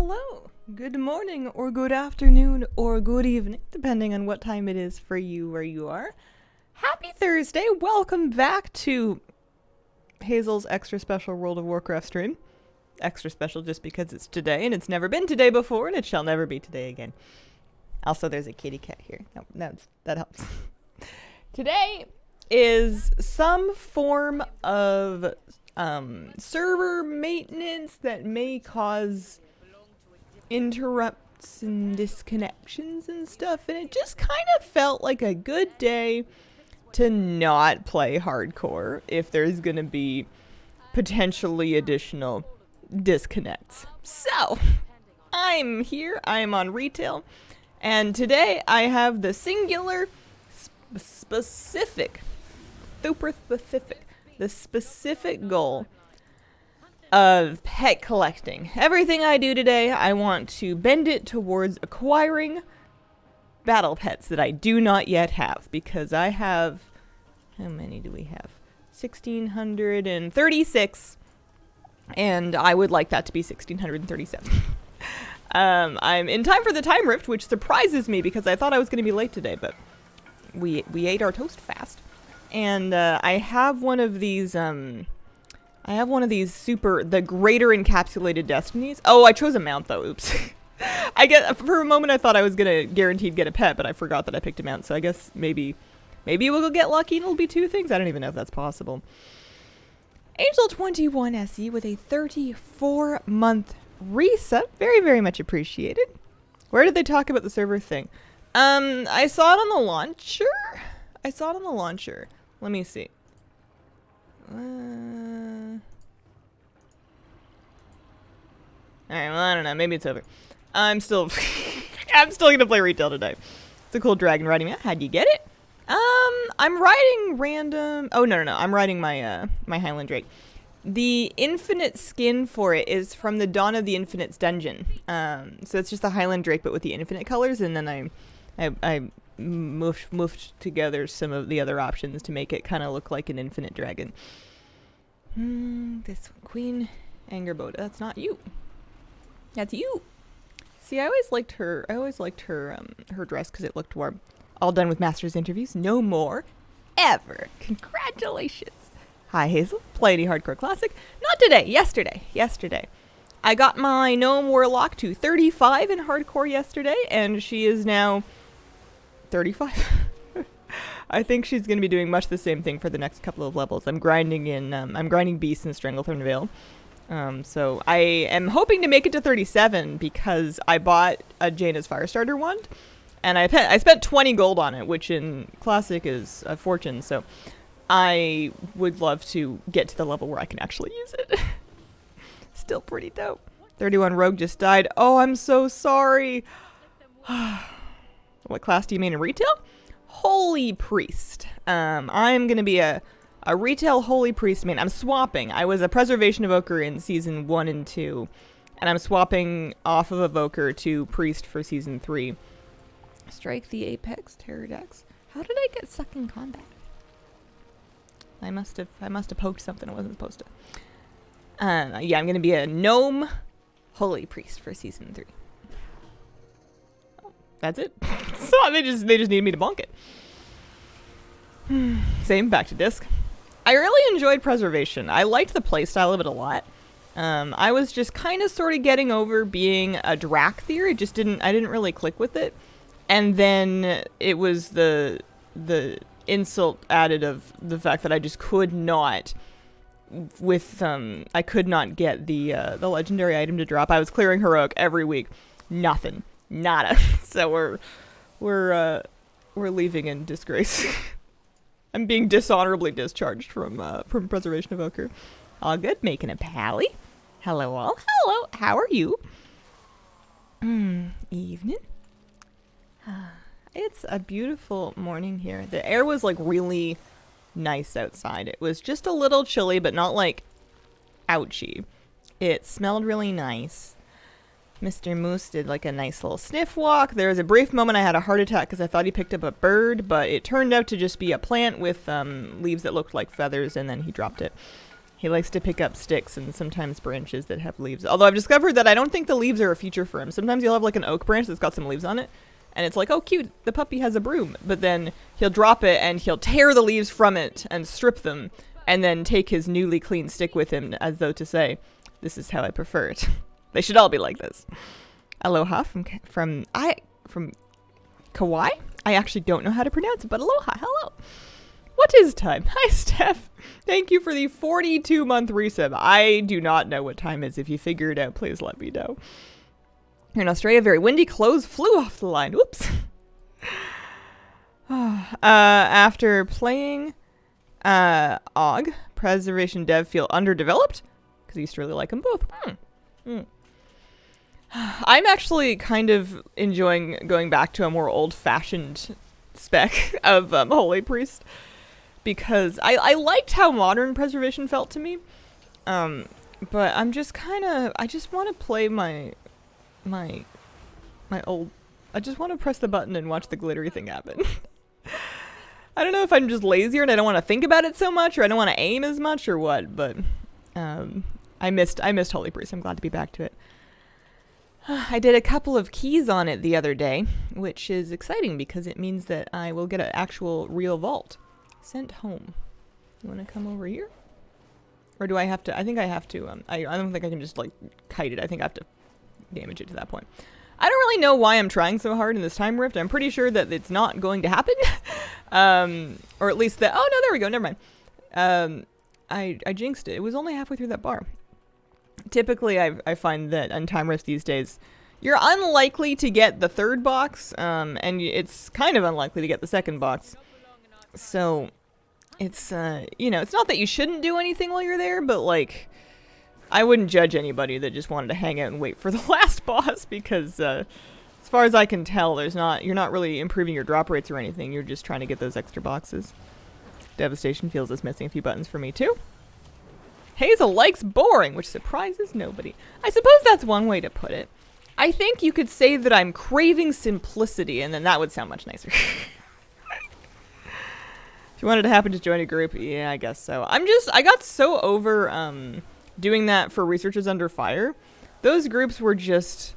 hello, good morning, or good afternoon, or good evening, depending on what time it is for you where you are. Happy Thursday, welcome back to Hazel's extra special World of Warcraft stream. Extra special just because it's today, and it's never been today before, and it shall never be today again. Also, there's a kitty cat here. That helps. Today is some form of server maintenance that may cause interrupts and disconnections and stuff, and it just kind of felt like a good day to not play hardcore if there's gonna be potentially additional disconnects. So I'm here, I'm on retail, and today I have the singular specific goal of pet collecting. Everything I do today, I want to bend it towards acquiring battle pets that I do not yet have, because I have, how many do we have? 1,636, and I would like that to be 1,637. I'm in time for the time rift, which surprises me because I thought I was going to be late today, but we ate our toast fast. And I have one of these the greater encapsulated destinies. Oh, I chose a mount though. Oops. For a moment I thought I was gonna guaranteed get a pet, but I forgot that I picked a mount. So I guess maybe we'll get lucky and it'll be two things. I don't even know if that's possible. Angel 21 SE with a 34-month reset. Very, very much appreciated. Where did they talk about the server thing? I saw it on the launcher. Let me see. Alright, well, I don't know. Maybe it's over. I'm still gonna play retail today. It's a cool dragon riding map. How'd you get it? I'm riding random. Oh, no. I'm riding my Highland Drake. The infinite skin for it is from the Dawn of the Infinites dungeon. So it's just the Highland Drake, but with the infinite colors, and then I moved together some of the other options to make it kind of look like an infinite dragon. This one, Queen Angerboda. That's not you. That's you. See, I always liked her dress because it looked warm. All done with Masters interviews. No more. Ever. Congratulations. Hi, Hazel. Play any hardcore classic? Not today. Yesterday. I got my Gnome Warlock to 35 in hardcore yesterday, and she is now 35. I think she's going to be doing much the same thing for the next couple of levels. I'm grinding Beast and Stranglethorn Veil. So I am hoping to make it to 37 because I bought a Jaina's Firestarter wand, and I spent 20 gold on it, which in Classic is a fortune, so I would love to get to the level where I can actually use it. Still pretty dope. 31 Rogue just died. Oh, I'm so sorry. What class do you mean in retail? Holy Priest. I'm going to be a retail Holy Priest main. I'm swapping. I was a Preservation Evoker in Season 1 and 2, and I'm swapping off of Evoker to Priest for Season 3. Strike the Apex Pterodax. How did I get stuck in combat? I must have poked something I wasn't supposed to. Yeah, I'm going to be a Gnome Holy Priest for Season 3. That's it. So they just need me to bonk it. Same, back to disc. I really enjoyed Preservation. I liked the playstyle of it a lot. I was just kind of sort of getting over being a Drakthir. I didn't really click with it. And then it was the insult added of the fact that I just could not I could not get the legendary item to drop. I was clearing heroic every week. Nothing. Nada. So we're leaving in disgrace. I'm being dishonorably discharged from Preservation Evoker. All good. Making a pally. Hello all. Hello. How are you? Evening. It's a beautiful morning here. The air was like really nice outside. It was just a little chilly, but not like ouchy. It smelled really nice. Mr. Moose did like a nice little sniff walk. There was a brief moment I had a heart attack because I thought he picked up a bird, but it turned out to just be a plant with leaves that looked like feathers, and then he dropped it. He likes to pick up sticks and sometimes branches that have leaves. Although I've discovered that I don't think the leaves are a feature for him. Sometimes you'll have like an oak branch that's got some leaves on it. And it's like, oh, cute, the puppy has a broom. But then he'll drop it and he'll tear the leaves from it and strip them. And then take his newly clean stick with him as though to say, this is how I prefer it. They should all be like this. Aloha from Kauai? I actually don't know how to pronounce it, but aloha, hello. What is time? Hi, Steph. Thank you for the 42-month resub. I do not know what time is. If you figure it out, please let me know. Here in Australia, very windy. Clothes flew off the line. Whoops. After playing Og, Preservation Dev feel underdeveloped? Because I used to really like them both. I'm actually kind of enjoying going back to a more old-fashioned spec of Holy Priest. Because I liked how modern Preservation felt to me. But I'm just kind of... I just want to play my old... I just want to press the button and watch the glittery thing happen. I don't know if I'm just lazier and I don't want to think about it so much, or I don't want to aim as much, or what, but I missed Holy Priest. I'm glad to be back to it. I did a couple of keys on it the other day, which is exciting because it means that I will get an actual real vault. Sent home. You want to come over here? Or do I have to? I think I have to. I don't think I can just, like, kite it. I think I have to damage it to that point. I don't really know why I'm trying so hard in this time rift. I'm pretty sure that it's not going to happen. Or at least that... Oh, no, there we go. Never mind. I jinxed it. It was only halfway through that bar. Typically, I find that on time rifts these days, you're unlikely to get the third box, and it's kind of unlikely to get the second box. So, it's, you know, it's not that you shouldn't do anything while you're there, but, like, I wouldn't judge anybody that just wanted to hang out and wait for the last boss, because, as far as I can tell, you're not really improving your drop rates or anything, you're just trying to get those extra boxes. Devastation feels it's missing a few buttons for me, too. Hazel likes boring, which surprises nobody. I suppose that's one way to put it. I think you could say that I'm craving simplicity, and then that would sound much nicer. If you wanted to happen, just join a group. Yeah, I guess so. I got so over doing that for Researchers Under Fire. Those groups were just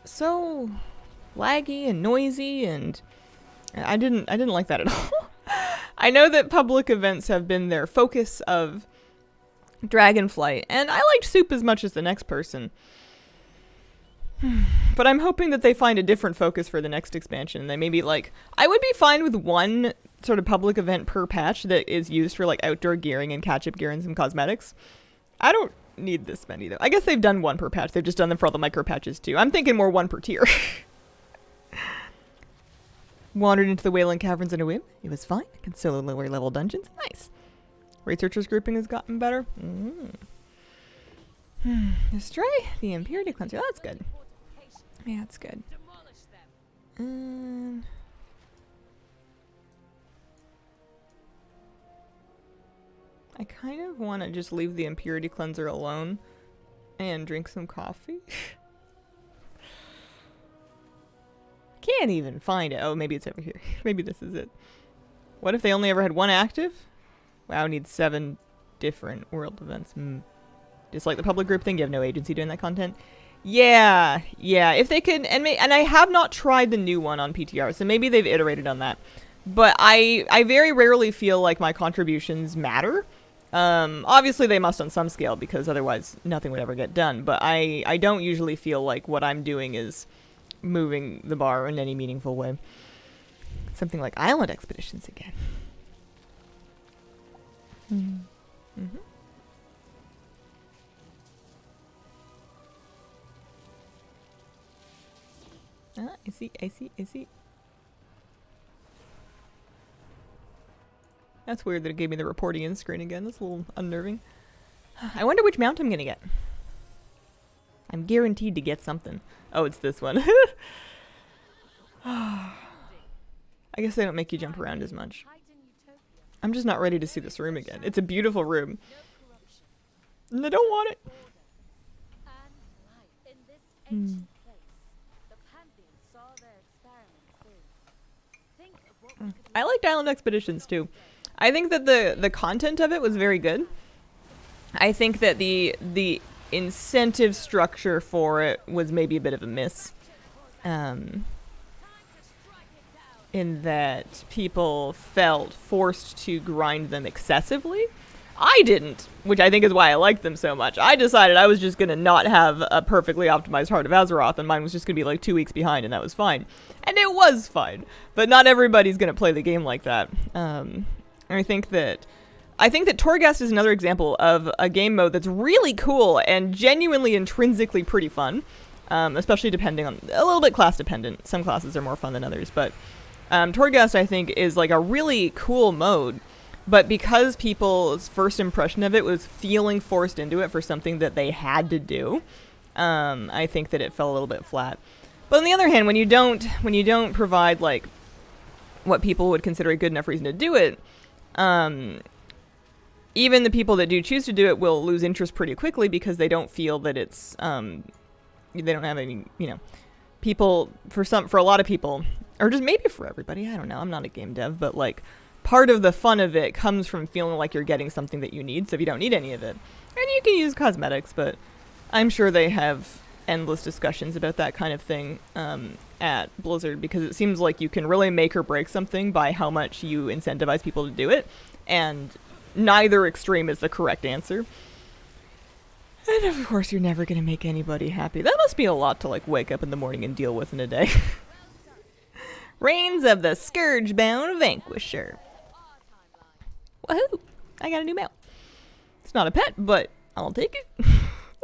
so laggy and noisy, and I didn't like that at all. I know that public events have been their focus of Dragonflight, and I liked Soup as much as the next person. But I'm hoping that they find a different focus for the next expansion. They maybe, like, I would be fine with one sort of public event per patch that is used for, like, outdoor gearing and catch-up gear and some cosmetics. I don't need this many, though. I guess they've done one per patch. They've just done them for all the micro patches, too. I'm thinking more one per tier. Wandered into the Wayland Caverns in a whim. It was fine. I can solo lower level dungeons. Nice. Researchers grouping has gotten better. Destroy the Impurity Cleanser. That's good. Yeah, that's good. I kind of want to just leave the Impurity Cleanser alone and drink some coffee. Can't even find it. Oh, maybe it's over here. Maybe this is it. What if they only ever had one active? Wow, needs 7 different world events. Just like the public group thing, you have no agency doing that content. Yeah. If they could, and I have not tried the new one on PTR, so maybe they've iterated on that. But I very rarely feel like my contributions matter. Obviously they must on some scale, because otherwise nothing would ever get done. But I don't usually feel like what I'm doing is moving the bar in any meaningful way. Something like island expeditions again. I see. That's weird that it gave me the reporting in screen again. That's a little unnerving. I wonder which mount I'm gonna get. I'm guaranteed to get something. Oh, it's this one. I guess they don't make you jump around as much. I'm just not ready to see this room again. It's a beautiful room. And I don't want it. I liked Island Expeditions too. I think that the content of it was very good. I think that the incentive structure for it was maybe a bit of a miss. In that people felt forced to grind them excessively. I didn't, which I think is why I liked them so much. I decided I was just going to not have a perfectly optimized Heart of Azeroth, and mine was just going to be like 2 weeks behind, and that was fine. And it was fine. But not everybody's going to play the game like that. And I think that Torghast is another example of a game mode that's really cool and genuinely intrinsically pretty fun, especially depending on, a little bit class dependent. Some classes are more fun than others, but Torghast, I think, is like a really cool mode. But because people's first impression of it was feeling forced into it for something that they had to do, I think that it fell a little bit flat. But on the other hand, when you don't provide like what people would consider a good enough reason to do it, even the people that do choose to do it will lose interest pretty quickly because they don't feel that it's they don't have any, people for a lot of people, or just maybe for everybody, I don't know, I'm not a game dev, but like part of the fun of it comes from feeling like you're getting something that you need. So if you don't need any of it, and you can use cosmetics, but I'm sure they have endless discussions about that kind of thing at Blizzard, because it seems like you can really make or break something by how much you incentivize people to do it, and neither extreme is the correct answer. And of course you're never going to make anybody happy. That must be a lot to like wake up in the morning and deal with in a day. Reigns of the Scourge-bound Vanquisher. Woohoo! I got a new mount. It's not a pet, but I'll take it.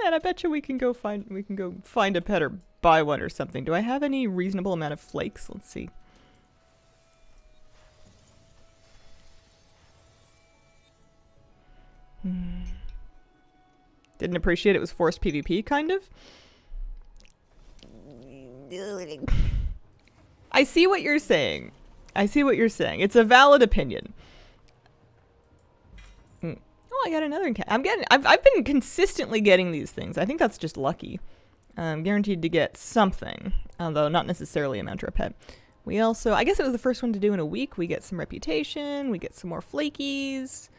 And I bet you we can go find a pet or buy one or something. Do I have any reasonable amount of flakes? Let's see. Didn't appreciate it was forced PvP, kind of. I see what you're saying. It's a valid opinion. Oh, I got another cat. I've been consistently getting these things. I think that's just lucky. I'm guaranteed to get something, although not necessarily a Mantra pet. We also, I guess it was the first one to do in a week. We get some reputation. We get some more flakies.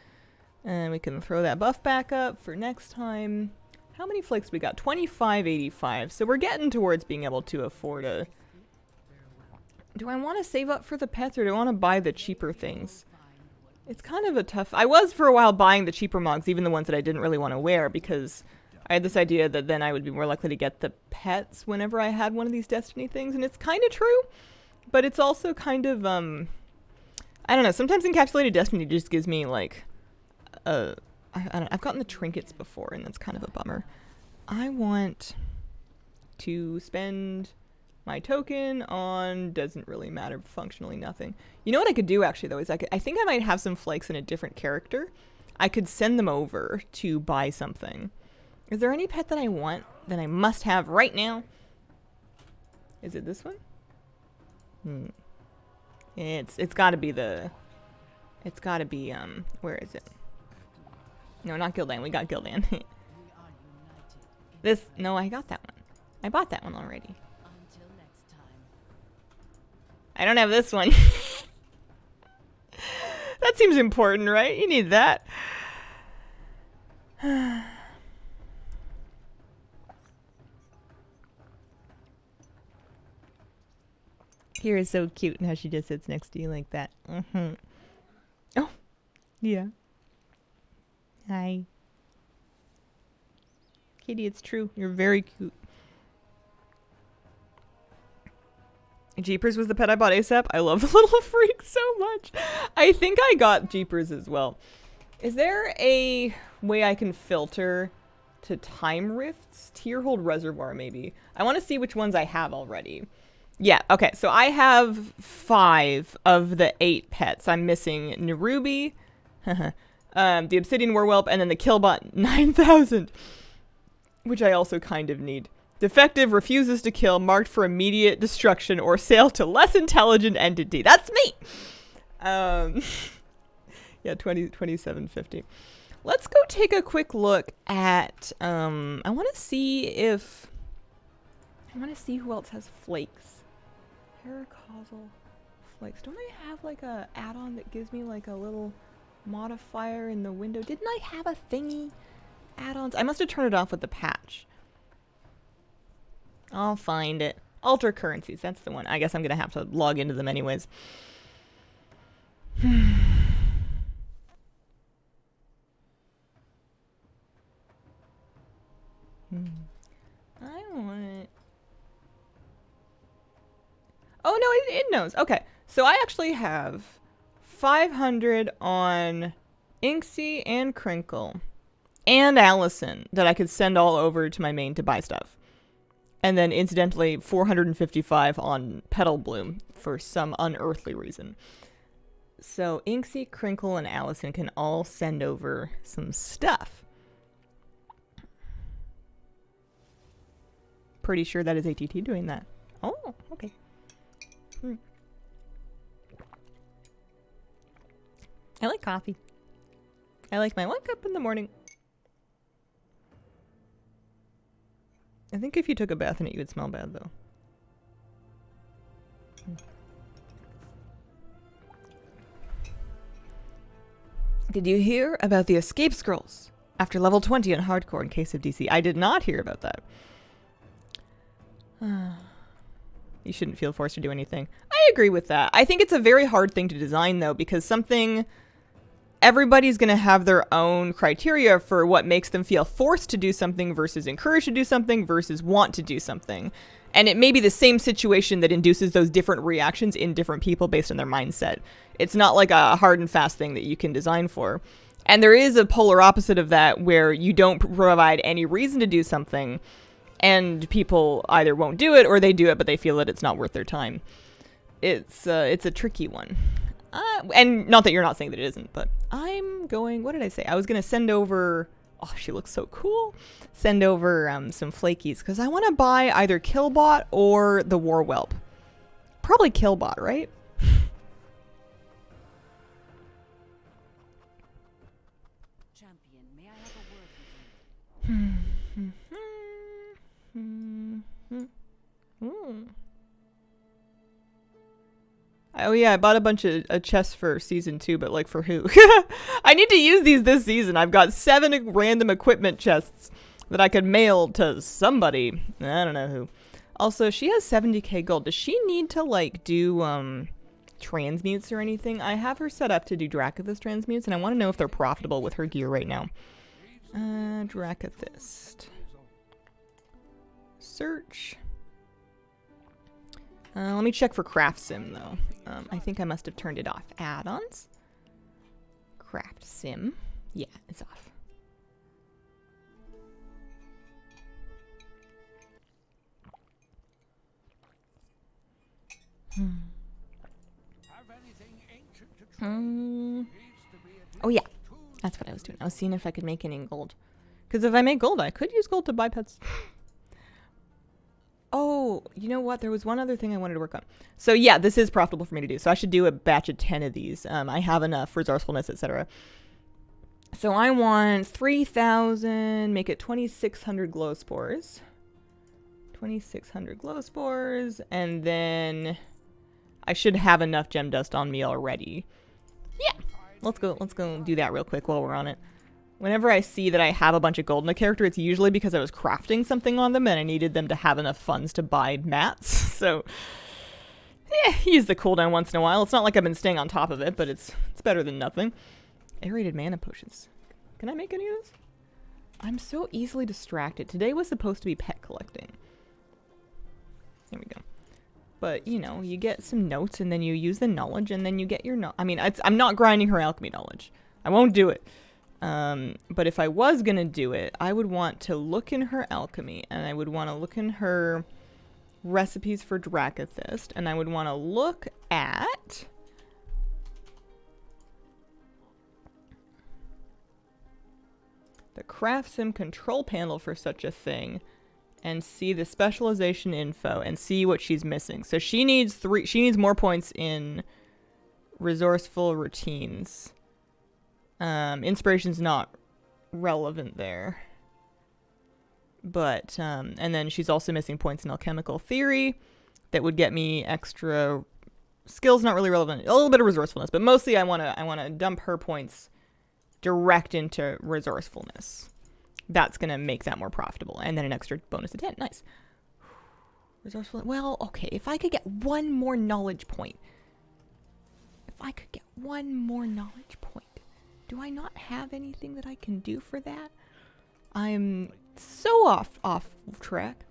And we can throw that buff back up for next time. How many flakes we got? 25.85. So we're getting towards being able to afford a... Do I want to save up for the pets, or do I want to buy the cheaper things? It's kind of a tough... I was for a while buying the cheaper mogs, even the ones that I didn't really want to wear, because I had this idea that then I would be more likely to get the pets whenever I had one of these Destiny things, and it's kind of true, but it's also kind of, I don't know, sometimes Encapsulated Destiny just gives me, like, I don't know, I've gotten the trinkets before, and that's kind of a bummer. I want to spend my token on, doesn't really matter, functionally nothing. You know what I could do, actually, though, is I think I might have some flakes in a different character. I could send them over to buy something. Is there any pet that I want that I must have right now? Is it this one? It's gotta be where is it? No, not Gildan. We got Gildan. No, I got that one. I bought that one already. I don't have this one. That seems important, right? You need that. Here is so cute, and how she just sits next to you like that. Mm-hmm. Oh, yeah. Hi. Kitty, it's true. You're very cute. Jeepers was the pet I bought ASAP. I love the little freak so much. I think I got Jeepers as well. Is there a way I can filter to time rifts? Tierhold Reservoir, maybe. I want to see which ones I have already. Yeah, okay. So I have 5 of the 8 pets. I'm missing Nerubi, the Obsidian Werewhelp, and then the Killbot 9000, which I also kind of need. Defective, refuses to kill, marked for immediate destruction, or sale to less intelligent entity. That's me! Yeah, 2750. Let's go take a quick look at, I want to see who else has flakes. Paracausal flakes. Don't I have like a add-on that gives me like a little Modifier in the window. Didn't I have a thingy? Add-ons. I must have turned it off with the patch. I'll find it. Alter currencies. That's the one. I guess I'm going to have to log into them anyways. I want... Oh, no, it knows. Okay. So I actually have 500 on Inksy and Crinkle and Allison that I could send all over to my main to buy stuff. And then, incidentally, 455 on Petal Bloom for some unearthly reason. So Inksy, Crinkle, and Allison can all send over some stuff. Pretty sure that is ATT doing that. Oh, okay. I like coffee. I like my 1 cup in the morning. I think if you took a bath in it, you would smell bad, though. Did you hear about the escape scrolls after level 20 on hardcore in case of DC? I did not hear about that. You shouldn't feel forced to do anything. I agree with that. I think it's a very hard thing to design, though, because everybody's going to have their own criteria for what makes them feel forced to do something versus encouraged to do something versus want to do something. And it may be the same situation that induces those different reactions in different people based on their mindset. It's not like a hard and fast thing that you can design for. And there is a polar opposite of that where you don't provide any reason to do something and people either won't do it or they do it but they feel that it's not worth their time. It's a tricky one. And not that you're not saying that it isn't, but I'm going... What did I say? I was going to send over... Oh, she looks so cool. Send over some flakies, because I want to buy either Killbot or the War Whelp. Probably Killbot, right? Champion, may I have a word with you? Oh yeah, I bought a bunch of chests for season 2, but like for who? I need to use these this season. I've got 7 random equipment chests that I could mail to somebody. I don't know who. Also, she has 70k gold. Does she need to like do transmutes or anything? I have her set up to do Dracathist transmutes, and I want to know if they're profitable with her gear right now. Dracathist. Search. Let me check for Craft Sim, though. I think I must have turned it off. Add-ons. Craft Sim. Yeah, it's off. Oh, yeah. That's what I was doing. I was seeing if I could make any gold. Because if I make gold, I could use gold to buy pets. Oh, you know what? There was one other thing I wanted to work on. So yeah, this is profitable for me to do. So I should do a batch of 10 of these. I have enough resourcefulness, etc. So I want 3,000, make it 2,600 glow spores. 2,600 glow spores, and then I should have enough gem dust on me already. Yeah, let's go do that real quick while we're on it. Whenever I see that I have a bunch of gold in a character, it's usually because I was crafting something on them and I needed them to have enough funds to buy mats. So, yeah, use the cooldown once in a while. It's not like I've been staying on top of it, but it's better than nothing. Aerated mana potions. Can I make any of this? I'm so easily distracted. Today was supposed to be pet collecting. There we go. But, you know, you get some notes and then you use the knowledge and then you get your I mean, I'm not grinding her alchemy knowledge. I won't do it. But if I was gonna do it, I would want to look in her alchemy, and I would want to look in her recipes for Dracathist, and I would want to look at the Craft Sim control panel for such a thing, and see the specialization info, and see what she's missing. So she needs more points in resourceful routines. Inspiration's not relevant there. But, and then she's also missing points in alchemical theory that would get me extra skill's not really relevant. A little bit of resourcefulness, but mostly I wanna dump her points direct into resourcefulness. That's gonna make that more profitable, and then an extra bonus to 10. Nice. Resourceful. Well, okay. If I could get one more knowledge point. Do I not have anything that I can do for that? I'm so off track.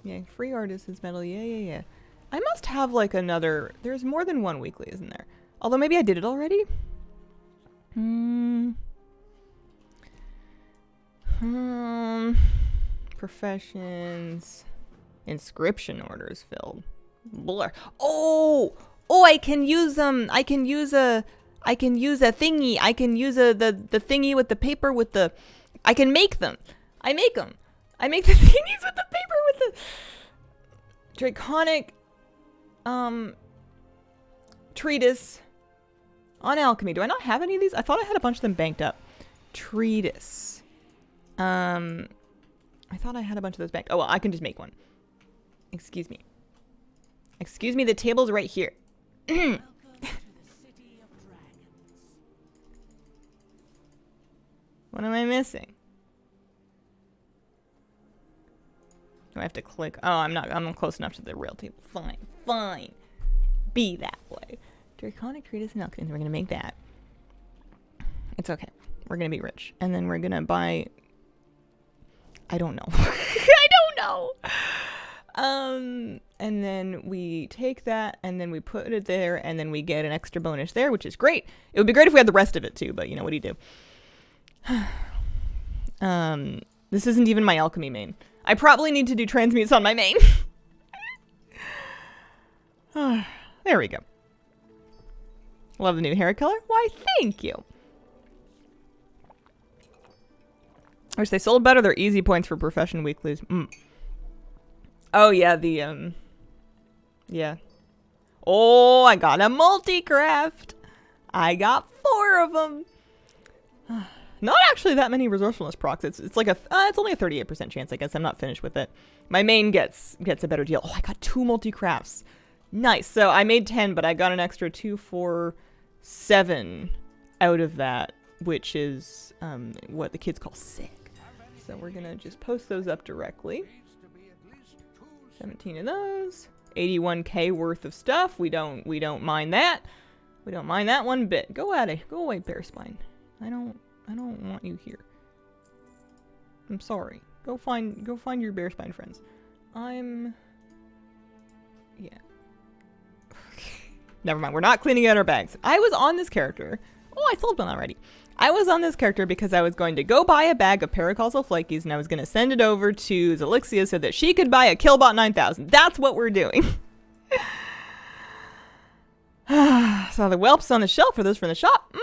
Yeah, free artisan's medal. Yeah. I must have like another. There's more than one weekly, isn't there? Although maybe I did it already. Professions. Inscription orders filled. Blur. Oh, I can use I can use a thingy. I can use the thingy with the paper with the. I can make them. I make them. I make the thingies with the paper with the draconic treatise on alchemy. Do I not have any of these? I thought I had a bunch of them banked up. Treatise. I thought I had a bunch of those banked. Oh well, I can just make one. Excuse me. The table's right here. What am I missing? Do I have to click? Oh, I'm close enough to the real table. Fine. Be that way. Draconic treatise and alchemy. We're gonna make that. It's okay. We're gonna be rich. And then we're gonna buy... I don't know. I don't know! And then we take that, and then we put it there, and then we get an extra bonus there, which is great. It would be great if we had the rest of it, too, but, you know, what do you do? This isn't even my alchemy main. I probably need to do transmutes on my main. There we go. Love the new hair color. Why, thank you. I wish they sold better. They're easy points for profession weeklies. Oh, yeah, yeah. Oh, I got a multi-craft. I got 4 of them. Not actually that many resourcefulness procs. It's like it's only a 38% chance, I guess. I'm not finished with it. My main gets a better deal. Oh, I got 2 multi-crafts. Nice. So I made 10, but I got an extra 2, 4, 7 out of that, which is what the kids call sick. So we're gonna just post those up directly. 17 of those. 81k worth of stuff. We don't mind that. We don't mind that one bit. Go away, bear spine. I don't want you here. I'm sorry. Go find your bear spine friends. Yeah. Never mind. We're not cleaning out our bags. I was on this character. Oh, I sold one already. I was on this character because I was going to go buy a bag of paracausal flakies, and I was going to send it over to Zelixia so that she could buy a Killbot 9000. That's what we're doing. So the whelps on the shelf are those from the shop.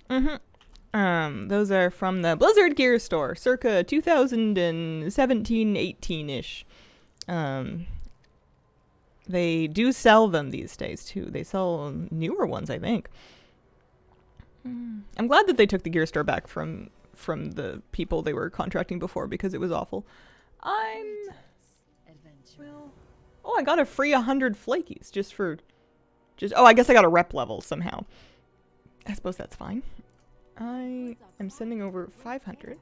Those are from the Blizzard Gear store, circa 2017, 18-ish. They do sell them these days too. They sell newer ones, I think. I'm glad that they took the gear store back from the people they were contracting before because it was awful. Oh, I got a free 100 flakies oh, I guess I got a rep level somehow. I suppose that's fine. I am sending over 500.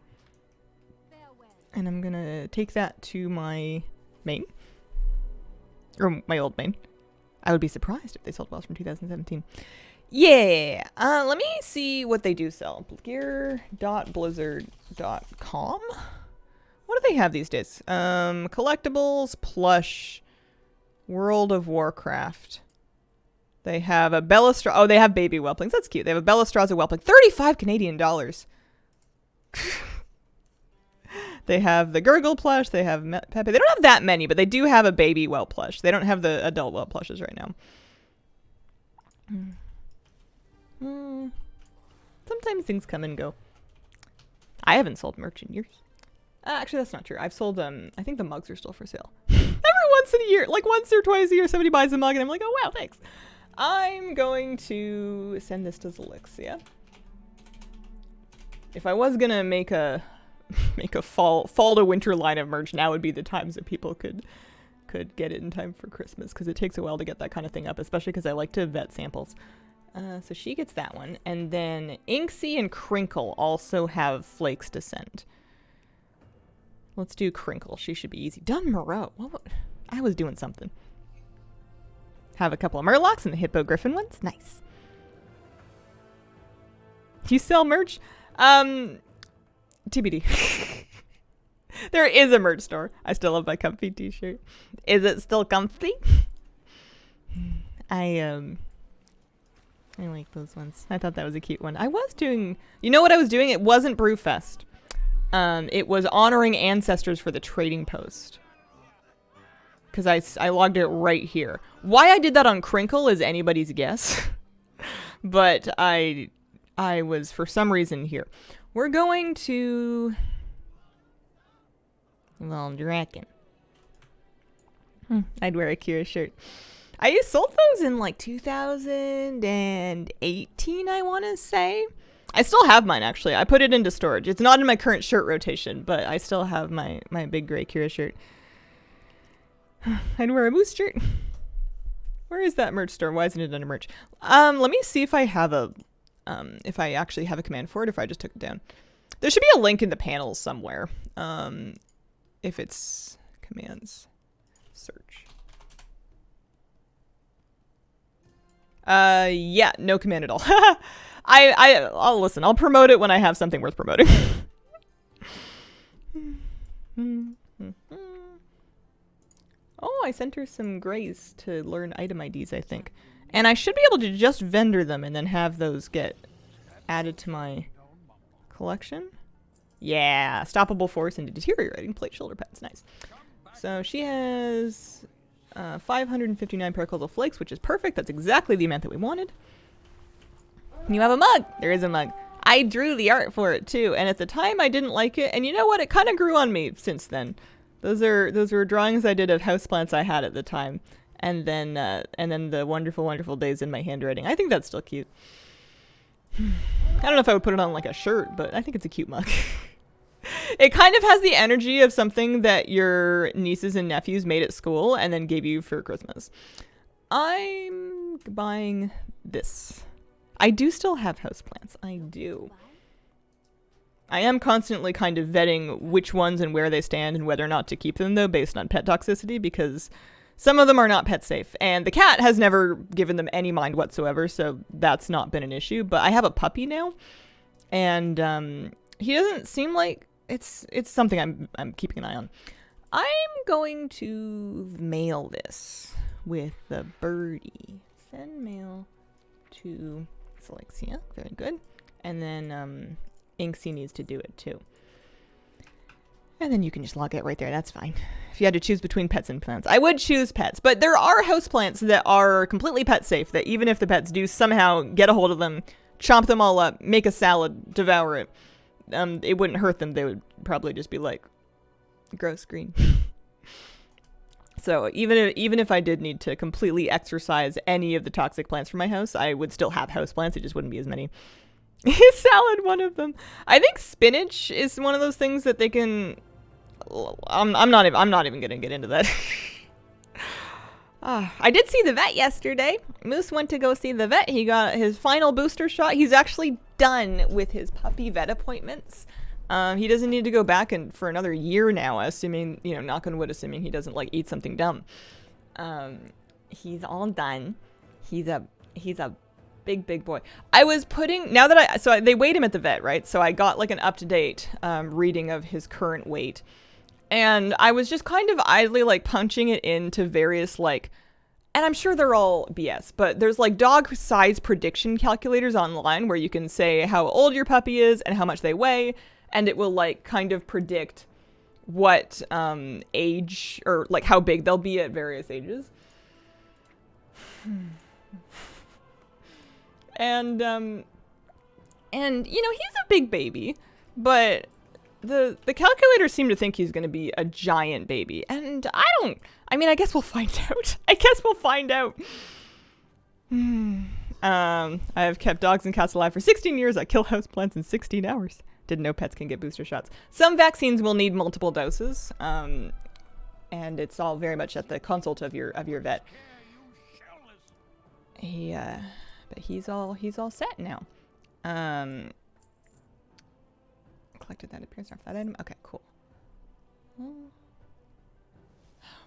And I'm gonna take that to my main. Or my old main. I would be surprised if they sold wells from 2017. Yeah. Let me see what they do sell. Gear.blizzard.com. What do they have these days? Collectibles, plush, World of Warcraft. They have a Bellastra. Oh, they have baby whelplings. That's cute. They have a Bellastraza whelpling. 35 Canadian dollars. They have the Gurgle plush. They have Pepe. They don't have that many, but they do have a baby whelp plush. They don't have the adult whelp plushes right now. Sometimes things come and go. I haven't sold merch in years. Actually, that's not true. I've sold I think the mugs are still for sale. Every once in a year, like once or twice a year, somebody buys a mug and I'm like, oh wow, thanks. I'm going to send this to Zelixia. If I was gonna make a fall to winter line of merch, now would be the times that people could could get it in time for Christmas, because it takes a while to get that kind of thing up, especially because I like to vet samples. So she gets that one. And then Inksy and Crinkle also have flakes to send. Let's do Crinkle. She should be easy. Done Moreau. I was doing something. Have a couple of Murlocs and the Hippogriffin ones. Nice. Do you sell merch? TBD. There is a merch store. I still have my comfy t-shirt. Is it still comfy? I like those ones. I thought that was a cute one. I was doing... You know what I was doing? It wasn't Brewfest. It was honoring ancestors for the trading post. Because I logged it right here. Why I did that on Crinkle is anybody's guess. But I was, for some reason, here. We're going to... Well, Draken. I'd wear a Kira shirt. I sold those in like 2018, I want to say. I still have mine, actually. I put it into storage. It's not in my current shirt rotation, but I still have my big gray Kira shirt. I'd wear a Moose shirt. Where is that merch store? Why isn't it under merch? Let me see if I have if I actually have a command for it, or if I just took it down. There should be a link in the panels somewhere. If it's commands, search. Yeah, no command at all. I'll listen. I'll promote it when I have something worth promoting. Oh, I sent her some grays to learn item IDs, I think. And I should be able to just vendor them and then have those get added to my collection. Yeah, stoppable force and deteriorating plate shoulder pads. Nice. So she has 559 particles of flakes, which is perfect. That's exactly the amount that we wanted. You have a mug. There is a mug. I drew the art for it too, and at the time I didn't like it. And you know what? It kind of grew on me since then. Those were drawings I did of houseplants I had at the time, and then the wonderful, wonderful days in my handwriting. I think that's still cute. I don't know if I would put it on like a shirt, but I think it's a cute mug. It kind of has the energy of something that your nieces and nephews made at school and then gave you for Christmas. I'm buying this. I do still have houseplants. I do. I am constantly kind of vetting which ones and where they stand and whether or not to keep them, though, based on pet toxicity, because some of them are not pet safe. And the cat has never given them any mind whatsoever, so that's not been an issue. But I have a puppy now, and he doesn't seem like it's something I'm keeping an eye on. I'm going to mail this with the birdie. Send mail to Selexia. Very good. And then Inksy needs to do it too. And then you can just log it right there. That's fine. If you had to choose between pets and plants, I would choose pets. But there are houseplants that are completely pet safe, that even if the pets do somehow get a hold of them, chomp them all up, make a salad, devour it, it wouldn't hurt them. They would probably just be like, gross, green. So even if I did need to completely exorcise any of the toxic plants from my house, I would still have houseplants. It just wouldn't be as many. Is salad one of them? I think spinach is one of those things that they can... I'm not even gonna get into that. I did see the vet yesterday. Moose went to go see the vet. He got his final booster shot. He's actually done with his puppy vet appointments. He doesn't need to go back for another year now, assuming, knock on wood, assuming he doesn't eat something dumb. He's all done. He's a big boy. I was putting, they weighed him at the vet, right? So I got an up-to-date reading of his current weight. And I was just kind of idly punching it into various and I'm sure they're all BS, but there's dog size prediction calculators online where you can say how old your puppy is and how much they weigh, and it will kind of predict what age or how big they'll be at various ages. And he's a big baby, but the calculators seem to think he's going to be a giant baby, and I guess we'll find out. I've kept dogs and cats alive for 16 years. I kill houseplants in 16 hours. Didn't know pets can get booster shots. Some vaccines will need multiple doses, and it's all very much at the consult of your vet. But he's all set now. Collected that appearance off that item. Okay, cool.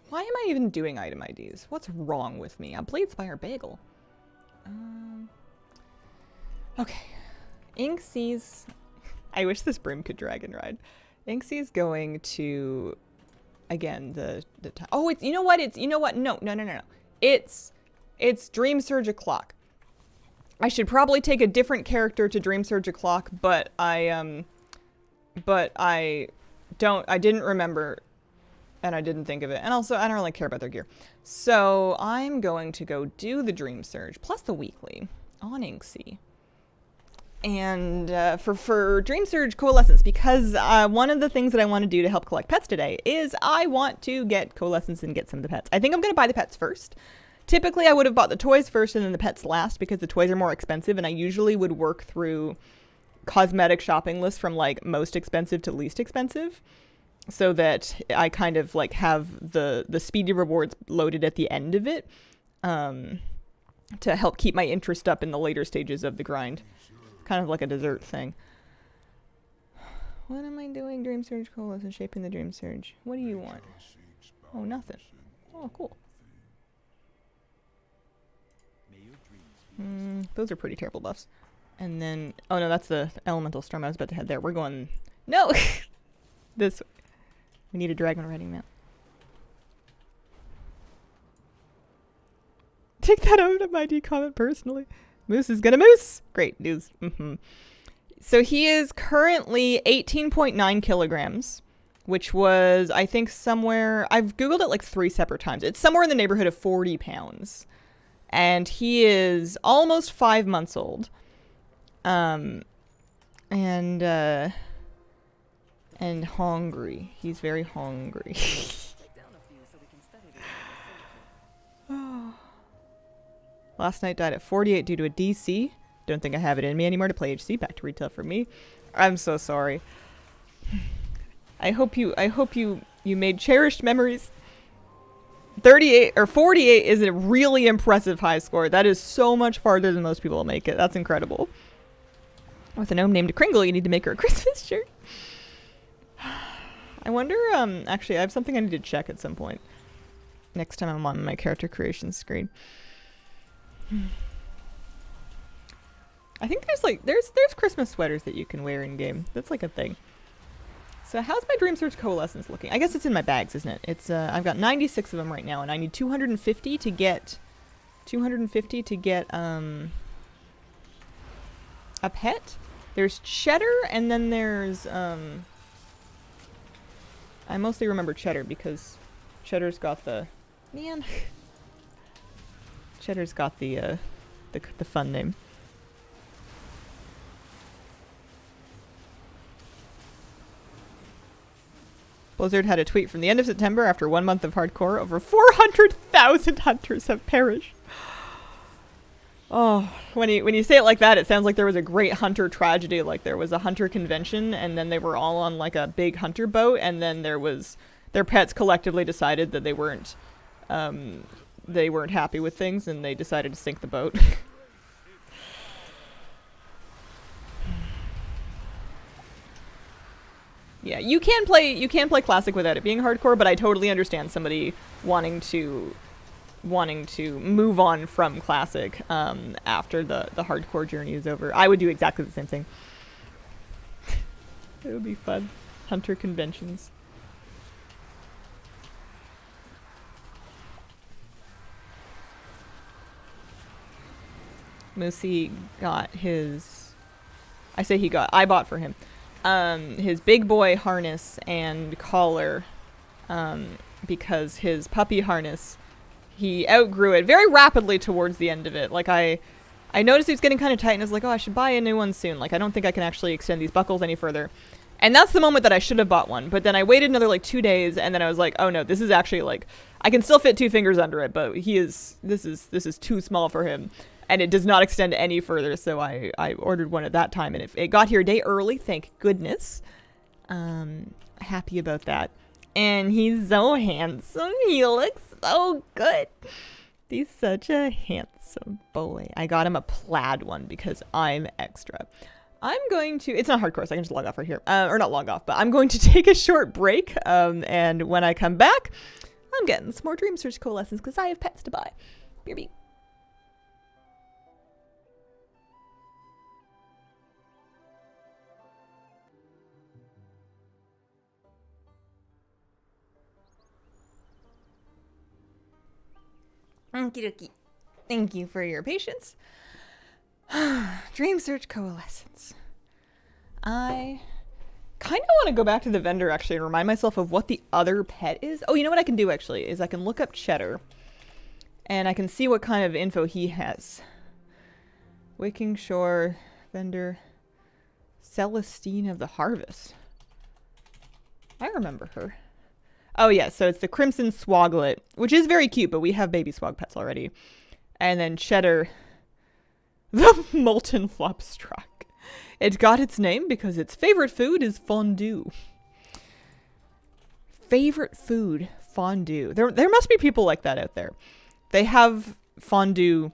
Why am I even doing item IDs? What's wrong with me? A Bladespire bagel. Okay. Inksy's... I wish this broom could dragon ride. Inksy's going to... Again, the time... Oh, it's... You know what? It's... You know what? No. It's Dream Surge O'Clock. I should probably take a different character to Dream Surge O'Clock, but I didn't remember, and I didn't think of it. And also, I don't really care about their gear. So, I'm going to go do the Dream Surge, plus the weekly, on Inksy. And for Dream Surge Coalescence, because one of the things that I want to do to help collect pets today is I want to get Coalescence and get some of the pets. I think I'm going to buy the pets first. Typically, I would have bought the toys first and then the pets last because the toys are more expensive, and I usually would work through cosmetic shopping lists from like most expensive to least expensive so that I kind of like have the speedy rewards loaded at the end of it to help keep my interest up in the later stages of the grind. Kind of like a dessert thing. What am I doing? Dream Surge Coalescence, shaping the Dream Surge. What do you want? Oh, nothing. Oh, cool. Those are pretty terrible buffs. And then... Oh, no, that's the Elemental Storm. I was about to head there. We're going... No! This way. We need a dragon riding mount. Take that out of my D comment personally. Moose is gonna moose! Great news. So he is currently 18.9 kilograms, which was, I think, somewhere... I've Googled it like 3 separate times. It's somewhere in the neighborhood of 40 pounds. And he is almost 5 months old. And hungry. He's very hungry. Last night died at 48 due to a DC. Don't think I have it in me anymore to play HC. Back to retail for me. I'm so sorry. I hope you made cherished memories. 38 or 48 is a really impressive high score. That is so much farther than most people will make it. That's incredible. With a gnome named Kringle, you need to make her a Christmas shirt. I wonder, actually, I have something I need to check at some point. Next time I'm on my character creation screen. I think there's Christmas sweaters that you can wear in game. That's like a thing. So how's my Dream Surge Coalescence looking? I guess it's in my bags, isn't it? It's I've got 96 of them right now, and I need 250 to get a pet. There's Cheddar, and then there's I mostly remember Cheddar because Cheddar's got the Cheddar's got the fun name. Blizzard had a tweet from the end of September after 1 month of hardcore. Over 400,000 hunters have perished. Oh, when you say it like that, it sounds like there was a great hunter tragedy. Like there was a hunter convention, and then they were all on like a big hunter boat, and then their pets collectively decided that they weren't happy with things, and they decided to sink the boat. Yeah, you can play classic without it being hardcore, but I totally understand somebody wanting to move on from classic after the hardcore journey is over. I would do exactly the same thing. It would be fun. Hunter conventions. Moosey got his... I bought for him. His big boy harness and collar, because his puppy harness, he outgrew it very rapidly towards the end of it. Like I noticed he was getting kind of tight, and I was like, oh, I should buy a new one soon. Like I don't think I can actually extend these buckles any further. And that's the moment that I should have bought one. But then I waited another like 2 days, and then I was like, oh no, this is actually like, I can still fit 2 fingers under it, but this is too small for him. And it does not extend any further, so I ordered one at that time, and it got here a day early, thank goodness. Happy about that. And he's so handsome. He looks so good. He's such a handsome boy. I got him a plaid one because I'm extra. I'm going to, it's not hardcore, so I can just log off right here. Or not log off, but I'm going to take a short break. And when I come back, I'm getting some more Dream Search coalescence because I have pets to buy. BRB. Okie dokie. Thank you for your patience. Dream Search coalescence. I kind of want to go back to the vendor actually and remind myself of what the other pet is. Oh, you know what I can do actually is I can look up Cheddar and I can see what kind of info he has. Waking Shore vendor Celestine of the Harvest. I remember her. Oh yeah, so it's the Crimson Swoglet, which is very cute, but we have baby swag pets already. And then Cheddar, the Molten Lobstruck. It got its name because its favorite food is fondue. Favorite food, fondue. There must be people like that out there. They have fondue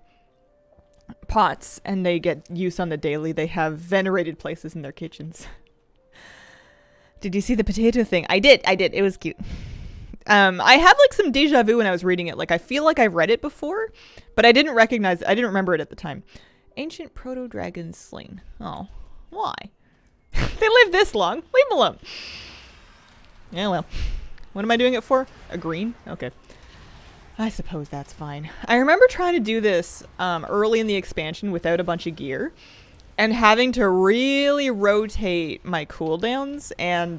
pots and they get use on the daily. They have venerated places in their kitchens. Did you see the potato thing? I did. It was cute. I had like some deja vu when I was reading it. Like I feel like I've read it before, but I didn't remember it at the time. Ancient proto-dragon slain. Oh, why? They live this long. Leave them alone. Yeah, well. What am I doing it for? A green? Okay. I suppose that's fine. I remember trying to do this early in the expansion without a bunch of gear and having to really rotate my cooldowns and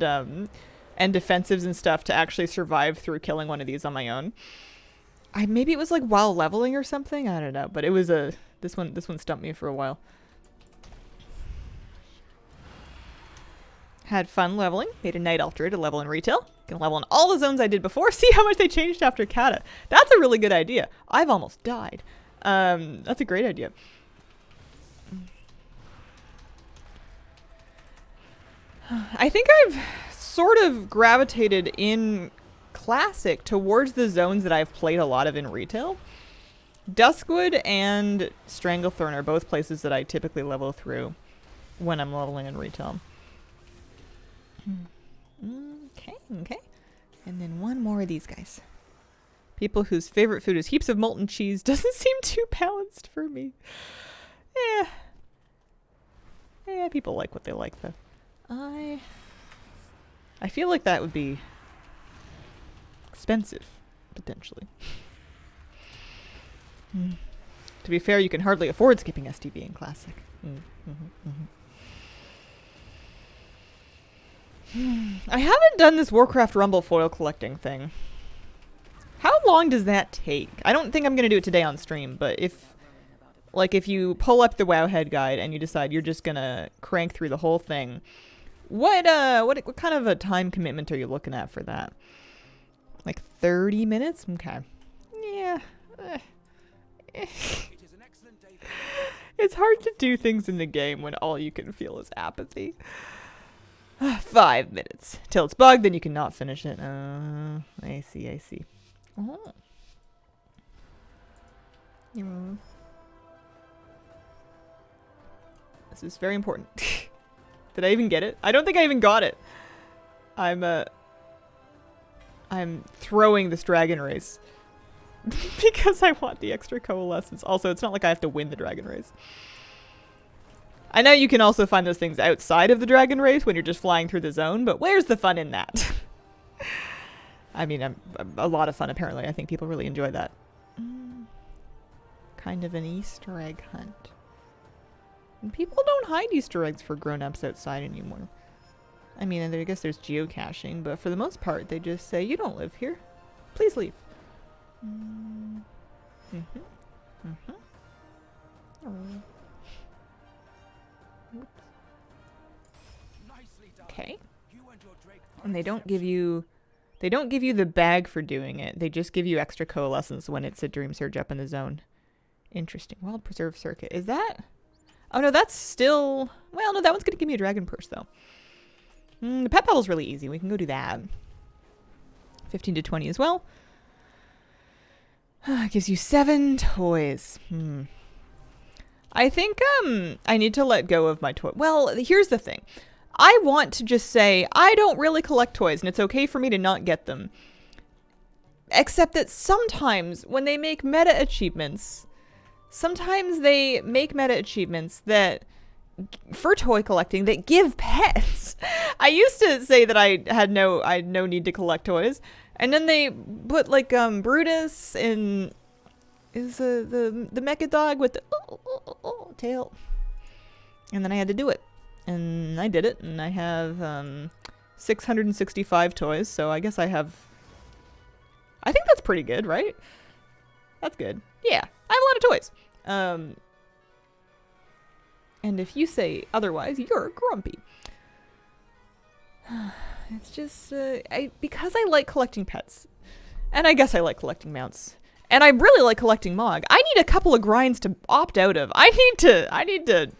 defensives and stuff to actually survive through killing one of these on my own. Maybe it was like while leveling or something. I don't know, but it was this one stumped me for a while. Had fun leveling. Made a Night Altar to level in retail. Can level in all the zones I did before. See how much they changed after Kata. That's a really good idea. I've almost died. That's a great idea. I think I've sort of gravitated in Classic towards the zones that I've played a lot of in retail. Duskwood and Stranglethorn are both places that I typically level through when I'm leveling in retail. Okay. And then one more of these guys. People whose favorite food is heaps of molten cheese doesn't seem too balanced for me. Yeah, people like what they like though. I feel like that would be expensive, potentially. To be fair, you can hardly afford skipping STB in Classic. I haven't done this Warcraft Rumble foil collecting thing. How long does that take? I don't think I'm going to do it today on stream, but if you pull up the Wowhead guide and you decide you're just going to crank through the whole thing, what kind of a time commitment are you looking at for that? Like 30 minutes? Okay. Yeah. It's hard to do things in the game when all you can feel is apathy. 5 minutes. Till it's bugged, then you cannot finish it. I see. Oh. This is very important. Did I even get it? I don't think I even got it. I'm throwing this dragon race. Because I want the extra coalescence. Also, it's not like I have to win the dragon race. I know you can also find those things outside of the dragon race when you're just flying through the zone, but where's the fun in that? I mean, a lot of fun apparently. I think people really enjoy that. Kind of an Easter egg hunt. And people don't hide Easter eggs for grown-ups outside anymore. I mean, I guess there's geocaching, but for the most part, they just say, you don't live here. Please leave. Okay. And they don't give you the bag for doing it. They just give you extra coalescence when it's a Dream Surge up in the zone. Interesting. Wild Preserve Circuit. Is that? Oh no, that's still... Well, no, that one's going to give me a dragon purse though. The pet battle's really easy. We can go do that. 15 to 20 as well. Gives you 7 toys. I think I need to let go of my toy. Well, here's the thing. I want to just say I don't really collect toys, and it's okay for me to not get them. Except that sometimes when they make meta achievements, that for toy collecting that give pets. I used to say that I had no need to collect toys, and then they put like Brutus in is the mecha dog with the tail, and then I had to do it, and I did it, and I have 665 toys, so I guess I think that's pretty good, right? That's good. Yeah, I have a lot of toys. And if you say otherwise, you're grumpy. It's just, because I like collecting pets. And I guess I like collecting mounts. And I really like collecting Mog. I need a couple of grinds to opt out of. I need to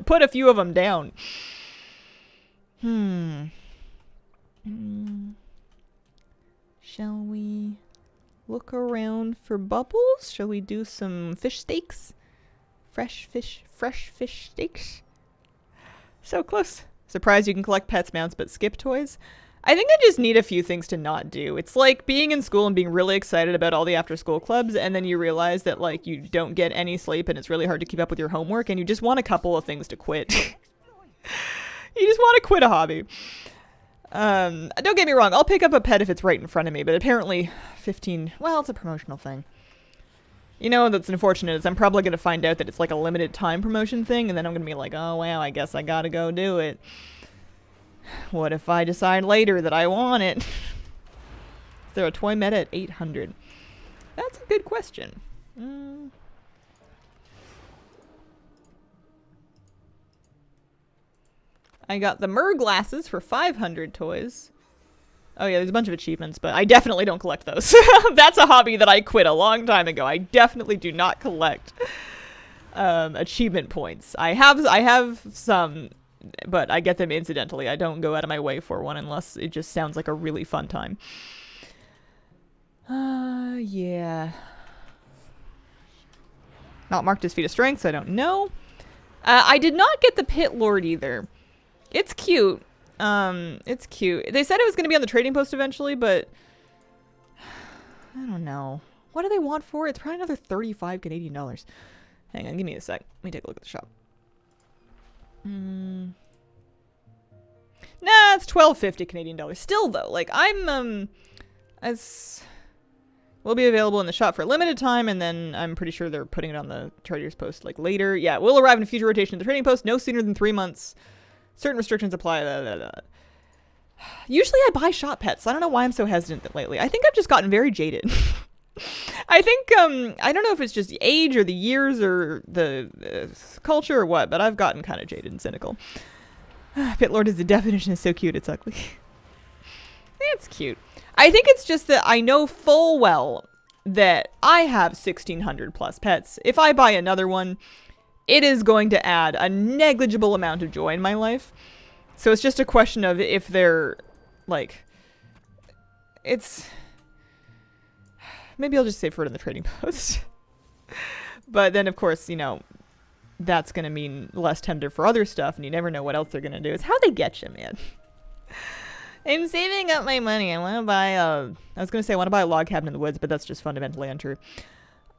put a few of them down. Shall we look around for bubbles? Shall we do some fish steaks? Fresh fish steaks. So close. Surprised you can collect pets, mounts, but skip toys. I think I just need a few things to not do. It's like being in school and being really excited about all the after school clubs, and then you realize that like you don't get any sleep and it's really hard to keep up with your homework, and you just want a couple of things to quit. You just want to quit a hobby. Don't get me wrong, I'll pick up a pet if it's right in front of me, but apparently 15, well, it's a promotional thing. You know, that's unfortunate is I'm probably going to find out that it's like a limited time promotion thing, and then I'm going to be like, oh, well, I guess I got to go do it. What if I decide later that I want it? Is there a toy meta at 800? That's a good question. I got the Mer glasses for 500 toys. Oh yeah, there's a bunch of achievements, but I definitely don't collect those. That's a hobby that I quit a long time ago. I definitely do not collect achievement points. I have some, but I get them incidentally. I don't go out of my way for one unless it just sounds like a really fun time. Yeah. Not marked as feat of strength, so I don't know. I did not get the Pit Lord either. It's cute. It's cute. They said it was going to be on the trading post eventually, but I don't know. What do they want for it? It's probably another 35 Canadian dollars. Hang on, give me a sec. Let me take a look at the shop. Nah, it's 12.50 Canadian dollars. Still though, like I'm as will be available in the shop for a limited time, and then I'm pretty sure they're putting it on the traders post like later. Yeah, will arrive in a future rotation of the trading post, no sooner than 3 months. Certain restrictions apply. Usually I buy shop pets. I don't know why I'm so hesitant lately. I think I've just gotten very jaded. I think, I don't know if it's just the age or the years or the culture or what, but I've gotten kind of jaded and cynical. Pit Lord is the definition is so cute, it's ugly. It's cute. I think it's just that I know full well that I have 1,600 plus pets. If I buy another one, it is going to add a negligible amount of joy in my life. So it's just a question of if they're, like, it's... Maybe I'll just save for it in the trading post. But then, of course, you know, that's going to mean less tender for other stuff, and you never know what else they're going to do. It's how they get you, man. I'm saving up my money. I want to buy a... I was going to say I want to buy a log cabin in the woods, but that's just fundamentally untrue.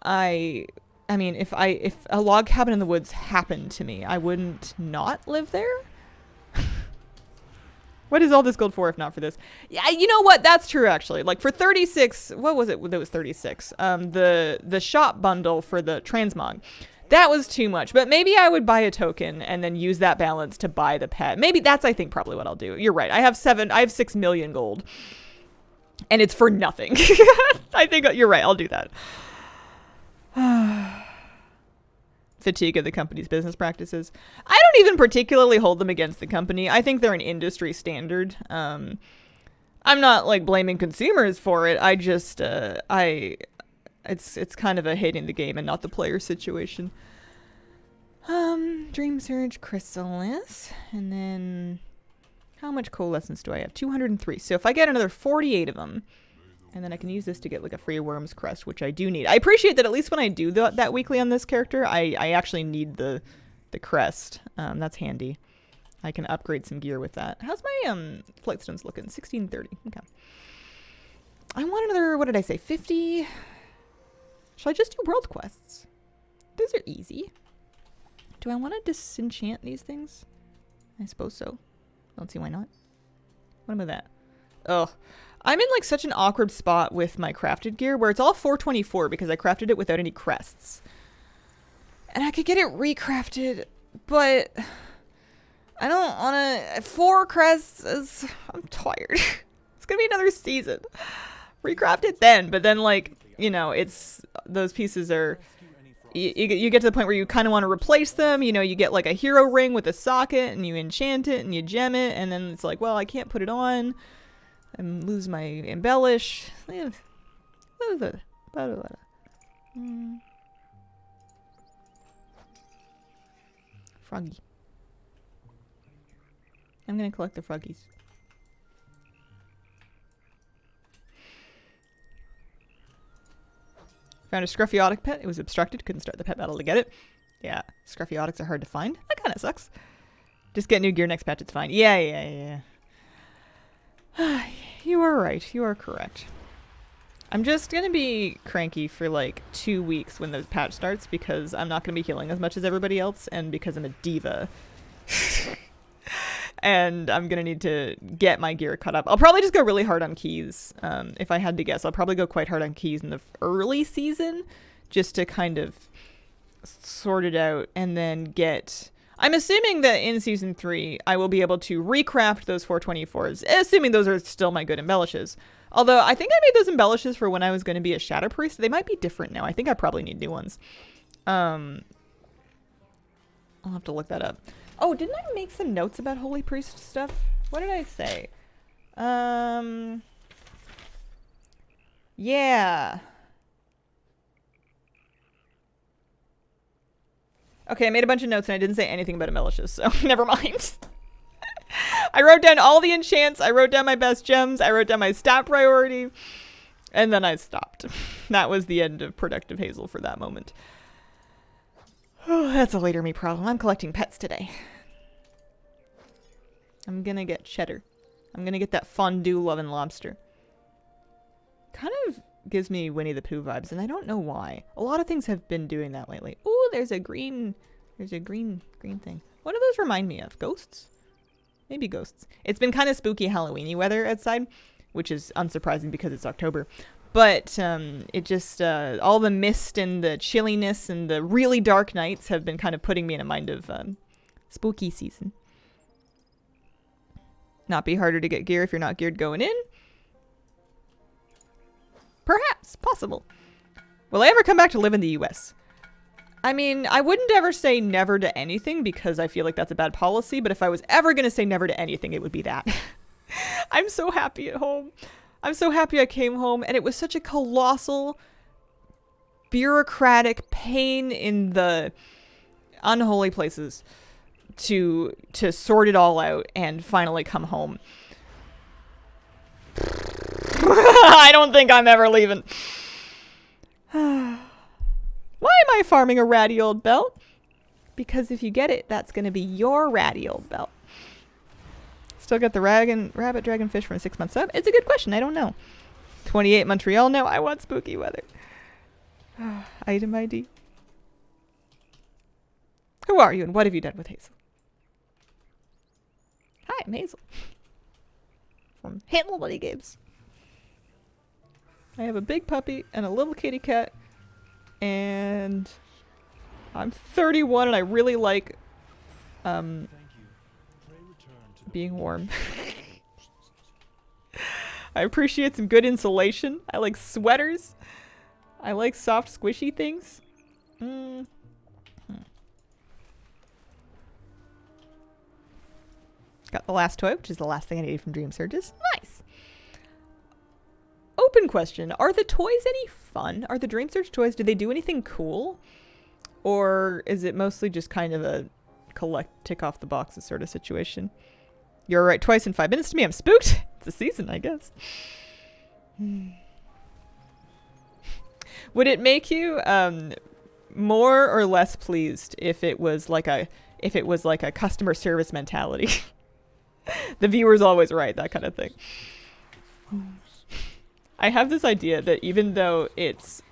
I mean, if a log cabin in the woods happened to me, I wouldn't not live there. What is all this gold for if not for this? Yeah, you know what? That's true, actually. Like, for 36... What was it that was 36? The shop bundle for the transmog. That was too much. But maybe I would buy a token and then use that balance to buy the pet. Maybe that's, I think, probably what I'll do. You're right. I have 6 million gold. And it's for nothing. I think you're right. I'll do that. Fatigue of the company's business practices. I don't even particularly hold them against the company. I think they're an industry standard. I'm not like blaming consumers for it. I just it's kind of a hating the game and not the player situation. Dream Surge Chrysalis, and then how much coalescence do I have? 203. So if I get another 48 of them, And then I can use this to get like a free worm's crest, which I do need. I appreciate that at least when I do that weekly on this character, I actually need the crest. That's handy. I can upgrade some gear with that. How's my flight stones looking? 1630. Okay. I want another, what did I say, 50? Shall I just do world quests? Those are easy. Do I want to disenchant these things? I suppose so. Don't see why not. What about that? Oh, I'm in like such an awkward spot with my crafted gear where it's all 424 because I crafted it without any crests. And I could get it recrafted, but I don't want to. 4 crests is. I'm tired. It's going to be another season. Recraft it then, but then, like, you know, it's. Those pieces are. You get to the point where you kind of want to replace them. You know, you get like a hero ring with a socket and you enchant it and you gem it, and then it's like, well, I can't put it on. And lose my embellish. Froggy. I'm gonna collect the froggies. Found a scruffiotic pet. It was obstructed. Couldn't start the pet battle to get it. Yeah, scruffiotics are hard to find. That kind of sucks. Just get new gear next patch. It's fine. Yeah. You are right. You are correct. I'm just going to be cranky for like 2 weeks when the patch starts because I'm not going to be healing as much as everybody else and because I'm a diva. And I'm going to need to get my gear cut up. I'll probably just go really hard on keys. If I had to guess, I'll probably go quite hard on keys in the early season just to kind of sort it out and then get... I'm assuming that in Season 3, I will be able to recraft those 424s, assuming those are still my good embellishes. Although, I think I made those embellishes for when I was going to be a Shadow Priest. They might be different now. I think I probably need new ones. I'll have to look that up. Oh, didn't I make some notes about Holy Priest stuff? What did I say? Yeah. Okay, I made a bunch of notes and I didn't say anything about embellishes, so never mind. I wrote down all the enchants, I wrote down my best gems, I wrote down my stat priority, and then I stopped. That was the end of Productive Hazel for that moment. Oh, that's a later me problem. I'm collecting pets today. I'm gonna get cheddar. I'm gonna get that fondue loving lobster. Kind of gives me Winnie the Pooh vibes, and I don't know why. A lot of things have been doing that lately. Ooh, there's a green thing. What do those remind me of? Ghosts? Maybe ghosts. It's been kind of spooky Halloween-y weather outside, which is unsurprising because it's October. But it just, all the mist and the chilliness and the really dark nights have been kind of putting me in a mind of spooky season. Not be harder to get gear if you're not geared going in? Perhaps. Possible. Will I ever come back to live in the US? I mean, I wouldn't ever say never to anything because I feel like that's a bad policy, but if I was ever going to say never to anything, it would be that. I'm so happy at home. I'm so happy I came home, and it was such a colossal, bureaucratic pain in the unholy places to sort it all out and finally come home. I don't think I'm ever leaving. Why am I farming a ratty old belt? Because if you get it, that's going to be your ratty old belt. Still got the rabbit dragonfish from 6 months up? It's a good question. I don't know. 28 Montreal now. I want spooky weather. Item ID. Who are you and what have you done with Hazel? Hi, I'm Hazel. From Hitler Buddy Games. I have a big puppy and a little kitty cat. And I'm 31 and I really like being warm. I appreciate some good insulation. I like sweaters. I like soft squishy things. Got the last toy, which is the last thing I needed from Dream Surges. Nice. Open question. Are the toys any fun? Are the Dream Surge toys, do they do anything cool? Or is it mostly just kind of a collect, tick off the boxes sort of situation? You're right, twice in 5 minutes to me. I'm spooked. It's a season, I guess. Would it make you more or less pleased if it was like a customer service mentality? The viewer's always right, that kind of thing. I have this idea that even though it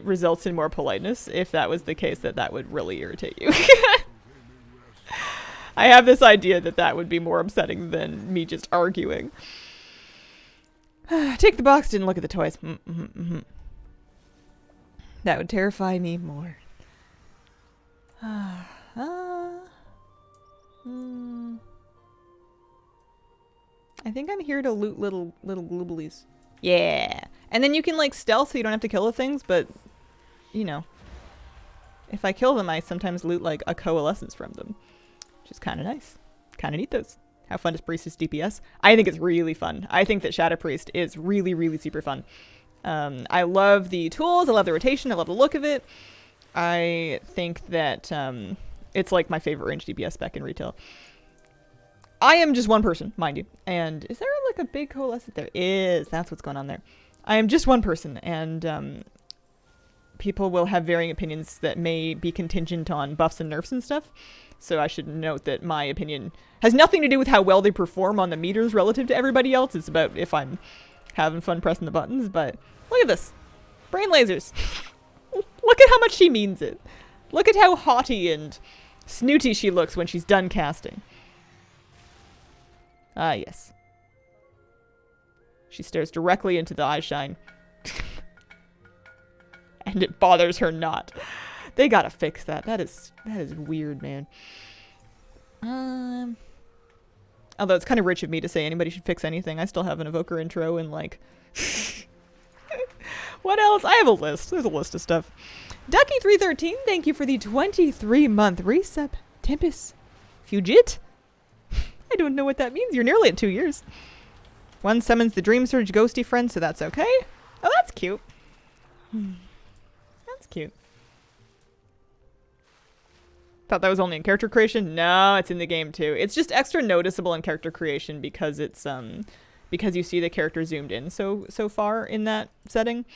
results in more politeness, if that was the case, that would really irritate you. I have this idea that would be more upsetting than me just arguing. Take the box, didn't look at the toys. That would terrify me more. I think I'm here to loot little glooblies. Yeah. And then you can like stealth so you don't have to kill the things, but you know. If I kill them, I sometimes loot like a coalescence from them. Which is kind of nice. Kind of neat those. How fun is Priestess DPS? I think it's really fun. I think that Shadow Priest is really, really super fun. I love the tools. I love the rotation. I love the look of it. I think that it's like my favorite range DPS spec in retail. I am just one person, mind you. And is there like a big coalescence? There is. That's what's going on there. I am just one person, and people will have varying opinions that may be contingent on buffs and nerfs and stuff. So I should note that my opinion has nothing to do with how well they perform on the meters relative to everybody else. It's about if I'm having fun pressing the buttons. But look at this. Brain lasers. Look at how much she means it. Look at how haughty and snooty she looks when she's done casting. Ah, yes. She stares directly into the eye shine. And it bothers her not. They gotta fix that. That is weird, man. Although it's kind of rich of me to say anybody should fix anything. I still have an Evoker intro and like... What else? I have a list. There's a list of stuff. Ducky313, thank you for the 23-month resub. Tempest. Fugit? I don't know what that means. You're nearly at 2 years. One summons the Dream Surge ghosty friend, so that's okay. Oh, that's cute. That's cute. Thought that was only in character creation? No, it's in the game too. It's just extra noticeable in character creation because it's because you see the character zoomed in so far in that setting.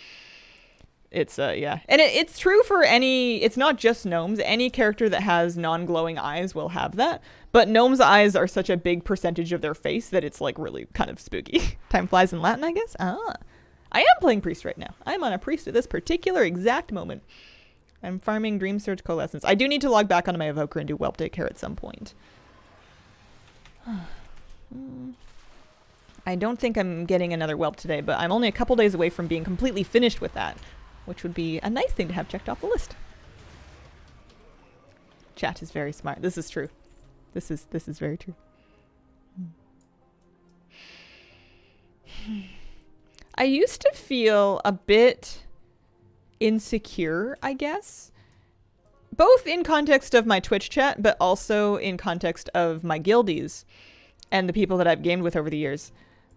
It's yeah. And it's true for any, it's not just gnomes. Any character that has non-glowing eyes will have that. But gnomes' eyes are such a big percentage of their face that it's like really kind of spooky. Time flies in Latin, I guess. Ah. I am playing priest right now. I'm on a priest at this particular exact moment. I'm farming Dream Surge Coalescence. I do need to log back onto my Evoker and do Whelp Daycare at some point. I don't think I'm getting another Whelp today, but I'm only a couple days away from being completely finished with that, which would be a nice thing to have checked off the list. Chat is very smart. This is true. This is very true. I used to feel a bit insecure, I guess. Both in context of my Twitch chat, but also in context of my guildies and the people that I've gamed with over the years.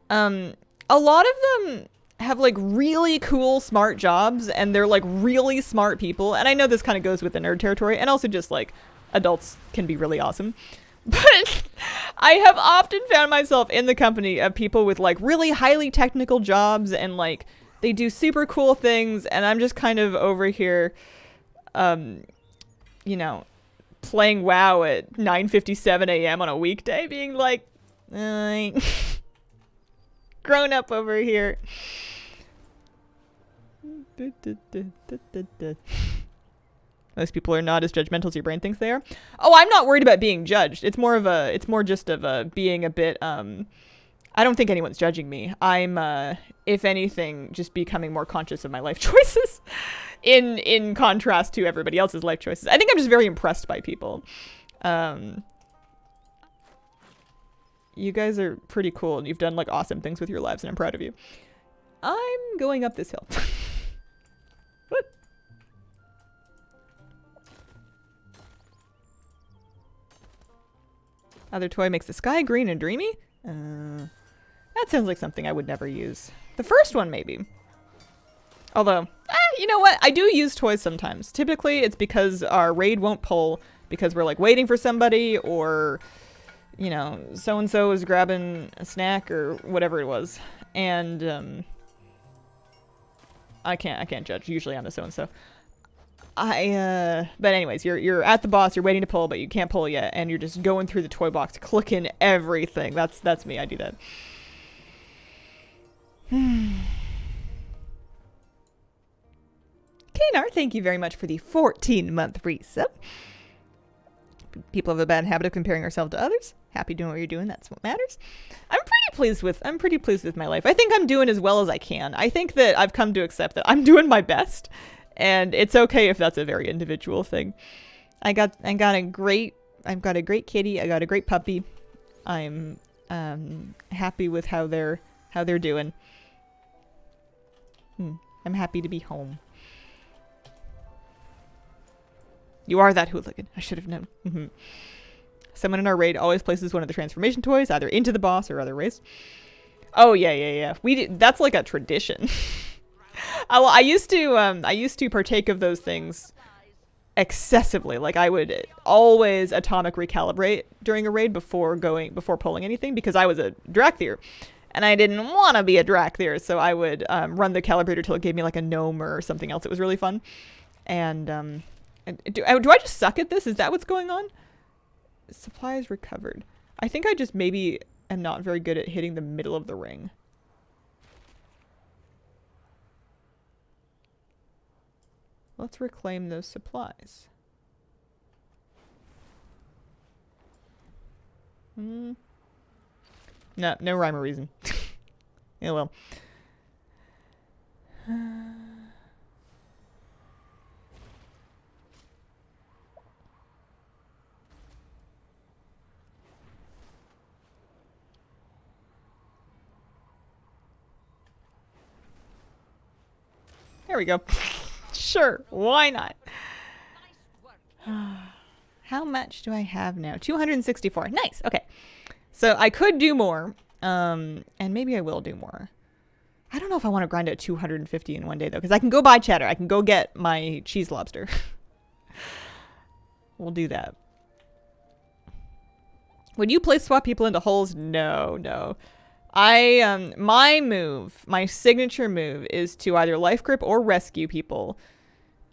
A lot of them have like really cool, smart jobs, and they're like really smart people. And I know this kind of goes with the nerd territory, and also just like adults can be really awesome. But I have often found myself in the company of people with like really highly technical jobs, and like they do super cool things, and I'm just kind of over here, you know, playing WoW at 9:57 a.m. on a weekday, being like, grown up over here. Most people are not as judgmental as your brain thinks they are. Oh, I'm not worried about being judged. It's more just of a being a bit, I don't think anyone's judging me. I'm, if anything, just becoming more conscious of my life choices in contrast to everybody else's life choices. I think I'm just very impressed by people. You guys are pretty cool, and you've done like awesome things with your lives, and I'm proud of you. I'm going up this hill. What? Other toy makes the sky green and dreamy? That sounds like something I would never use. The first one, maybe. Although, you know what? I do use toys sometimes. Typically, it's because our raid won't pull because we're like waiting for somebody, or, you know, so-and-so is grabbing a snack or whatever it was. And I can't judge. Usually I'm the so-and-so. But anyways, you're at the boss, you're waiting to pull, but you can't pull yet, and you're just going through the toy box, clicking everything. That's me. I do that. Kanar, thank you very much for the 14-month resub. People have a bad habit of comparing ourselves to others. Happy doing what you're doing. That's what matters. I'm pretty pleased with my life. I think I'm doing as well as I can. I think that I've come to accept that I'm doing my best, and it's okay if that's a very individual thing. I've got a great kitty. I got a great puppy. I'm happy with how they're doing. I'm happy to be home. You are that hooligan. I should have known. Someone in our raid always places one of the transformation toys either into the boss or other ways. Oh yeah. That's like a tradition. I used to partake of those things excessively. Like I would always atomic recalibrate during a raid before pulling anything, because I was a Drakthir and I didn't want to be a Drakthir, so I would run the calibrator till it gave me like a gnome or something else. It was really fun. And do I just suck at this? Is that what's going on? Supplies recovered. I think I just maybe am not very good at hitting the middle of the ring. Let's reclaim those supplies. No rhyme or reason. Yeah, well. There we go. Sure, why not? How much do I have now? 264. Nice. Okay. So I could do more. And maybe I will do more. I don't know if I want to grind out 250 in one day, though, because I can go buy cheddar. I can go get my cheese lobster. We'll do that. Would you place swap people into holes? No. My signature move is to either life grip or rescue people.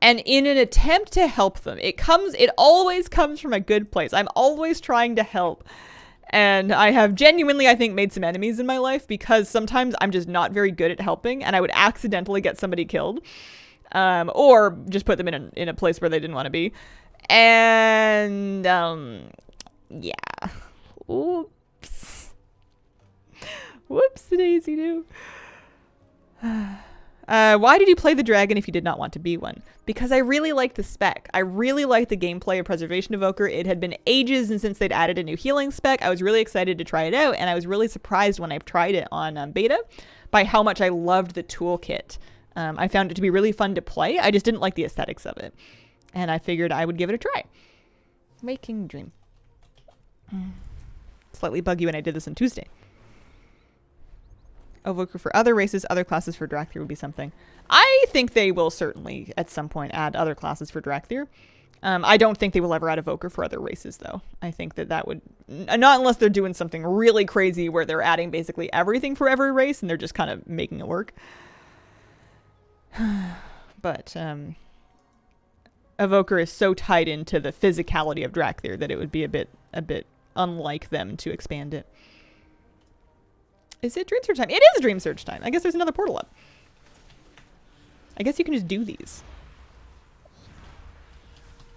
And in an attempt to help them, it always comes from a good place. I'm always trying to help. And I have genuinely, I think, made some enemies in my life because sometimes I'm just not very good at helping and I would accidentally get somebody killed. Or just put them in a place where they didn't want to be. And, yeah. Oops. Whoops-a-daisy do. Why did you play the dragon if you did not want to be one? Because I really liked the spec. I really liked the gameplay of Preservation Evoker. It had been ages and since they'd added a new healing spec. I was really excited to try it out, and I was really surprised when I tried it on beta by how much I loved the toolkit. I found it to be really fun to play. I just didn't like the aesthetics of it. And I figured I would give it a try. Waking Dream. Slightly buggy when I did this on Tuesday. Evoker for other races, other classes for Drakthir would be something. I think they will certainly at some point add other classes for Drakthir. I don't think they will ever add Evoker for other races, though. I think that would... Not unless they're doing something really crazy where they're adding basically everything for every race and they're just kind of making it work. But Evoker is so tied into the physicality of Drakthir that it would be a bit unlike them to expand it. Is it Dream Search time? It is Dream Search time. I guess there's another portal up. I guess you can just do these.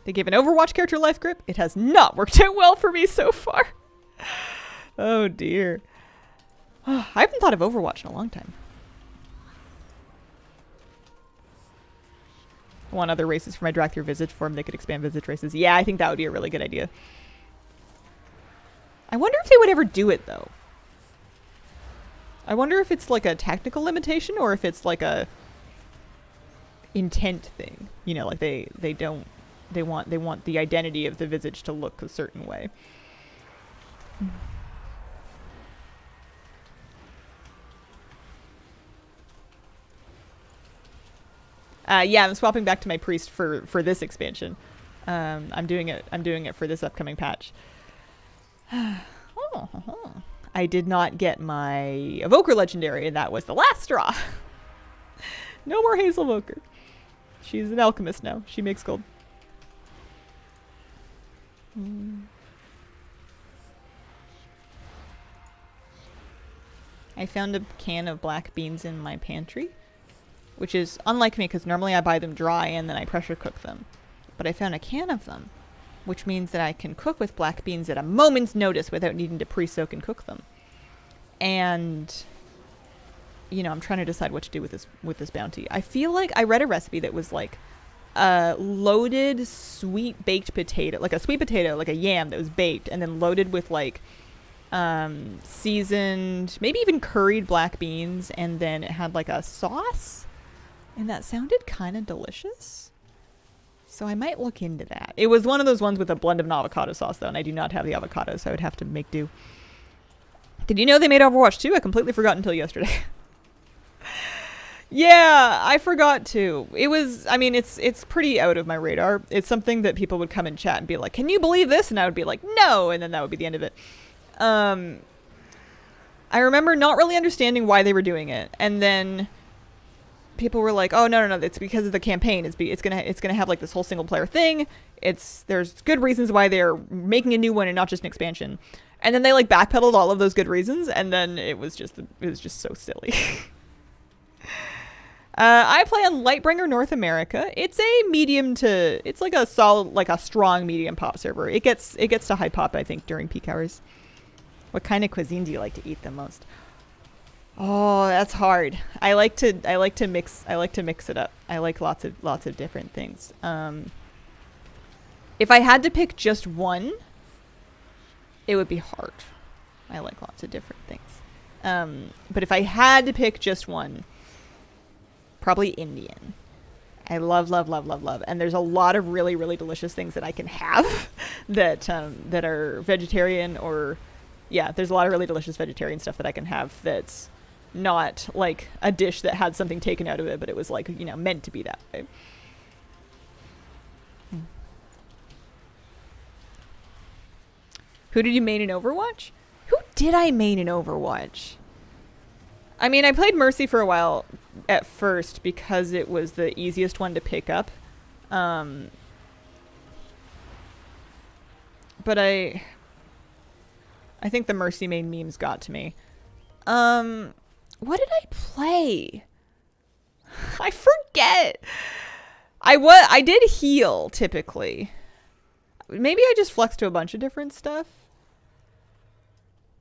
They gave an Overwatch character life grip. It has not worked out well for me so far. Oh dear. I haven't thought of Overwatch in a long time. I want other races for my Drakthir Visage form. They could expand Visage races. Yeah, I think that would be a really good idea. I wonder if they would ever do it, though. I wonder if it's like a technical limitation or if it's like a intent thing. You know, like they want the identity of the visage to look a certain way. Yeah, I'm swapping back to my priest for this expansion. I'm doing it for this upcoming patch. I did not get my Evoker Legendary, and that was the last straw. No more Hazelvoker. She's an alchemist now. She makes gold. I found a can of black beans in my pantry, which is unlike me because normally I buy them dry and then I pressure cook them. But I found a can of them, which means that I can cook with black beans at a moment's notice without needing to pre-soak and cook them. And, you know, I'm trying to decide what to do with this bounty. I feel like I read a recipe that was like loaded sweet baked potato, like a sweet potato, like a yam that was baked and then loaded with like seasoned, maybe even curried black beans, and then it had like a sauce, and that sounded kind of delicious. So I might look into that. It was one of those ones with a blend of an avocado sauce though, and I do not have the avocado, so I would have to make do. Did you know they made Overwatch 2? I completely forgot until yesterday. Yeah, I forgot to. It was, I mean, it's pretty out of my radar. It's something that people would come in chat and be like, can you believe this? And I would be like, no, and then that would be the end of it. I remember not really understanding why they were doing it, and then people were like, "Oh no, it's because of the campaign. It's gonna have like this whole single player thing. There's good reasons why they're making a new one and not just an expansion." And then they like backpedaled all of those good reasons, and then it was just so silly. I play on Lightbringer North America. It's like a solid, like a strong medium pop server. It gets to high pop, I think, during peak hours. What kind of cuisine do you like to eat the most? Oh, that's hard. I like to mix it up. I like lots of different things. If I had to pick just one, it would be hard. I like lots of different things. But if I had to pick just one, probably Indian. I love. And there's a lot of really, really delicious things that I can have that are vegetarian or... Yeah, there's a lot of really delicious vegetarian stuff that I can have that's not like a dish that had something taken out of it, but it was like, you know, meant to be that way. Who did you main in Overwatch? Who did I main in Overwatch? I mean, I played Mercy for a while at first because it was the easiest one to pick up. But I think the Mercy main memes got to me. What did I play? I forget. I did heal typically. Maybe I just flexed to a bunch of different stuff.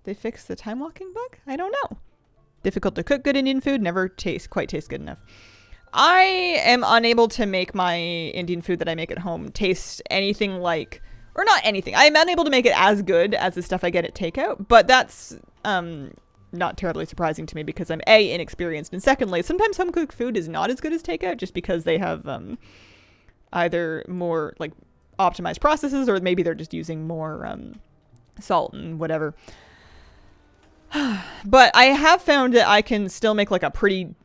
They fixed the time walking bug? I don't know. Difficult to cook good Indian food, never quite taste good enough. I am unable to make my Indian food that I make at home taste anything like... Or not anything. I'm unable to make it as good as the stuff I get at takeout, but that's not terribly surprising to me because I'm A, inexperienced, and secondly, sometimes home cooked food is not as good as takeout just because they have either more like optimized processes or maybe they're just using more salt and whatever. But I have found that I can still make like a pretty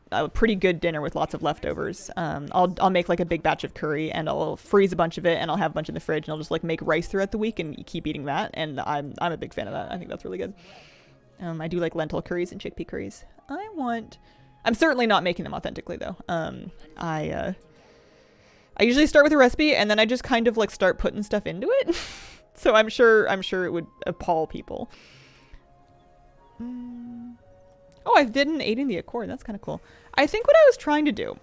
good dinner with lots of leftovers. I'll make like a big batch of curry and I'll freeze a bunch of it and I'll have a bunch in the fridge and I'll just like make rice throughout the week and keep eating that. And I'm a big fan of that. I think that's really good. I do like lentil curries and chickpea curries. I'm certainly not making them authentically though. I usually start with a recipe and then I just kind of like start putting stuff into it. So I'm sure it would appall people. Oh, I didn't aid in the Accord. That's kind of cool. I think what I was trying to do,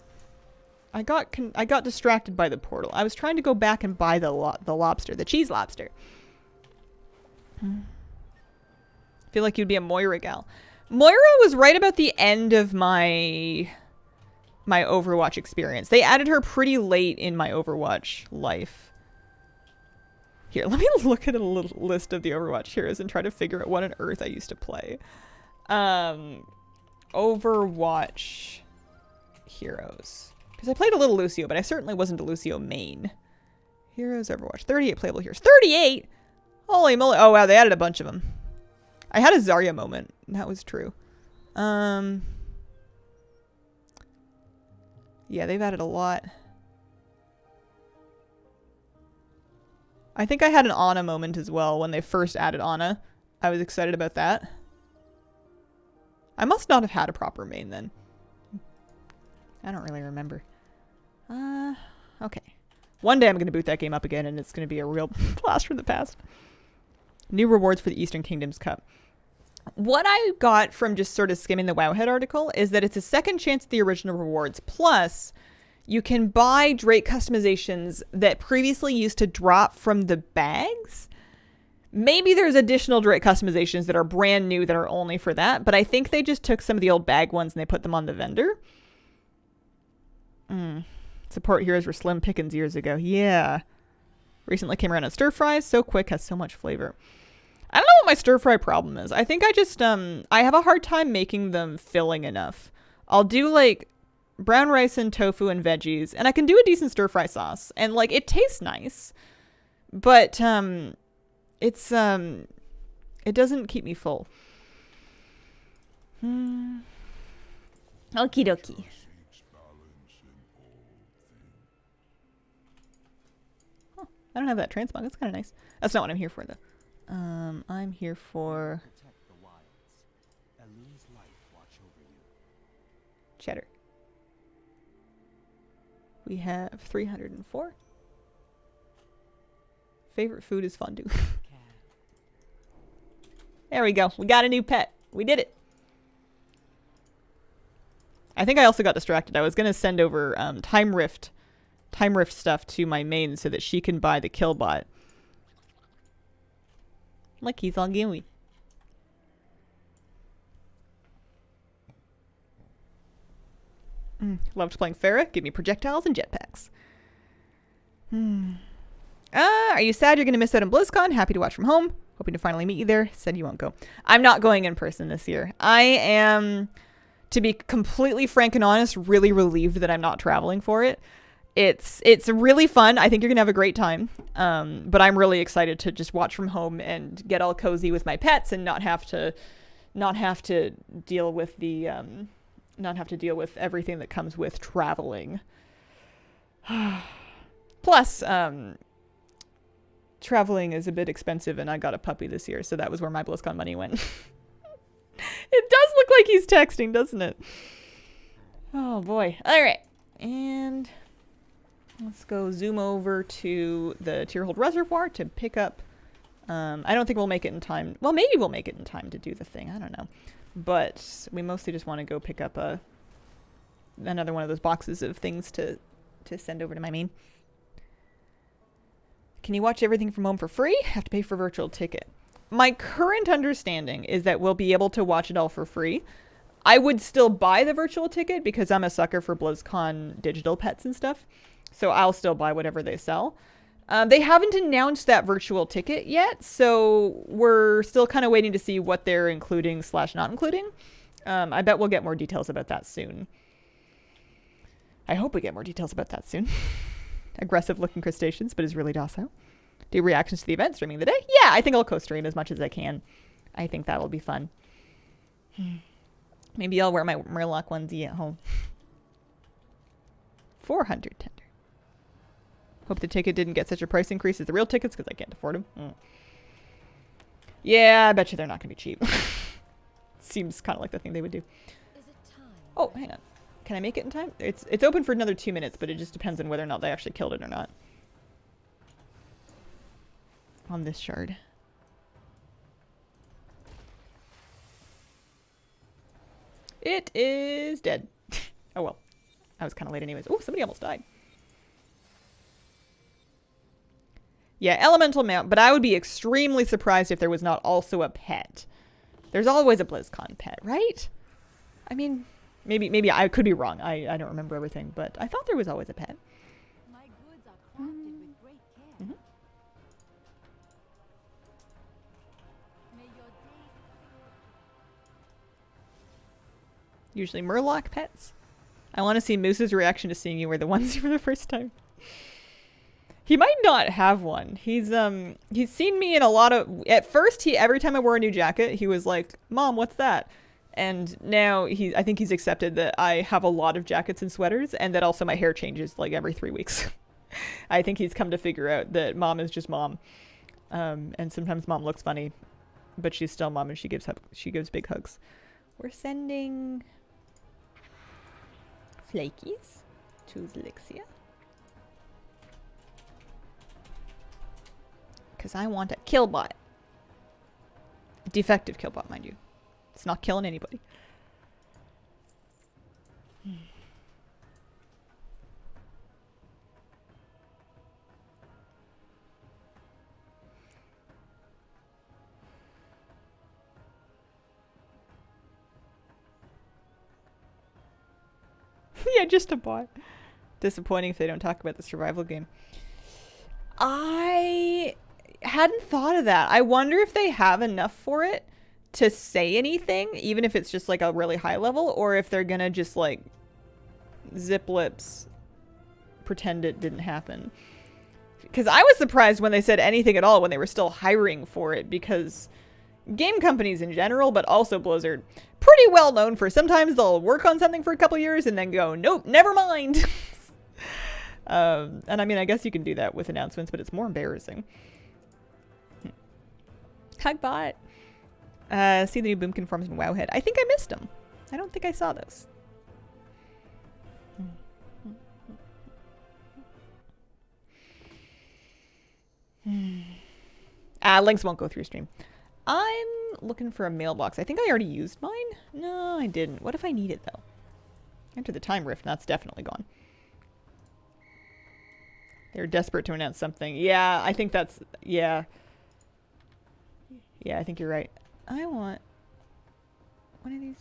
I got distracted by the portal. I was trying to go back and buy the lobster, the cheese lobster. I feel like you'd be a Moira gal. Moira was right about the end of my Overwatch experience. They added her pretty late in my Overwatch life. Here, let me look at a little list of the Overwatch heroes and try to figure out what on earth I used to play. Overwatch heroes. Because I played a little Lucio, but I certainly wasn't a Lucio main. Heroes Overwatch. 38 playable heroes. 38?! Holy moly. Oh, wow, they added a bunch of them. I had a Zarya moment. That was true. Yeah, they've added a lot. I think I had an Ana moment as well when they first added Ana. I was excited about that. I must not have had a proper main then. I don't really remember. Okay. One day I'm going to boot that game up again, and it's going to be a real blast from the past. New rewards for the Eastern Kingdoms Cup. What I got from just sort of skimming the Wowhead article is that it's a second chance at the original rewards. Plus, you can buy Drake customizations that previously used to drop from the bags. Maybe there's additional Drake customizations that are brand new that are only for that, but I think they just took some of the old bag ones and they put them on the vendor. Support heroes were slim pickings years ago. Yeah. Recently came around on stir fries. So quick, has so much flavor. I don't know what my stir fry problem is. I think I just, I have a hard time making them filling enough. I'll do like brown rice and tofu and veggies, and I can do a decent stir fry sauce, and like it tastes nice, but it's it doesn't keep me full. Okie dokie. Oh, I don't have that transmog. That's kind of nice. That's not what I'm here for though. I'm here for cheddar. We have 304. Favorite food is fondue. There we go. We got a new pet. We did it. I think I also got distracted. I was going to send over Time Rift stuff to my main so that she can buy the Killbot. Look, he's all gooey. Loved playing Farah. Give me projectiles and jetpacks. Are you sad you're going to miss out on BlizzCon? Happy to watch from home. Hoping to finally meet you there. Said you won't go. I'm not going in person this year. I am, to be completely frank and honest, really relieved that I'm not traveling for it. It's really fun. I think you're going to have a great time. But I'm really excited to just watch from home and get all cozy with my pets and not have to deal with the everything that comes with traveling. Plus, traveling is a bit expensive, and I got a puppy this year, so that was where my BlizzCon money went. It does look like he's texting, doesn't it? Oh boy. All right, and let's go zoom over to the Tierhold Reservoir to pick up. I don't think we'll make it in time. Well, maybe we'll make it in time to do the thing. I don't know. But we mostly just want to go pick up another one of those boxes of things to send over to my main. Can you watch everything from home for free? Have to pay for a virtual ticket. My current understanding is that we'll be able to watch it all for free. I would still buy the virtual ticket because I'm a sucker for BlizzCon digital pets and stuff. So I'll still buy whatever they sell. They haven't announced that virtual ticket yet, so we're still kind of waiting to see what they're including / not including. I bet we'll get more details about that soon. I hope we get more details about that soon. Aggressive looking crustaceans, but is really docile. Do reactions to the event streaming the day? Yeah, I think I'll co-stream as much as I can. I think that'll be fun. Maybe I'll wear my Murloc onesie at home. 400 tender. Hope the ticket didn't get such a price increase as the real tickets because I can't afford them. Yeah, I bet you they're not going to be cheap. Seems kind of like the thing they would do. Oh, hang on. Can I make it in time? It's open for another 2 minutes, but it just depends on whether or not they actually killed it or not. On this shard. It is dead. Oh well. I was kind of late anyways. Oh, somebody almost died. Yeah, elemental mount, but I would be extremely surprised if there was not also a pet. There's always a BlizzCon pet, right? I mean, maybe I could be wrong. I don't remember everything, but I thought there was always a pet. My goods are crafted with great care. May your day Usually Murloc pets. I want to see Moose's reaction to seeing you wear the onesie for the first time. He might not have one. He's seen me in a lot of... At first, every time I wore a new jacket, he was like, Mom, what's that? And now I think he's accepted that I have a lot of jackets and sweaters, and that also my hair changes like every 3 weeks. I think he's come to figure out that Mom is just Mom. And sometimes Mom looks funny, but she's still Mom, and she gives big hugs. We're sending Flakies. Choose Elixia. Because I want a killbot. A defective killbot, mind you. It's not killing anybody. Yeah, just a bot. Disappointing if they don't talk about the survival game. I hadn't thought of that. I wonder if they have enough for it to say anything, even if it's just like a really high level, or if they're gonna just like zip lips, pretend it didn't happen. Because I was surprised when they said anything at all when they were still hiring for it, because game companies in general, but also Blizzard, pretty well known for sometimes they'll work on something for a couple years and then go, nope, never mind. And I mean, I guess you can do that with announcements, but it's more embarrassing. Hugbot. See the new Boomkin forms in Wowhead. I think I missed them. I don't think I saw those. Links won't go through stream. I'm looking for a mailbox. I think I already used mine. No, I didn't. What if I need it, though? Enter the time rift. That's definitely gone. They're desperate to announce something. Yeah, I think that's... Yeah. Yeah, I think you're right. I want... One of these.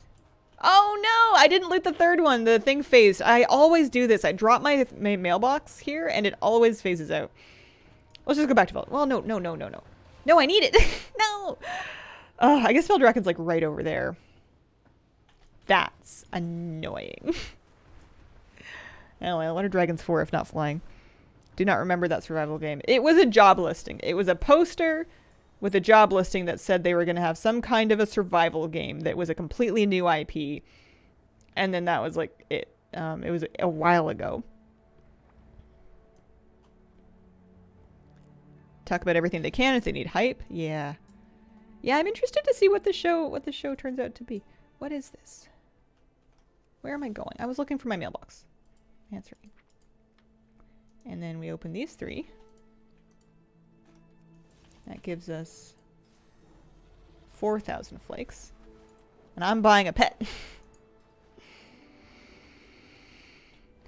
Oh, no! I didn't loot the third one. The thing phased. I always do this. I drop my mailbox here, and it always phases out. Let's just go back to Vault. Well, no. No, I need it. No! I guess Veldraken's like right over there. That's annoying. Anyway, what are dragons for if not flying? Do not remember that survival game. It was a job listing. It was a poster with a job listing that said they were going to have some kind of a survival game that was a completely new IP. And then that was like it. It was a while ago. Talk about everything they can if they need hype. Yeah. Yeah, I'm interested to see what the show turns out to be. What is this? Where am I going? I was looking for my mailbox. Answering. And then we open these three. That gives us 4,000 flakes. And I'm buying a pet.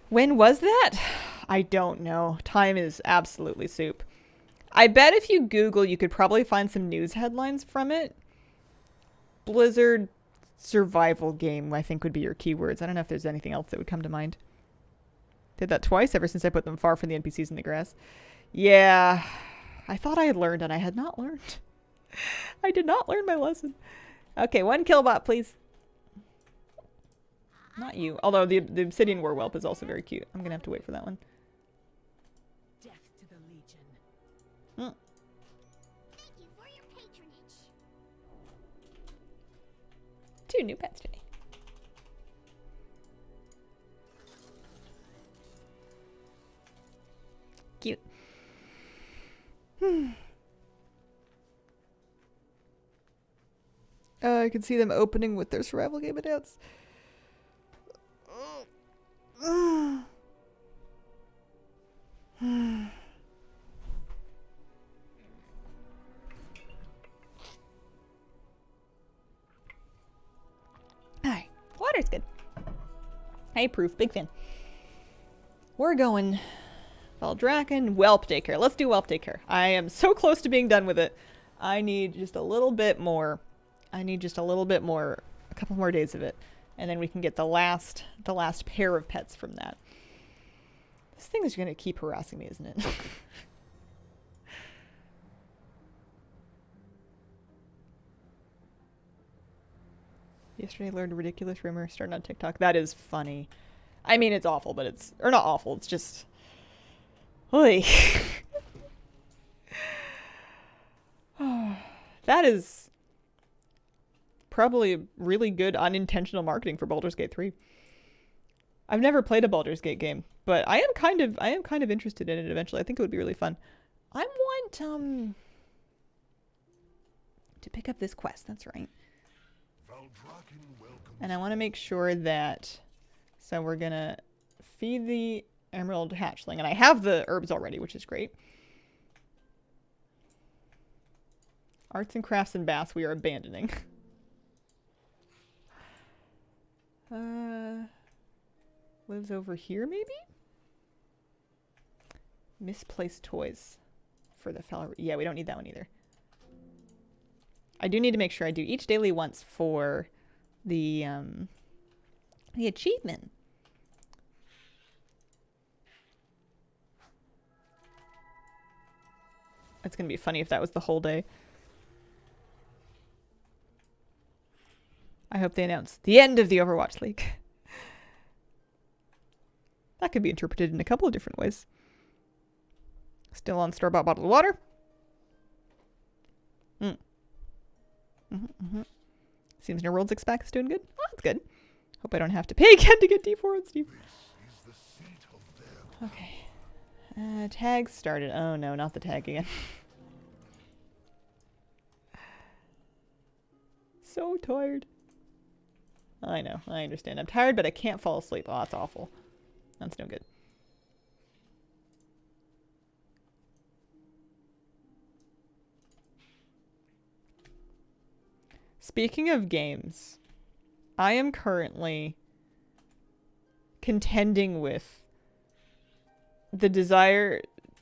When was that? I don't know. Time is absolutely soup. I bet if you Google, you could probably find some news headlines from it. Blizzard survival game, I think, would be your keywords. I don't know if there's anything else that would come to mind. Did that twice ever since I put them far from the NPCs in the grass. Yeah. I thought I had learned, and I had not learned. I did not learn my lesson. Okay, one killbot, please. Not you. Although the Obsidian Warwhelp is also very cute. I'm going to have to wait for that one. Death to the Legion. Thank you for your patronage. 2 new pets today. Cute. I can see them opening with their survival game announced. Hi. Water's good. I approve. Big fan. We're going Veldraken, Whelp Daycare. Let's do Whelp Daycare. I am so close to being done with it. I need just a little bit more. A couple more days of it. And then we can get the last pair of pets from that. This thing is going to keep harassing me, isn't it? Yesterday I learned a ridiculous rumor starting on TikTok. That is funny. I mean, it's awful, but it's... Or not awful, it's just... Oy. That is probably really good unintentional marketing for Baldur's Gate 3. I've never played a Baldur's Gate game, but I am kind of interested in it eventually. I think it would be really fun. I want to pick up this quest, that's right. And I want to make sure that... So we're gonna Feed the emerald hatchling. And I have the herbs already, which is great. Arts and crafts and baths we are abandoning. Lives over here, maybe? Misplaced toys for the fellow. Yeah, we don't need that one either. I do need to make sure I do each daily once for the achievement. It's gonna be funny if that was the whole day. I hope they announce the end of the Overwatch League. That could be interpreted in a couple of different ways. Still on store-bought bottled water. Seems No World's X-Pack is doing good. Oh, that's good. Hope I don't have to pay again to get D4 on Steam. Okay. Tag started. Oh no, not the tag again. So tired. I know, I understand. I'm tired, but I can't fall asleep. Oh, that's awful. That's no good. Speaking of games, I am currently contending with the desire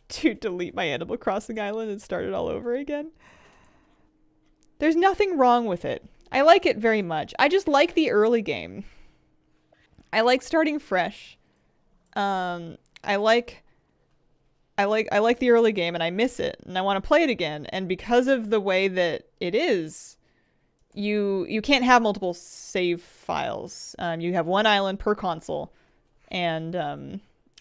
to delete my Animal Crossing island and start it all over again. There's nothing wrong with it. I like it very much. I just like the early game. I like starting fresh. I like the early game and I miss it and I want to play it again. And because of the way that it is, you can't have multiple save files. You have one island per console, and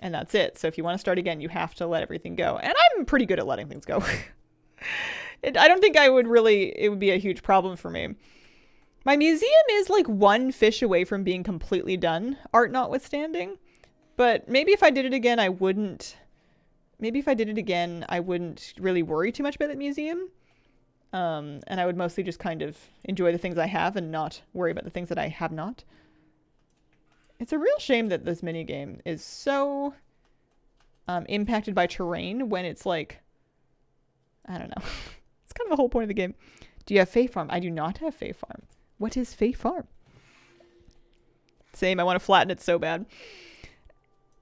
that's it. So if you want to start again, you have to let everything go. And I'm pretty good at letting things go. I don't think it would be a huge problem for me. My museum is like one fish away from being completely done, art notwithstanding. But maybe if I did it again, I wouldn't really worry too much about the museum. And I would mostly just kind of enjoy the things I have and not worry about the things that I have not. It's a real shame that this minigame is so impacted by terrain when it's like, I don't know. It's kind of the whole point of the game. Do you have Fae Farm? I do not have Fae Farm. What is Fae Farm? Same, I want to flatten it so bad.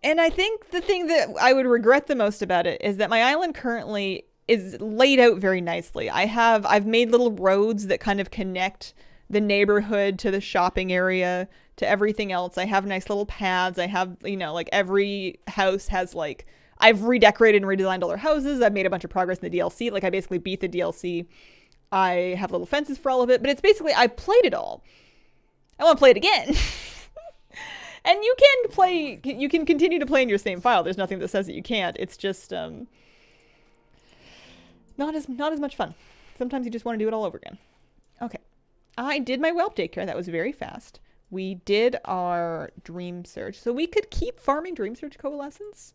And I think the thing that I would regret the most about it is that my island currently is laid out very nicely. I've made little roads that kind of connect the neighborhood to the shopping area to everything else. I have nice little paths. I have, like every house has like, I've redecorated and redesigned all their houses. I've made a bunch of progress in the DLC. Like I basically beat the DLC. I have little fences for all of it, but it's basically, I played it all. I want to play it again. And you can continue to play in your same file. There's nothing that says that you can't. It's just, not as much fun. Sometimes you just want to do it all over again. Okay. I did my whelp daycare. That was very fast. We did our dream search. So we could keep farming dream search coalescence.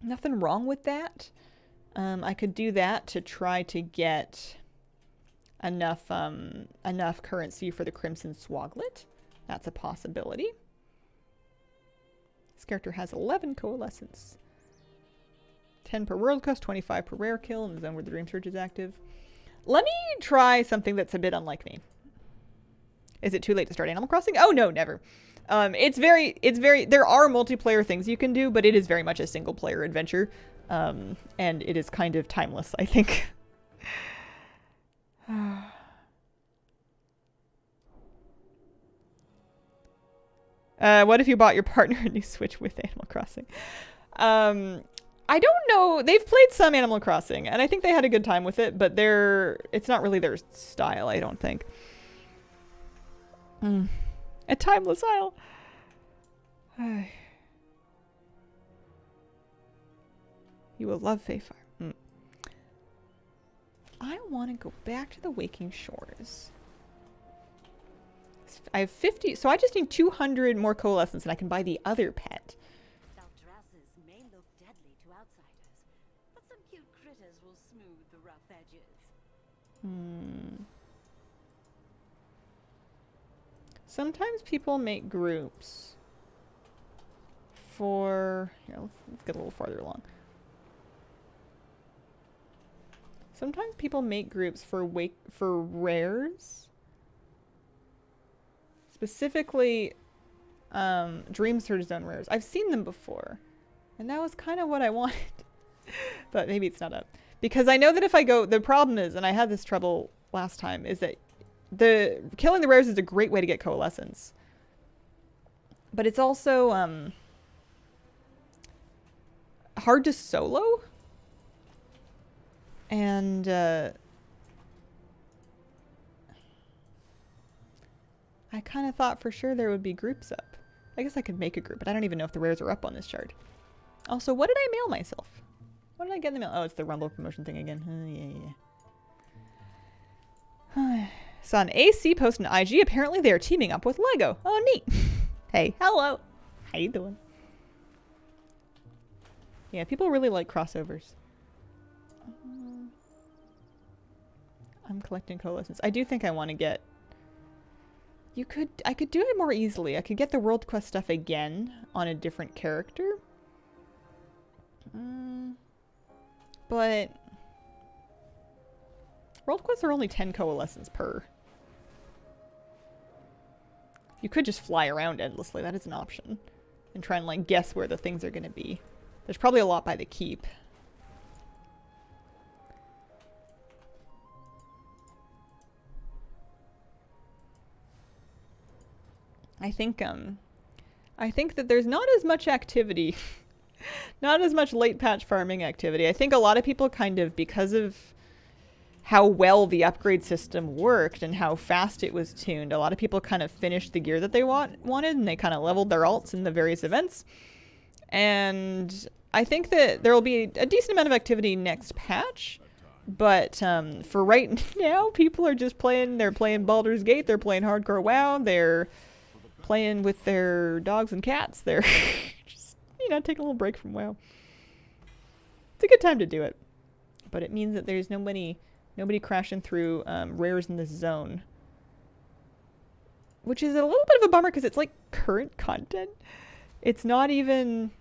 Nothing wrong with that. I could do that to try to get enough currency for the Crimson Swoglet. That's a possibility. This character has 11 coalescence. 10 per world quest, 25 per rare kill in the zone where the dream search is active. Let me try something that's a bit unlike me. Is it too late to start Animal Crossing? Oh no, never. It's very, there are multiplayer things you can do, but it is very much a single player adventure. And it is kind of timeless, I think. What if you bought your partner a new Switch with Animal Crossing? I don't know. They've played some Animal Crossing, and I think they had a good time with it, but it's not really their style, I don't think. A timeless isle. You will love Fae Farm. I want to go back to the Waking Shores. I have 50, so I just need 200 more coalescence, and I can buy the other pet. Dresses may look deadly to outsiders, but some cute critters will smooth the rough edges. Sometimes people make groups for... Here, let's get a little farther along. Sometimes people make groups for rares. Specifically, Dream Surge Zone rares. I've seen them before. And that was kind of what I wanted. But maybe it's not up. Because I know that if I go... The problem is, and I had this trouble last time, is that killing the rares is a great way to get coalescence. But it's also hard to solo. And I kind of thought for sure there would be groups up. I guess I could make a group, but I don't even know if the rares are up on this chart. Also, what did I mail myself? What did I get in the mail? Oh, it's the Rumble promotion thing again. Yeah. Saw an AC post on IG. Apparently they are teaming up with Lego. Oh, neat. Hey, hello. How you doing? Yeah, people really like crossovers. I'm collecting coalescence. I do think I want to get... I could do it more easily. I could get the World Quest stuff again on a different character. But... World Quests are only 10 coalescence per. You could just fly around endlessly. That is an option. And try and, like, guess where the things are going to be. There's probably a lot by the keep. I think that there's not as much activity, not as much late patch farming activity. I think a lot of people kind of, because of how well the upgrade system worked and how fast it was tuned, a lot of people kind of finished the gear that they wanted, and they kind of leveled their alts in the various events. And I think that there will be a decent amount of activity next patch. But for right now, people are just playing. They're playing Baldur's Gate. They're playing Hardcore WoW. They're playing with their dogs and cats. They're just, taking a little break from WoW. It's a good time to do it. But it means that there's nobody crashing through rares in this zone. Which is a little bit of a bummer because it's like current content. It's not even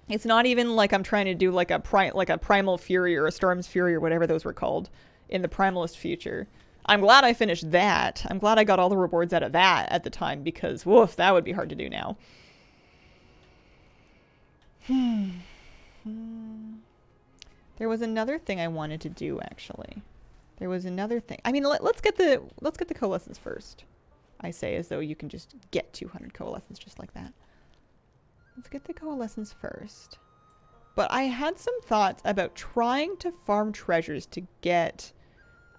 like I'm trying to do like a Primal Fury or a Storm's Fury or whatever those were called in the Primalist future. I'm glad I finished that. I'm glad I got all the rewards out of that at the time because, woof, that would be hard to do now. There was another thing I wanted to do, actually. There was another thing. I mean, let's get the coalescence first. I say as though you can just get 200 coalescence just like that. Let's get the coalescence first. But I had some thoughts about trying to farm treasures to get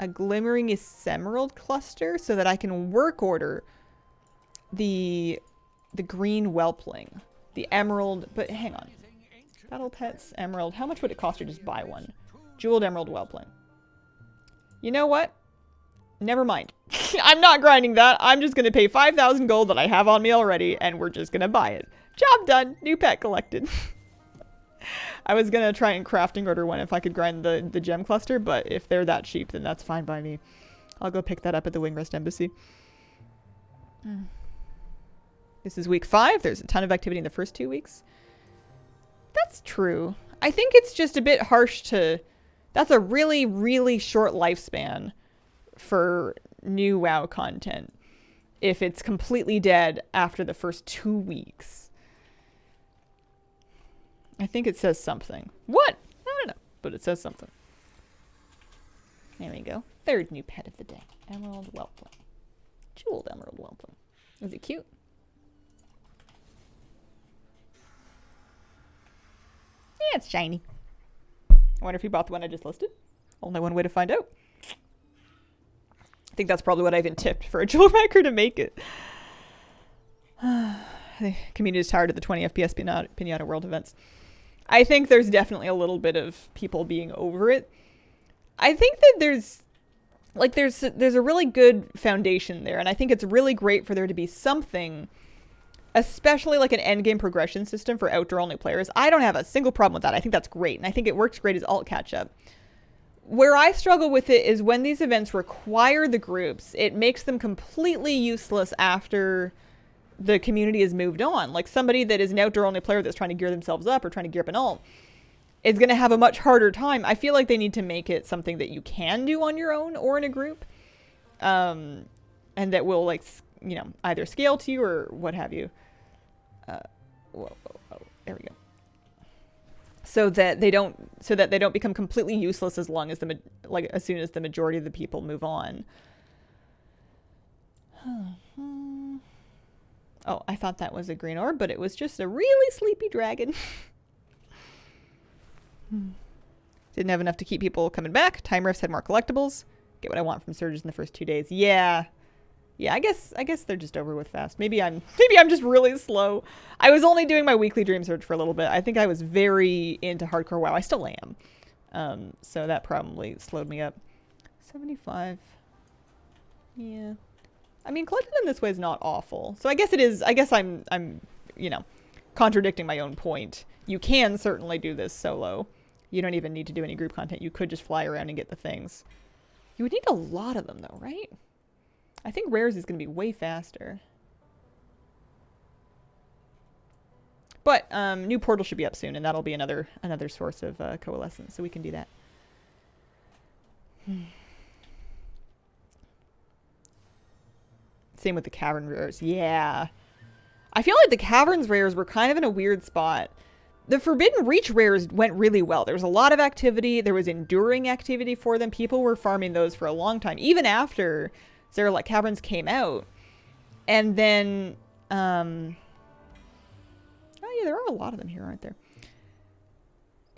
a glimmering ephemeral cluster so that I can work order the green whelpling. The emerald, but hang on. Battle Pets, emerald. How much would it cost to just buy one? Jeweled emerald whelpling. You know what? Never mind. I'm not grinding that. I'm just going to pay 5,000 gold that I have on me already, and we're just going to buy it. Job done. New pet collected. I was going to try and crafting order one if I could grind the gem cluster, but if they're that cheap, then that's fine by me. I'll go pick that up at the Wingrest Embassy. This is week 5. There's a ton of activity in the first 2 weeks. That's true. I think it's just a bit harsh to... That's a really, really short lifespan for new WoW content if it's completely dead after the first 2 weeks. I think it says something. What? I don't know, but it says something. There we go. Third new pet of the day. Emerald Whelpling. Jeweled Emerald Whelpling. Is it cute? Yeah, it's shiny. I wonder if he bought the one I just listed. Only one way to find out. I think that's probably what I even tipped for a jewel maker to make it. The community is tired of the 20 FPS Pinata World events. I think there's definitely a little bit of people being over it. I think that there's a really good foundation there, and I think it's really great for there to be something, especially like an endgame progression system for outdoor-only players. I don't have a single problem with that. I think that's great, and I think it works great as alt catch-up. Where I struggle with it is when these events require the groups, it makes them completely useless after the community has moved on. Like somebody that is an outdoor only player that's trying to gear themselves up or trying to gear up an ult is going to have a much harder time. I feel like they need to make it something that you can do on your own or in a group. And that will like, you know, either scale to you or what have you. There we go. So that they don't become completely useless as long as as soon as the majority of the people move on. Oh, I thought that was a green orb, but it was just a really sleepy dragon. Didn't have enough to keep people coming back. Time rifts had more collectibles. Get what I want from surges in the first 2 days. Yeah. Yeah, I guess they're just over with fast. Maybe I'm just really slow. I was only doing my weekly dream search for a little bit. I think I was very into hardcore WoW. I still am. So that probably slowed me up. 75. Yeah. I mean, collecting them this way is not awful. So I guess it is. I guess I'm, you know, contradicting my own point. You can certainly do this solo. You don't even need to do any group content. You could just fly around and get the things. You would need a lot of them though, right? I think rares is going to be way faster. But new portal should be up soon, and that'll be another source of coalescence, so we can do that. Same with the cavern rares. Yeah. I feel like the caverns rares were kind of in a weird spot. The Forbidden Reach rares went really well. There was a lot of activity. There was enduring activity for them. People were farming those for a long time, even after Zerlek Caverns came out. And then, oh yeah, there are a lot of them here, aren't there?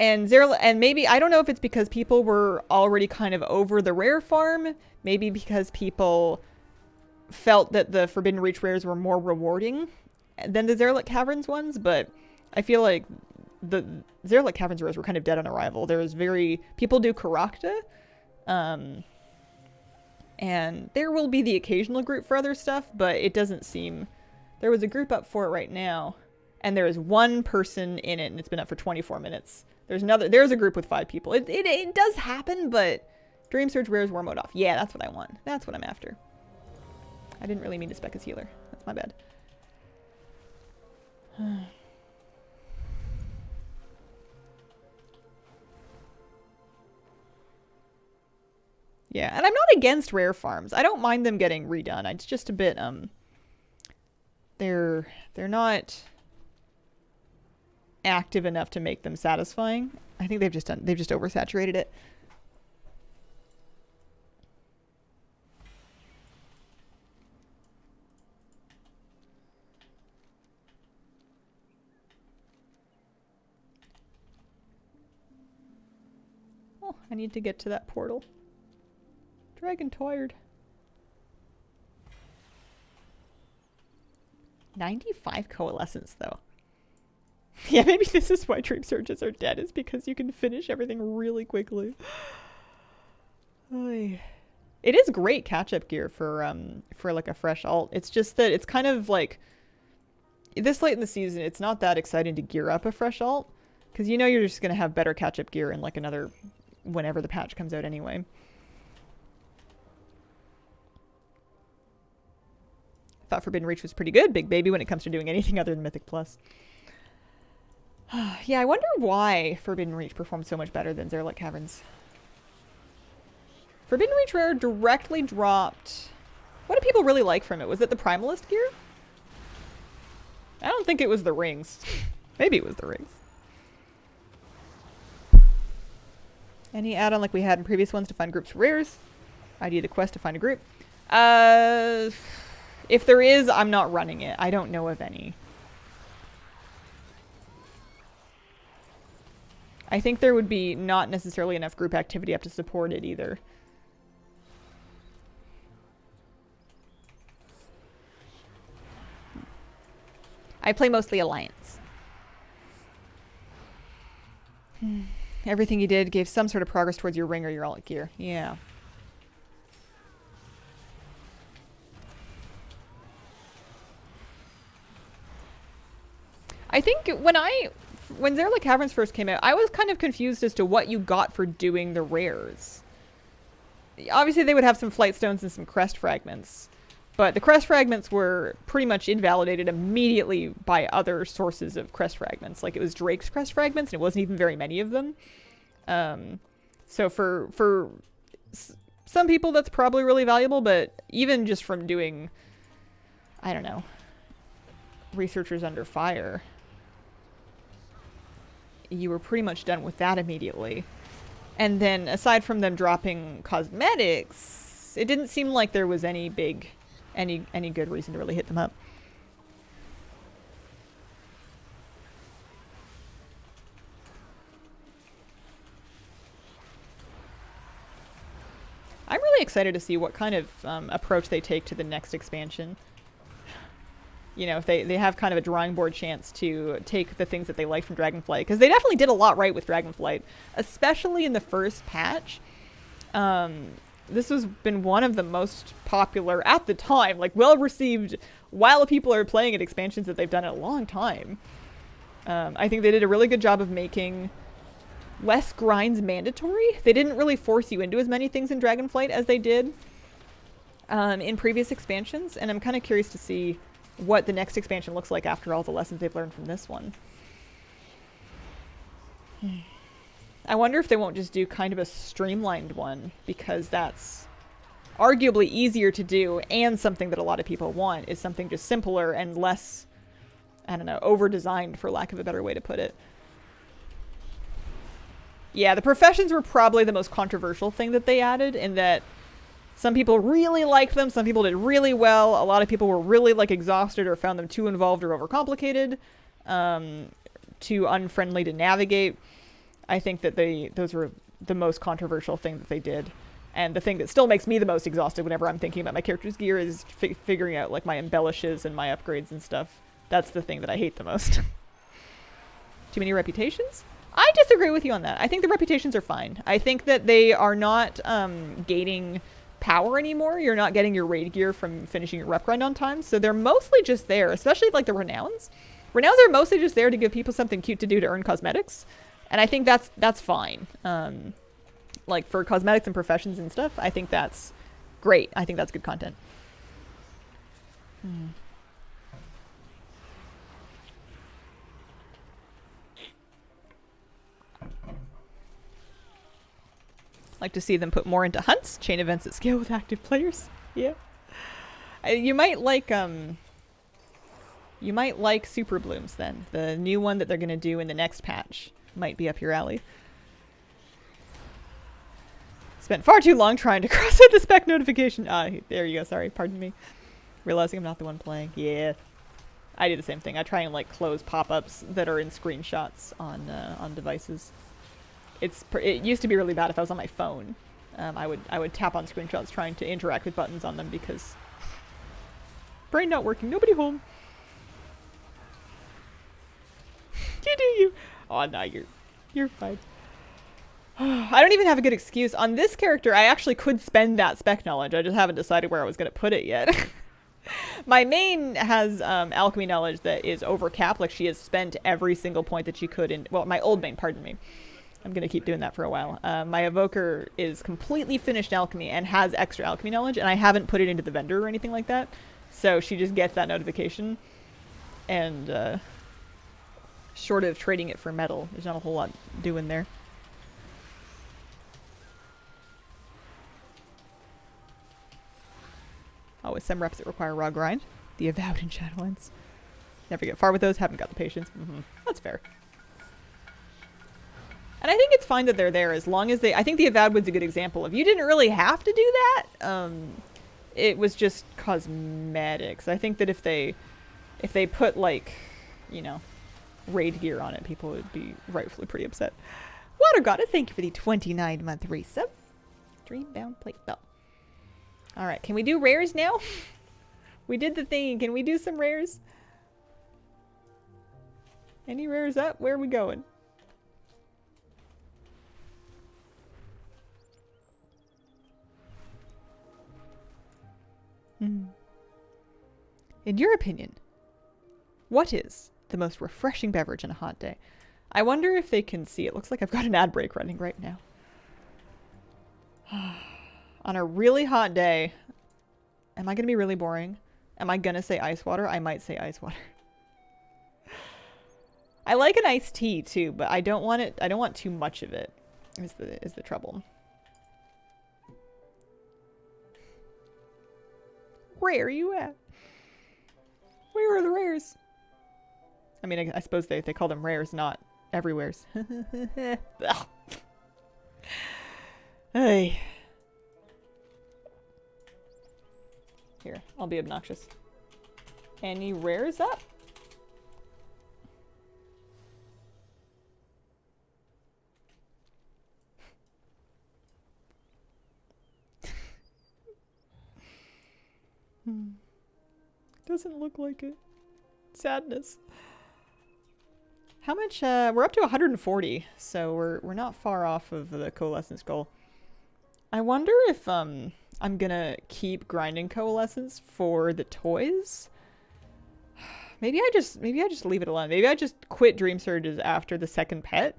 And and maybe, I don't know if it's because people were already kind of over the rare farm. Maybe because people felt that the Forbidden Reach rares were more rewarding than the Zerlek Caverns ones, but I feel like the Zerlek Caverns rares were kind of dead on arrival. There was people do Karakta, and there will be the occasional group for other stuff, but it doesn't seem... There was a group up for it right now, and there is one person in it, and it's been up for 24 minutes. There's a group with 5 people. It does happen, but Dream Surge rares war mode off. Yeah, that's what I want. That's what I'm after. I didn't really mean to spec as healer. That's my bad. Yeah, and I'm not against rare farms. I don't mind them getting redone. It's just a bit, they're not active enough to make them satisfying. I think they've just oversaturated it. Oh, I need to get to that portal. Dragon tired. 95 coalescence though. Yeah, maybe this is why Dream Surges are dead, is because you can finish everything really quickly. Oy. It is great catch-up gear for like a fresh alt. It's just that it's kind of like this late in the season, it's not that exciting to gear up a fresh alt, because you know you're just gonna have better catch-up gear in like another whenever the patch comes out anyway. Thought Forbidden Reach was pretty good. Big baby when it comes to doing anything other than Mythic Plus. Yeah, I wonder why Forbidden Reach performed so much better than Zerlek Caverns. Forbidden Reach rare directly dropped... What do people really like from it? Was it the Primalist gear? I don't think it was the rings. Maybe it was the rings. Any add-on like we had in previous ones to find groups for rares? ID the quest to find a group. If there is, I'm not running it. I don't know of any. I think there would be not necessarily enough group activity up to support it either. I play mostly Alliance. Everything you did gave some sort of progress towards your ring or your alt gear. Yeah. I think when Zerlek Caverns first came out, I was kind of confused as to what you got for doing the rares. Obviously, they would have some flight stones and some crest fragments. But the crest fragments were pretty much invalidated immediately by other sources of crest fragments. Like, it was Drake's crest fragments, and it wasn't even very many of them. So for some people, that's probably really valuable, but even just from doing, I don't know, researchers under fire, you were pretty much done with that immediately. And then, aside from them dropping cosmetics, it didn't seem like there was any good reason to really hit them up. I'm really excited to see what kind of approach they take to the next expansion. You know, if they have kind of a drawing board chance to take the things that they like from Dragonflight, because they definitely did a lot right with Dragonflight, especially in the first patch. This has been one of the most popular at the time, like well received while people are playing it, expansions that they've done in a long time. I think they did a really good job of making less grinds mandatory. They didn't really force you into as many things in Dragonflight as they did in previous expansions, and I'm kind of curious to see what the next expansion looks like after all the lessons they've learned from this one. I wonder if they won't just do kind of a streamlined one, because that's arguably easier to do and something that a lot of people want, is something just simpler and less, I don't know, over-designed, for lack of a better way to put it. Yeah, the professions were probably the most controversial thing that they added, in that some people really liked them, some people did really well, a lot of people were really, like, exhausted or found them too involved or overcomplicated, too unfriendly to navigate. I think that those were the most controversial thing that they did. And the thing that still makes me the most exhausted whenever I'm thinking about my character's gear is figuring out, like, my embellishes and my upgrades and stuff. That's the thing that I hate the most. Too many reputations? I disagree with you on that. I think the reputations are fine. I think that they are not gating power anymore. You're not getting your raid gear from finishing your rep grind on time, so they're mostly just there, especially like the renowns. Renowns are mostly just there to give people something cute to do to earn cosmetics, and I think that's fine. Like, for cosmetics and professions and stuff, I think that's great. I think that's good content. Like to see them put more into hunts, chain events at scale with active players. Yeah. You might like Super Blooms then. The new one that they're going to do in the next patch might be up your alley. Spent far too long trying to cross out the spec notification. Ah, there you go. Sorry, pardon me. Realizing I'm not the one playing. Yeah. I do the same thing. I try and, like, close pop-ups that are in screenshots on devices. It used to be really bad if I was on my phone. I would tap on screenshots trying to interact with buttons on them because brain not working. Nobody home. You. Oh no, you're fine. I don't even have a good excuse on this character. I actually could spend that spec knowledge. I just haven't decided where I was going to put it yet. My main has alchemy knowledge that is over cap. Like, she has spent every single point that she could in. Well, my old main, pardon me. I'm going to keep doing that for a while. My evoker is completely finished alchemy and has extra alchemy knowledge, and I haven't put it into the vendor or anything like that. So she just gets that notification. And short of trading it for metal, there's not a whole lot doing there. Oh, with some reps that require raw grind. The Avowed and Shadowlands. Never get far with those, haven't got the patience. That's fair. And I think it's fine that they're there as long as they... I think the Avowed was a good example of you didn't really have to do that. It was just cosmetics. I think that if they put, like, you know, raid gear on it, people would be rightfully pretty upset. Water Goddess, thank you for the 29-month resub. Dreambound Plate Bell. Alright, can we do rares now? We did the thing. Can we do some rares? Any rares up? Where are we going? In your opinion, what is the most refreshing beverage on a hot day? I wonder if they can see. It looks like I've got an ad break running right now. On a really hot day, Am I going to be really boring? Am I going to say ice water? I might say ice water. I like an iced tea too, but I don't want it. I don't want too much of it. Is the trouble. Where are you at? Where are the rares? I mean, I suppose they call them rares, not everywheres. Hey. Here, I'll be obnoxious. Any rares up? Doesn't look like it. Sadness. How much? We're up to 140, so we're not far off of the coalescence goal. I wonder if I'm gonna keep grinding coalescence for the toys. Maybe I just leave it alone. Maybe I just quit Dream Surges after the second pet.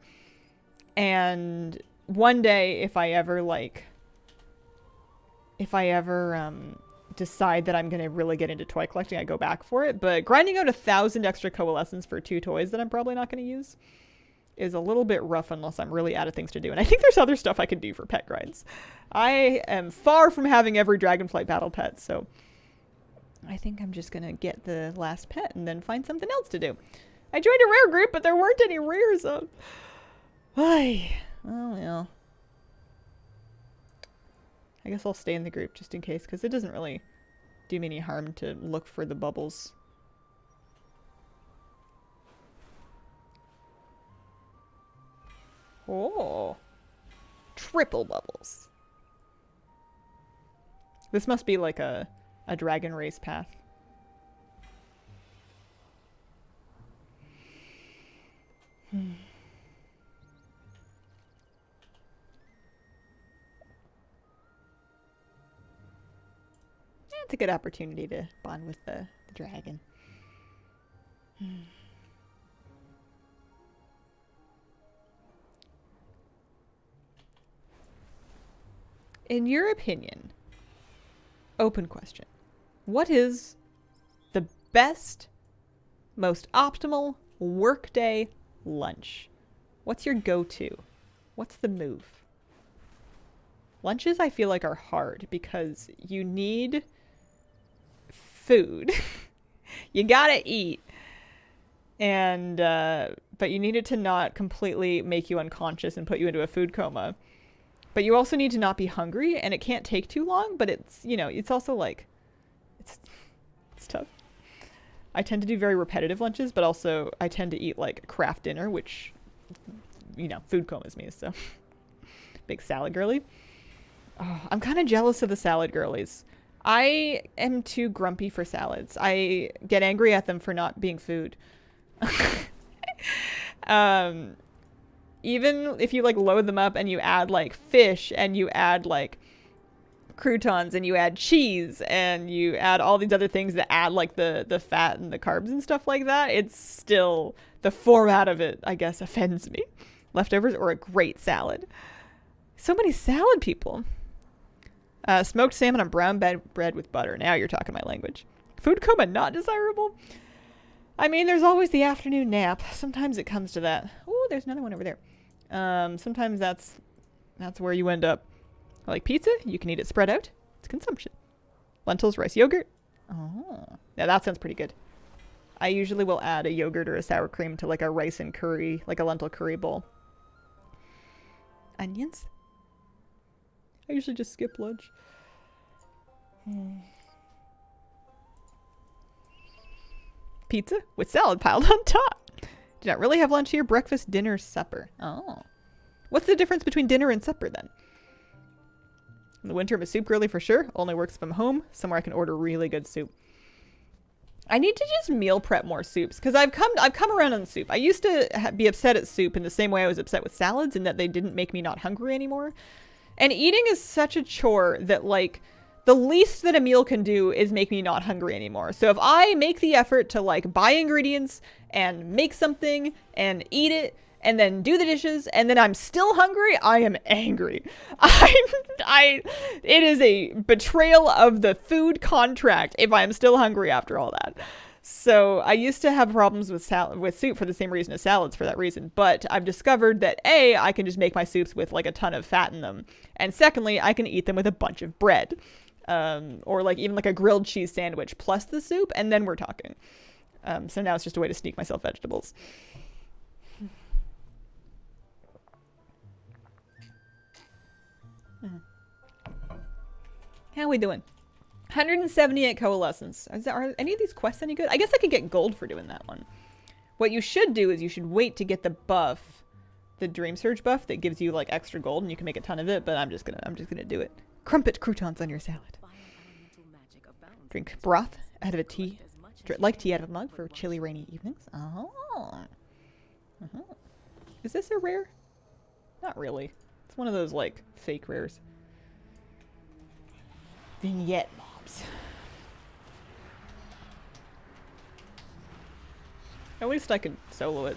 And one day, if I ever decide that I'm gonna really get into toy collecting, I go back for it. But grinding out 1,000 extra coalescence for 2 toys that I'm probably not gonna use is a little bit rough unless I'm really out of things to do. And I think there's other stuff I can do for pet grinds. I am far from having every Dragonflight battle pet, so I think I'm just gonna get the last pet and then find something else to do. I joined a rare group, but there weren't any rares up. Why? Oh well. I guess I'll stay in the group just in case, because it doesn't really do me any harm to look for the bubbles. Oh. Triple bubbles. This must be like a dragon race path. It's a good opportunity to bond with the dragon. In your opinion, open question, what is the best, most optimal workday lunch? What's your go-to? What's the move? Lunches I feel like are hard because you need food. You gotta eat. And but you need it to not completely make you unconscious and put you into a food coma. But you also need to not be hungry, and it can't take too long, but it's, you know, it's also like it's tough. I tend to do very repetitive lunches, but also I tend to eat like craft dinner, which, you know, food comas me, so big salad girly. Oh, I'm kind of jealous of the salad girlies. I am too grumpy for salads. I get angry at them for not being food. Even if you like load them up and you add like fish and you add like croutons and you add cheese and you add all these other things that add like the fat and the carbs and stuff like that, it's still, the format of it, I guess, offends me. Leftovers or a great salad. So many salad people. Smoked salmon on brown bread with butter. Now you're talking my language. Food coma not desirable? I mean, there's always the afternoon nap. Sometimes it comes to that. Oh, there's another one over there. Sometimes that's where you end up. Like pizza, you can eat it spread out. It's consumption. Lentils, rice, yogurt. Oh, yeah, that sounds pretty good. I usually will add a yogurt or a sour cream to like a rice and curry, like a lentil curry bowl. Onions? I usually just skip lunch. Pizza with salad piled on top. Do not really have lunch here. Breakfast, dinner, supper. Oh. What's the difference between dinner and supper then? In the winter, I'm a soup girly for sure. Only works if I'm home. Somewhere I can order really good soup. I need to just meal prep more soups because I've come around on soup. I used to be upset at soup in the same way I was upset with salads, in that they didn't make me not hungry anymore. And eating is such a chore that, like, the least that a meal can do is make me not hungry anymore. So if I make the effort to, like, buy ingredients and make something and eat it and then do the dishes, and then I'm still hungry, I am angry. It is a betrayal of the food contract if I'm still hungry after all that. So I used to have problems with soup for the same reason as salads for that reason. But I've discovered that A, I can just make my soups with like a ton of fat in them. And secondly, I can eat them with a bunch of bread. Or like even like a grilled cheese sandwich plus the soup, and then we're talking. So now it's just a way to sneak myself vegetables. How are we doing? 178 coalescence. Are any of these quests any good? I guess I could get gold for doing that one. What you should do is you should wait to get the buff, the Dream Surge buff that gives you like extra gold, and you can make a ton of it. But I'm just gonna do it. Crumpet croutons on your salad. Drink broth out of a tea, like tea out of a mug for chilly, rainy evenings. Oh. Is this a rare? Not really. It's one of those like fake rares. Vignette mobs. At least I could solo it.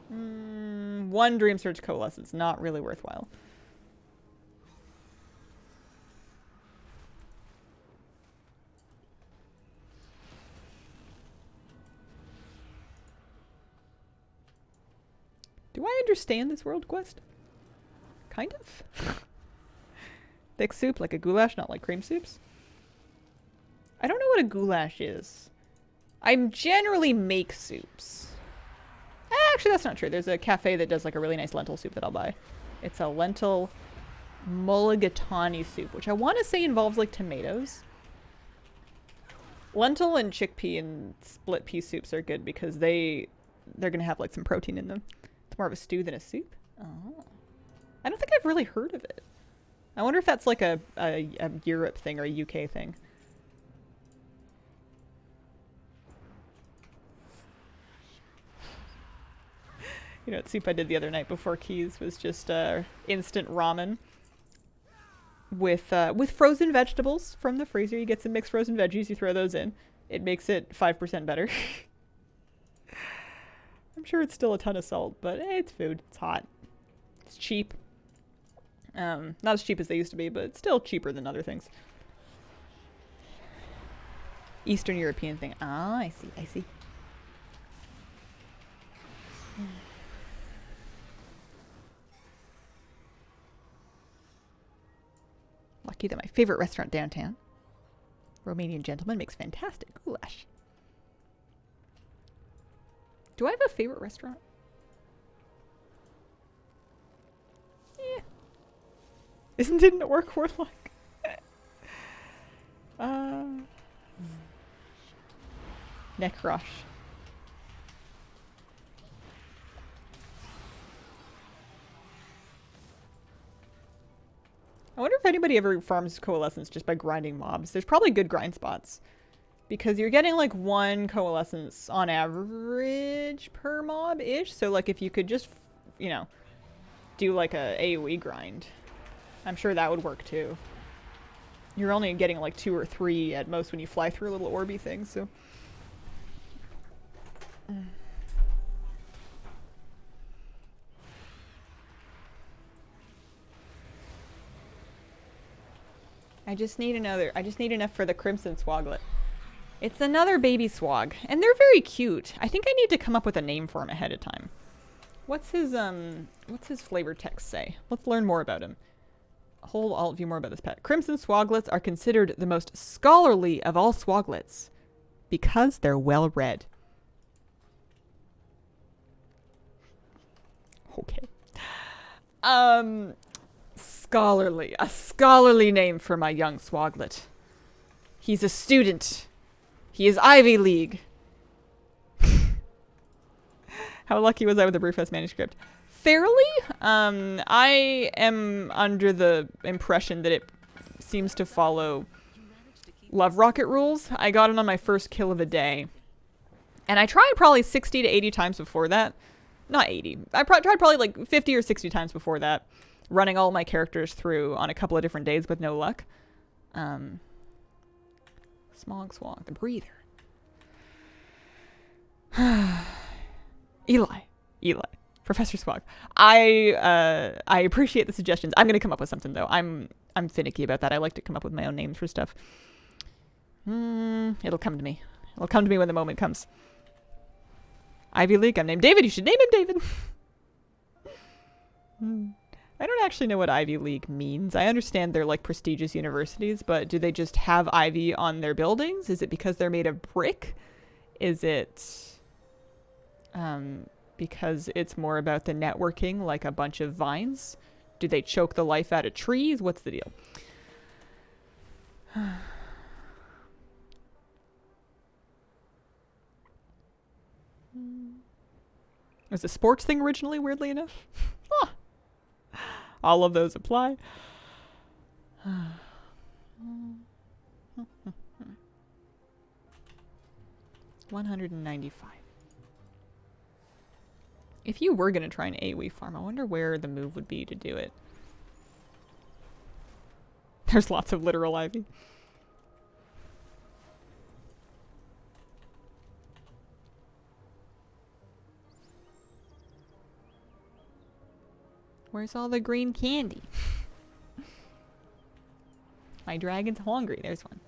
One Dream Surge Coalescence. Not really worthwhile. Do I understand this world quest? Kind of. Thick soup, like a goulash, not like cream soups. I don't know what a goulash is. I generally make soups. Actually, that's not true. There's a cafe that does like a really nice lentil soup that I'll buy. It's a lentil mulligatawny soup, which I want to say involves like tomatoes. Lentil and chickpea and split pea soups are good because they're gonna have like some protein in them. It's more of a stew than a soup. Oh, I don't think I've really heard of it. I wonder if that's like a Europe thing or a UK thing. You know what soup I did the other night before Keys was just instant ramen with frozen vegetables from the freezer. You get some mixed frozen veggies, you throw those in. It makes it 5% better. I'm sure it's still a ton of salt, but it's food. It's hot. It's cheap. Not as cheap as they used to be, but it's still cheaper than other things. Eastern European thing. Ah, I see. I see. Lucky that my favorite restaurant downtown, Romanian Gentleman, makes fantastic goulash. Do I have a favorite restaurant? Yeah. Didn't it work Warlock? Necrosh. I wonder if anybody ever farms coalescence just by grinding mobs. There's probably good grind spots. Because you're getting like one coalescence on average per mob-ish. So like if you could just, you know, do like a AoE grind. I'm sure that would work too. You're only getting like 2 or 3 at most when you fly through little orby things, so. I just need enough for the Crimson Swoglet. It's another baby swag, and they're very cute. I think I need to come up with a name for him ahead of time. What's his flavor text say? Let's learn more about him. I'll view more about this pet. Crimson Swoglets are considered the most scholarly of all Swoglets because they're well read. Okay. Scholarly. A scholarly name for my young Swoglet. He's a student. He is Ivy League. How lucky was I with the Brewfest manuscript? Fairly. I am under the impression that it seems to follow Love Rocket rules. I got it on my first kill of the day. And I tried probably 60 to 80 times before that. Not 80. I tried probably like 50 or 60 times before that. Running all my characters through on a couple of different days with no luck. Smog Swog, the breather. Eli. Professor Swog. I appreciate the suggestions. I'm gonna come up with something though. I'm finicky about that. I like to come up with my own names for stuff. It'll come to me. It'll come to me when the moment comes. Ivy League. I'm named David. You should name him David. I don't actually know what Ivy League means. I understand they're like prestigious universities, but do they just have ivy on their buildings? Is it because they're made of brick? Is it because it's more about the networking, like a bunch of vines? Do they choke the life out of trees? What's the deal? Was the sports thing originally, weirdly enough? Huh. All of those apply. 195. If you were going to try an AoE farm, I wonder where the move would be to do it. There's lots of literal ivy. Where's all the green candy? My dragon's hungry. There's one.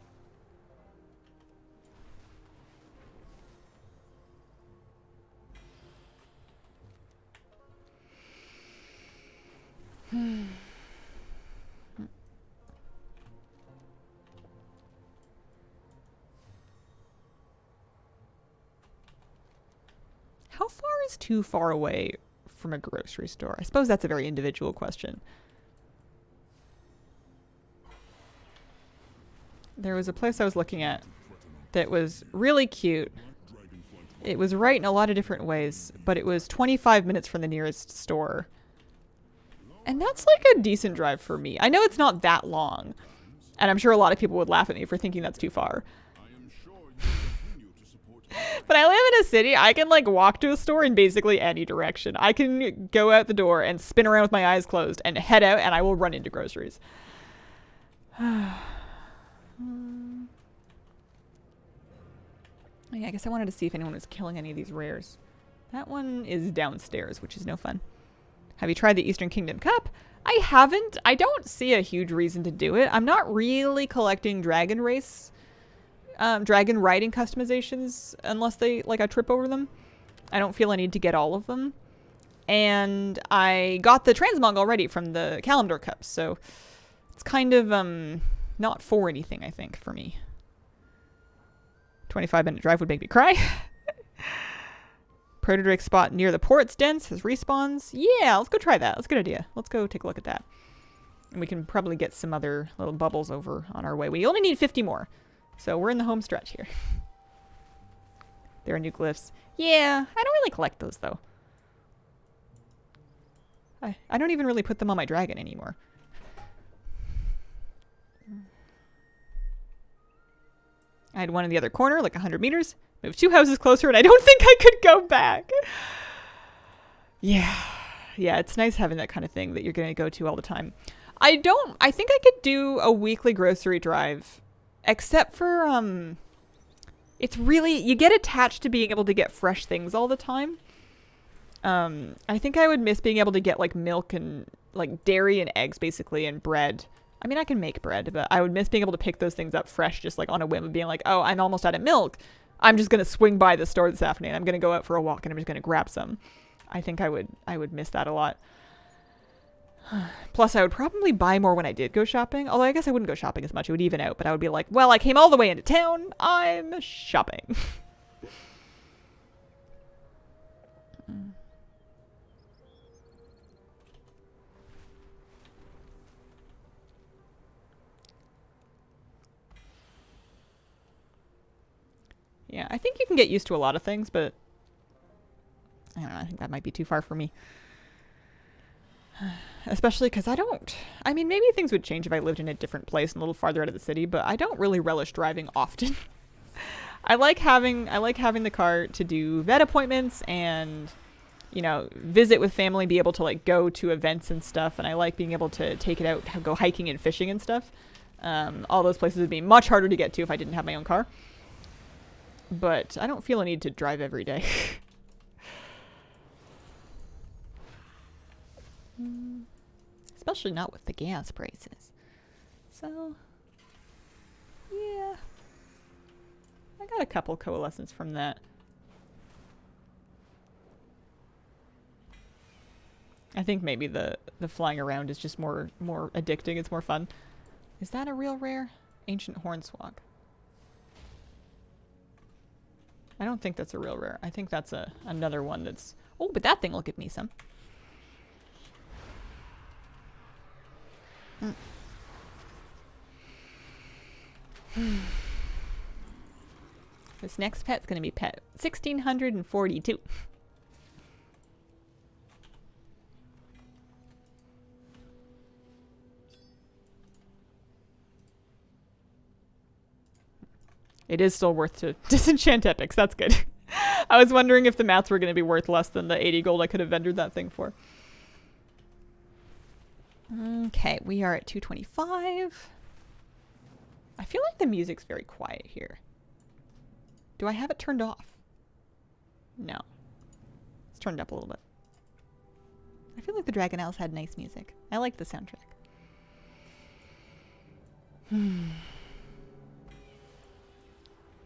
How far is too far away from a grocery store? I suppose that's a very individual question. There was a place I was looking at that was really cute. It was right in a lot of different ways, but it was 25 minutes from the nearest store. And that's like a decent drive for me. I know it's not that long, and I'm sure a lot of people would laugh at me for thinking that's too far. But I live in a city. I can like walk to a store in basically any direction. I can go out the door and spin around with my eyes closed and head out, and I will run into groceries. Yeah, I guess I wanted to see if anyone was killing any of these rares. That one is downstairs, which is no fun. Have you tried the Eastern Kingdom Cup? I haven't. I don't see a huge reason to do it. I'm not really collecting dragon riding customizations unless they like I trip over them. I don't feel I need to get all of them. And I got the transmog already from the Kalimdor Cup, so it's kind of not for anything, I think, for me. 25-minute drive would make me cry. Protodrake spot near the port's dense has respawns. Yeah, let's go try that. That's a good idea. Let's go take a look at that. And we can probably get some other little bubbles over on our way. We only need 50 more. So we're in the home stretch here. There are new glyphs. Yeah, I don't really collect those though. I don't even really put them on my dragon anymore. I had one in the other corner, like 100 meters. Moved 2 houses closer, and I don't think I could go back. Yeah, it's nice having that kind of thing that you're going to go to all the time. I think I could do a weekly grocery drive, except for, it's really, you get attached to being able to get fresh things all the time. I think I would miss being able to get, like, milk and, like, dairy and eggs, basically, and bread. I mean, I can make bread, but I would miss being able to pick those things up fresh, just, like, on a whim of being like, oh, I'm almost out of milk. I'm just going to swing by the store this afternoon. I'm going to go out for a walk and I'm just going to grab some. I think I would miss that a lot. Plus, I would probably buy more when I did go shopping. Although I guess I wouldn't go shopping as much. It would even out. But I would be like, well, I came all the way into town. I'm shopping. Yeah, I think you can get used to a lot of things, but I don't know, I think that might be too far for me. Especially because I mean, maybe things would change if I lived in a different place and a little farther out of the city, but I don't really relish driving often. I like having the car to do vet appointments and, you know, visit with family, be able to like go to events and stuff, and I like being able to take it out, go hiking and fishing and stuff. All those places would be much harder to get to if I didn't have my own car. But I don't feel a need to drive every day. Especially not with the gas prices. So, yeah. I got a couple coalescence from that. I think maybe the flying around is just more addicting. It's more fun. Is that a real rare? Ancient Hornswog. I don't think that's a real rare. I think that's another one that's... Oh, but that thing will give me some. This next pet's going to be pet 1642. It is still worth to disenchant epics. That's good. I was wondering if the mats were going to be worth less than the 80 gold I could have vendored that thing for. Okay, we are at 225. I feel like the music's very quiet here. Do I have it turned off? No. It's turned up a little bit. I feel like the Dragon Isles had nice music. I like the soundtrack.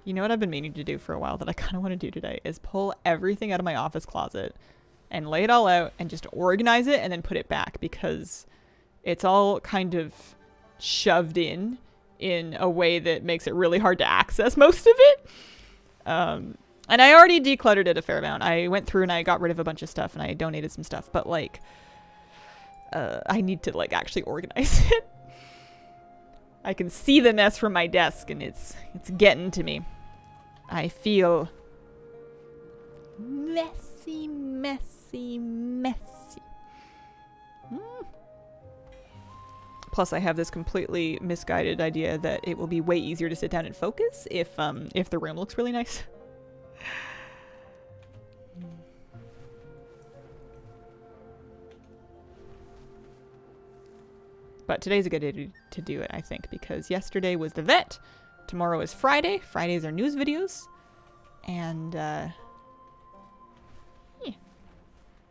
You know what I've been meaning to do for a while that I kind of want to do today is pull everything out of my office closet and lay it all out and just organize it and then put it back, because it's all kind of shoved in a way that makes it really hard to access most of it. And I already decluttered it a fair amount. I went through and I got rid of a bunch of stuff and I donated some stuff, but like, I need to like actually organize it. I can see the mess from my desk and it's getting to me. I feel messy, messy, messy. Plus I have this completely misguided idea that it will be way easier to sit down and focus if the room looks really nice. But today's a good day to do it, I think, because yesterday was the vet. Tomorrow is Friday. Fridays are news videos. And, yeah.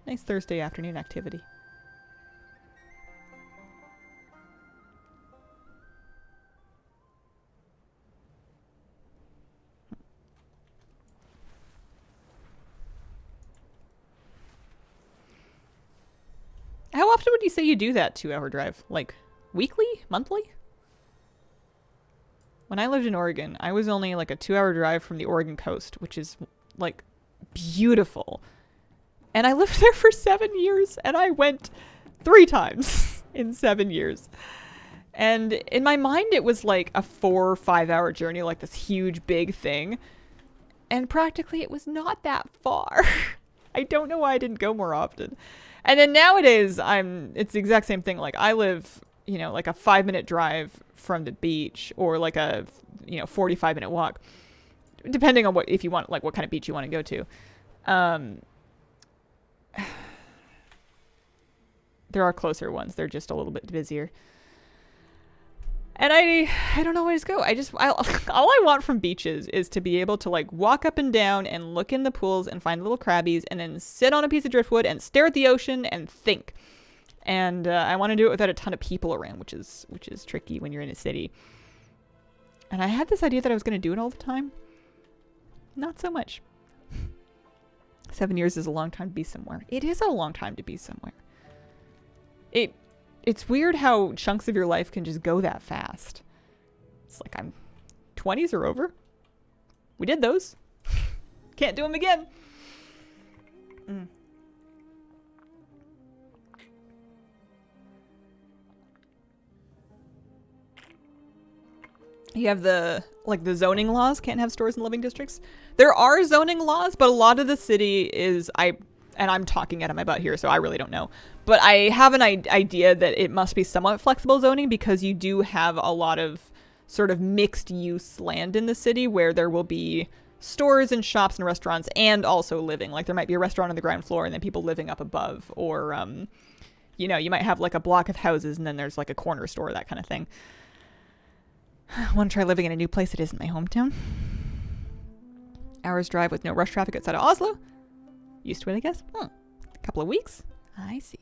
Nice Thursday afternoon activity. How often would you say you do that 2-hour drive? Like, weekly? Monthly? When I lived in Oregon, I was only like a 2-hour drive from the Oregon coast, which is like beautiful. And I lived there for 7 years and I went 3 times in 7 years. And in my mind, it was like a 4 or 5 hour journey, like this huge big thing. And practically it was not that far. I don't know why I didn't go more often. And then nowadays, it's the exact same thing. Like I live, you know, like a 5-minute drive from the beach, or like a, 45-minute walk, depending on if you want, like what kind of beach you want to go to. There are closer ones. They're just a little bit busier. And I don't know where to go. All I want from beaches is to be able to like walk up and down and look in the pools and find little crabbies and then sit on a piece of driftwood and stare at the ocean and think. And I want to do it without a ton of people around, which is tricky when you're in a city. And I had this idea that I was going to do it all the time. Not so much. 7 years is a long time to be somewhere. It is a long time to be somewhere. It's weird how chunks of your life can just go that fast. It's like 20s are over. We did those. Can't do them again. You have the zoning laws, can't have stores in living districts. There are zoning laws, but a lot of the city is, and I'm talking out of my butt here, so I really don't know. But I have an idea that it must be somewhat flexible zoning, because you do have a lot of sort of mixed use land in the city where there will be stores and shops and restaurants and also living. Like there might be a restaurant on the ground floor and then people living up above, or, you might have like a block of houses and then there's like a corner store, that kind of thing. I want to try living in a new place that isn't my hometown. Hours drive with no rush traffic outside of Oslo. Used to it, I guess. A couple of weeks. I see.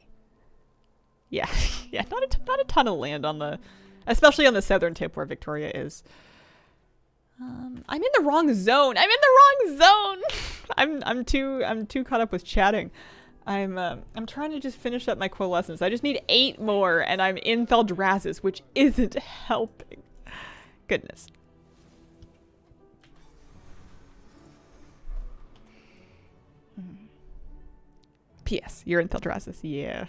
Yeah, yeah, not a ton of land on the, especially on the southern tip where Victoria is. I'm in the wrong zone. I'm too caught up with chatting. I'm trying to just finish up my coalescence. I just need 8 more, and I'm in Thaldraszus, which isn't helping. Goodness. P.S. You're in Thaldraszus. Yeah.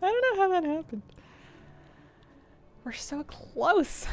I don't know how that happened. We're so close.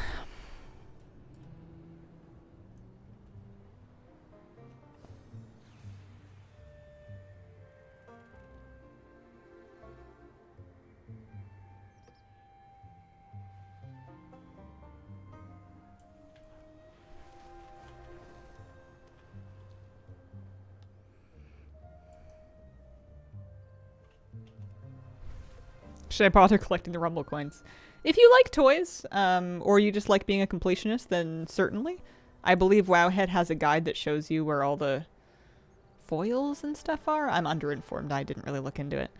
Should I bother collecting the Rumble coins? If you like toys, or you just like being a completionist, then certainly. I believe Wowhead has a guide that shows you where all the foils and stuff are. I'm underinformed. I didn't really look into it.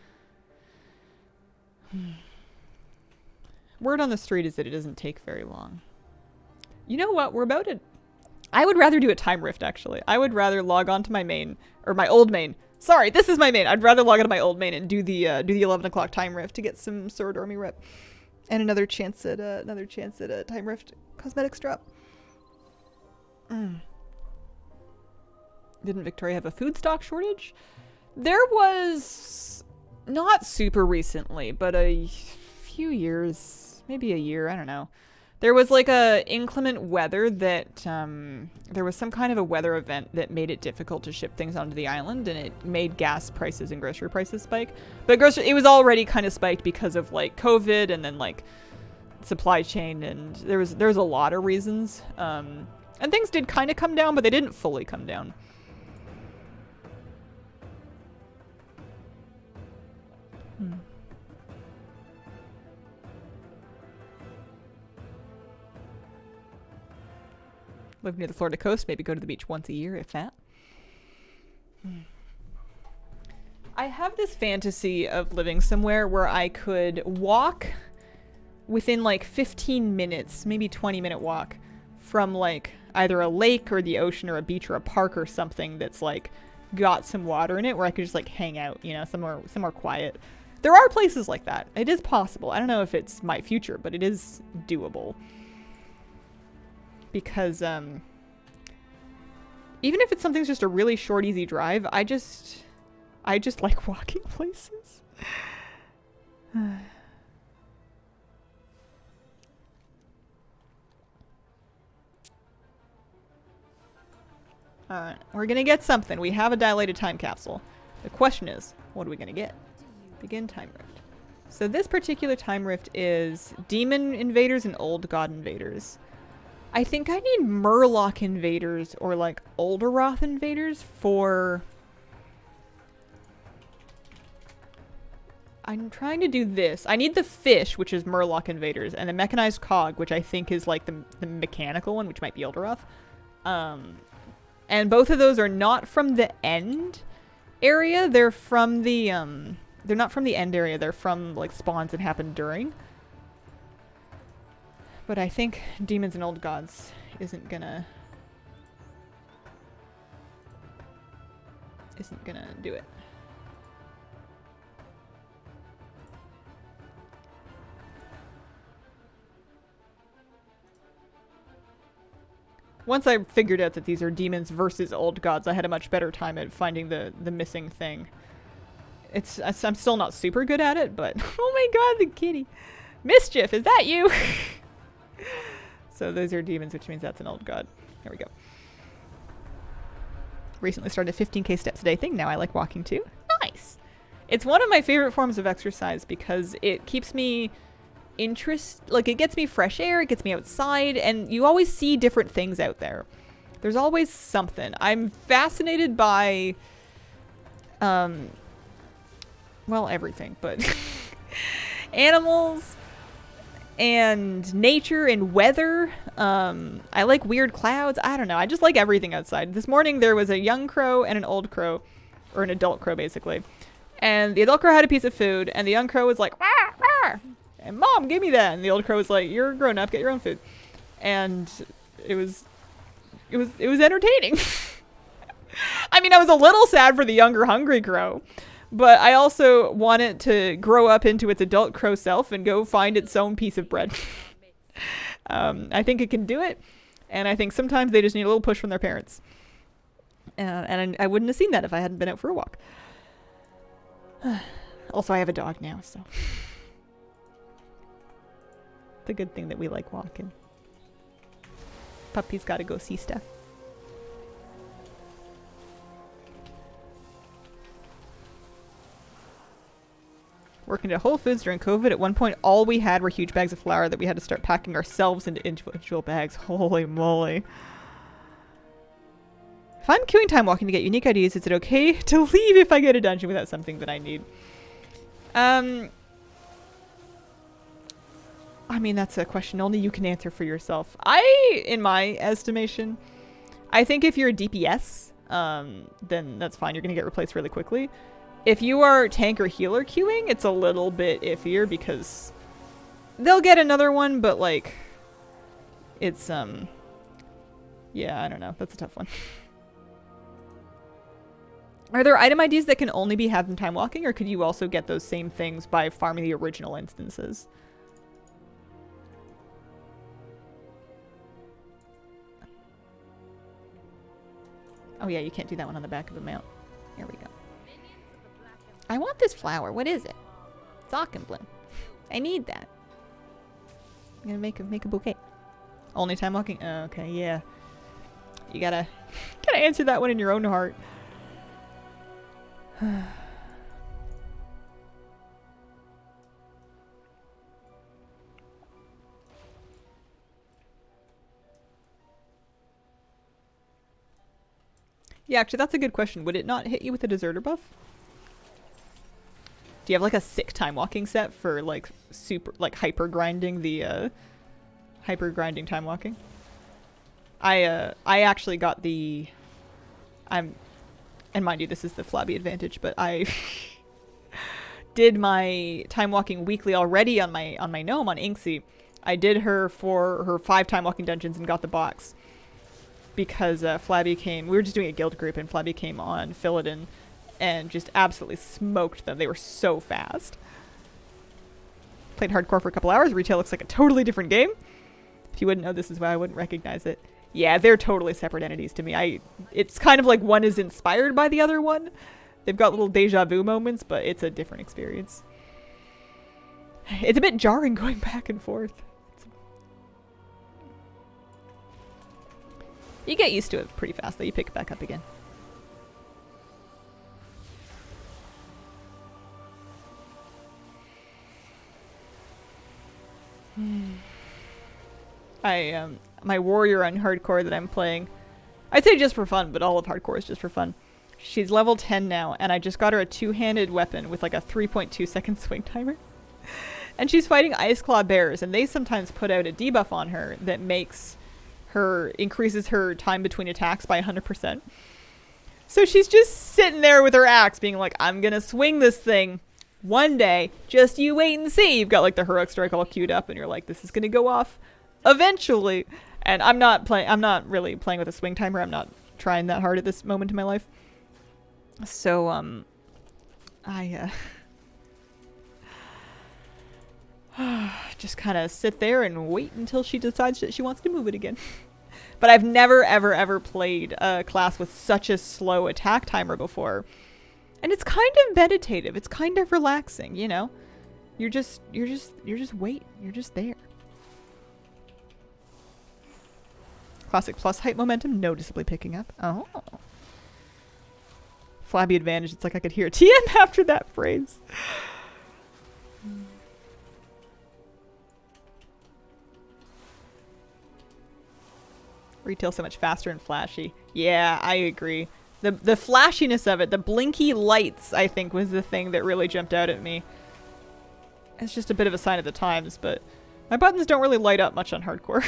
Word on the street is that it doesn't take very long. You know what? We're about it. I would rather do a time rift, actually. I would rather log on to my main, or my old main. Sorry, this is my main. I'd rather log on to my old main and do the 11 o'clock time rift to get some Sword Army rep. And another chance at a time rift cosmetics drop. Didn't Victoria have a food stock shortage? There was, not super recently, but a few years, maybe a year, I don't know. There was like a inclement weather that, there was some kind of a weather event that made it difficult to ship things onto the island, and it made gas prices and grocery prices spike. But it was already kind of spiked because of like COVID and then like supply chain, and there was a lot of reasons. And things did kind of come down, but they didn't fully come down. Live near the Florida coast, maybe go to the beach once a year, if that. I have this fantasy of living somewhere where I could walk within like 15 minutes, maybe 20-minute walk from like either a lake or the ocean or a beach or a park or something that's like got some water in it where I could just like hang out, you know, somewhere quiet. There are places like that. It is possible. I don't know if it's my future, but it is doable. Because even if something's just a really short, easy drive, I just like walking places. Alright, we're gonna get something. We have a dilated time capsule. The question is, what are we gonna get? Begin time rift. So this particular time rift is demon invaders and old god invaders. I think I need Murloc invaders or like Olderoth invaders for... I'm trying to do this. I need the fish, which is Murloc invaders, and the mechanized cog, which I think is like the mechanical one, which might be Olderoth. And both of those are not from the end area. They're from the they're not from the end area. They're from like spawns that happen during. But I think Demons and Old Gods isn't gonna do it. Once I figured out that these are demons versus old gods, I had a much better time at finding the missing thing. I'm still not super good at it, but oh my god, the kitty. Mischief, is that you? So those are demons, which means that's an old god. Here we go. Recently started a 15k steps a day thing. Now I like walking too. Nice. It's one of my favorite forms of exercise because it keeps me it gets me fresh air, it gets me outside, and you always see different things out there. There's always something. I'm fascinated by well, everything, but animals and nature and weather. I like weird clouds. I don't know. I just like everything outside. This morning there was a young crow and an old crow, or an adult crow basically. And the adult crow had a piece of food, and the young crow was like, "Wah, wah," and Mom, give me that. And the old crow was like, "You're grown up, get your own food." And it was entertaining. I mean, I was a little sad for the younger hungry crow, but I also want it to grow up into its adult crow self and go find its own piece of bread. I think it can do it, and I think sometimes they just need a little push from their parents. And I wouldn't have seen that if I hadn't been out for a walk. Also, I have a dog now, so it's a good thing that we like walking. Puppy's got to go see stuff. Working at Whole Foods during COVID, at one point all we had were huge bags of flour that we had to start packing ourselves into individual bags. Holy moly. If I'm queuing time walking to get unique ideas, is it okay to leave if I get a dungeon without something that I need? I mean, that's a question only you can answer for yourself. In my estimation, I think if you're a DPS, then that's fine. You're going to get replaced really quickly. If you are tank or healer queuing, it's a little bit iffier because they'll get another one, but like, it's, yeah, I don't know. That's a tough one. Are there item IDs that can only be had in time walking, or could you also get those same things by farming the original instances? Oh yeah, you can't do that one on the back of a mount. Here we go. I want this flower. What is it? It's Auchenblin. I need that. I'm gonna make a bouquet. Only time walking? Oh, okay, yeah. You gotta answer that one in your own heart. Yeah, actually, that's a good question. Would it not hit you with a deserter buff? Do you have like a sick time walking set for like super, like hyper grinding the, hyper grinding time walking? I actually got the, and mind you, this is the flabby advantage, but I did my time walking weekly already on my gnome on Inksy. I did her for her 5 time walking dungeons and got the box. Because Flabby came, we were just doing a guild group, and Flabby came on Philodin and just absolutely smoked them. They were so fast. Played hardcore for a couple hours. Retail looks like a totally different game. If you wouldn't know, this is why I wouldn't recognize it. Yeah, they're totally separate entities to me. It's kind of like one is inspired by the other one. They've got little deja vu moments, but it's a different experience. It's a bit jarring going back and forth. You get used to it pretty fast, though. You pick it back up again. My warrior on hardcore that I'm playing, I'd say just for fun, but all of hardcore is just for fun. She's level 10 now, and I just got her a 2-handed weapon with like a 3.2 second swing timer. And she's fighting Ice Claw bears, and they sometimes put out a debuff on her that increases her time between attacks by 100%. So she's just sitting there with her axe being like, I'm gonna swing this thing one day, just you wait and see. You've got like the heroic strike all queued up and you're like, this is gonna go off eventually. And I'm not really playing with a swing timer. I'm not trying that hard at this moment in my life. So I just kind of sit there and wait until she decides that she wants to move it again. But I've never, ever, ever played a class with such a slow attack timer before. And it's kind of meditative. It's kind of relaxing, you know? You're just waiting. You're just there. Classic plus height momentum noticeably picking up. Oh. Flabby advantage. It's like I could hear TM after that phrase. Retail so much faster and flashy. Yeah, I agree. The flashiness of it, the blinky lights, I think, was the thing that really jumped out at me. It's just a bit of a sign of the times, but My buttons don't really light up much on hardcore.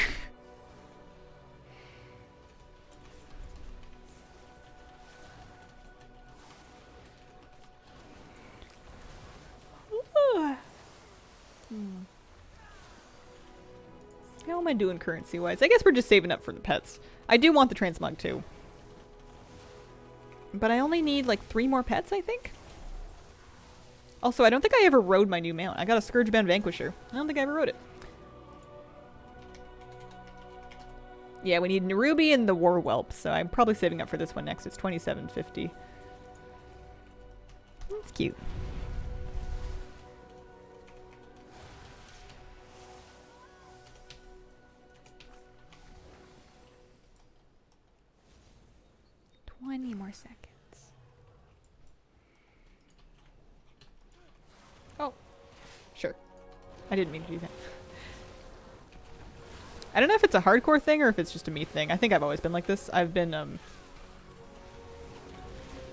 How am I doing currency-wise? I guess we're just saving up for the pets. I do want the transmog too. But I only need like 3 more pets, I think? Also, I don't think I ever rode my new mount. I got a Scourgebound Vanquisher. I don't think I ever rode it. Yeah, we need Nerubi and the War Whelp, so I'm probably saving up for this one next. It's $27.50. That's cute. More seconds. Oh, sure. I didn't mean to do that. I don't know if it's a hardcore thing or if it's just a me thing. I think I've always been like this. I've been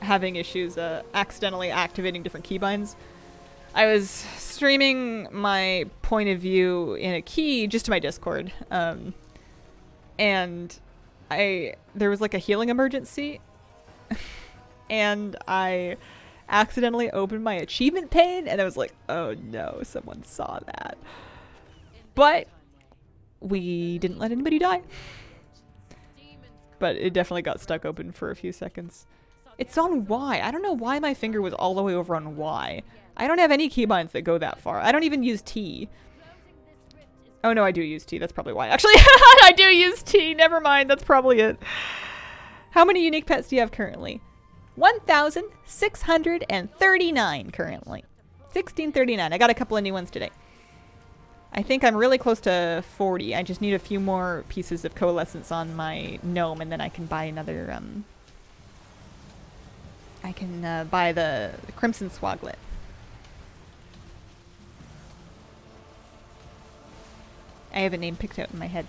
having issues accidentally activating different keybinds. I was streaming my point of view in a key just to my Discord, and there was like a healing emergency. And I accidentally opened my achievement pane and I was like, oh no, someone saw that. But we didn't let anybody die. But it definitely got stuck open for a few seconds. It's on Y. I don't know why my finger was all the way over on Y. I don't have any keybinds that go that far. I don't even use T. Oh no, I do use T. That's probably why. Actually, I do use T. Never mind. That's probably it. How many unique pets do you have currently? 1,639 currently. 1,639. I got a couple of new ones today. I think I'm really close to 40. I just need a few more pieces of coalescence on my gnome, and then I can buy another, I can buy the Crimson Swaglet. I have a name picked out in my head.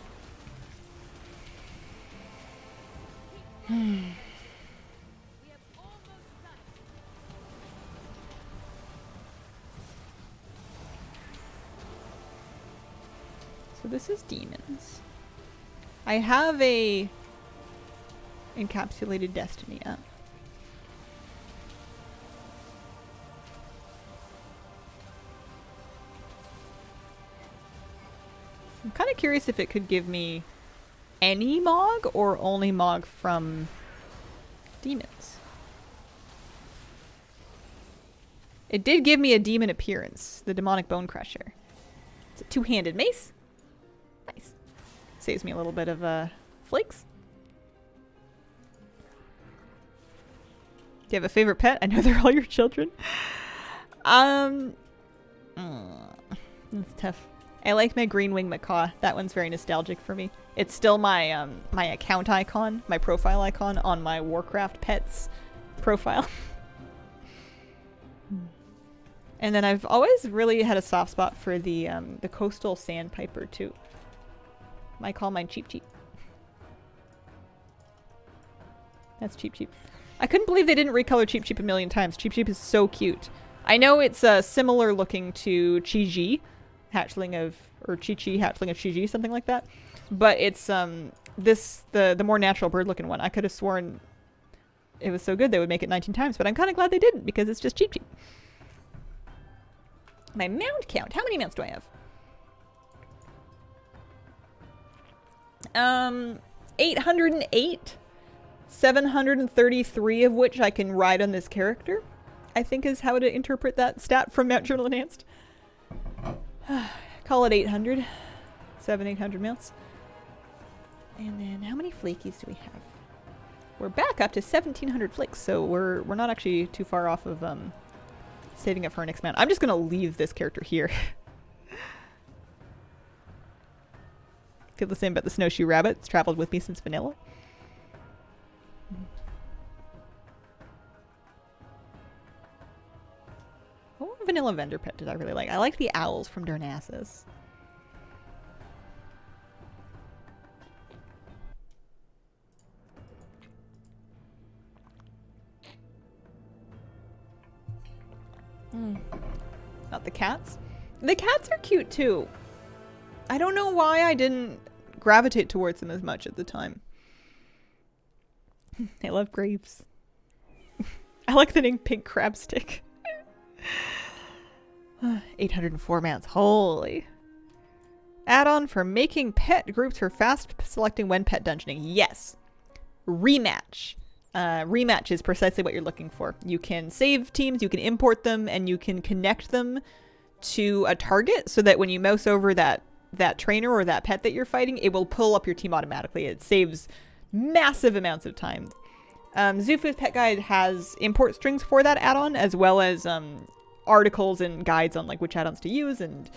So this is demons. I have a encapsulated destiny up. I'm kind of curious if it could give me any Mog or only Mog from demons. It did give me a demon appearance, the Demonic Bone Crusher. It's a 2-handed mace. Nice. Saves me a little bit of flakes. Do you have a favorite pet? I know they're all your children. That's tough. I like my green wing macaw. That one's very nostalgic for me. It's still my my account icon, my profile icon on my Warcraft pets profile. And then I've always really had a soft spot for the coastal sandpiper too. I call mine Cheep Cheep. That's Cheep Cheep. I couldn't believe they didn't recolor Cheep Cheep a million times. Cheep Cheep is so cute. I know it's similar looking to Chi-Ji, hatchling of, or Chi-Chi, hatchling of Chi-Ji, something like that. But it's the more natural bird looking one. I could have sworn it was so good they would make it 19 times, but I'm kind of glad they didn't because it's just Cheep Cheep. My mount count. How many mounts do I have? 808. 733 of which I can ride on this character, I think is how to interpret that stat from Mount Journal Enhanced. Call it 800. 800 mounts. And then how many flakies do we have? We're back up to 1,700 flakes, so we're not actually too far off of saving up for our next mount. I'm just gonna leave this character here. Feel the same about the snowshoe rabbit. It's traveled with me since vanilla. What vanilla vendor pet did I really like? I liked the owls from Darnassus. Not the cats. The cats are cute too. I don't know why I didn't gravitate towards them as much at the time. I love grapes. I like the name Pink Crab Stick. 804 mounts. Holy. Add-on for making pet groups for fast selecting when pet dungeoning. Yes. Rematch. Rematch is precisely what you're looking for. You can save teams, you can import them, and you can connect them to a target so that when you mouse over that trainer or that pet that you're fighting, it will pull up your team automatically. It saves massive amounts of time. Zufu's Pet Guide has import strings for that add-on, as well as articles and guides on like which add-ons to use and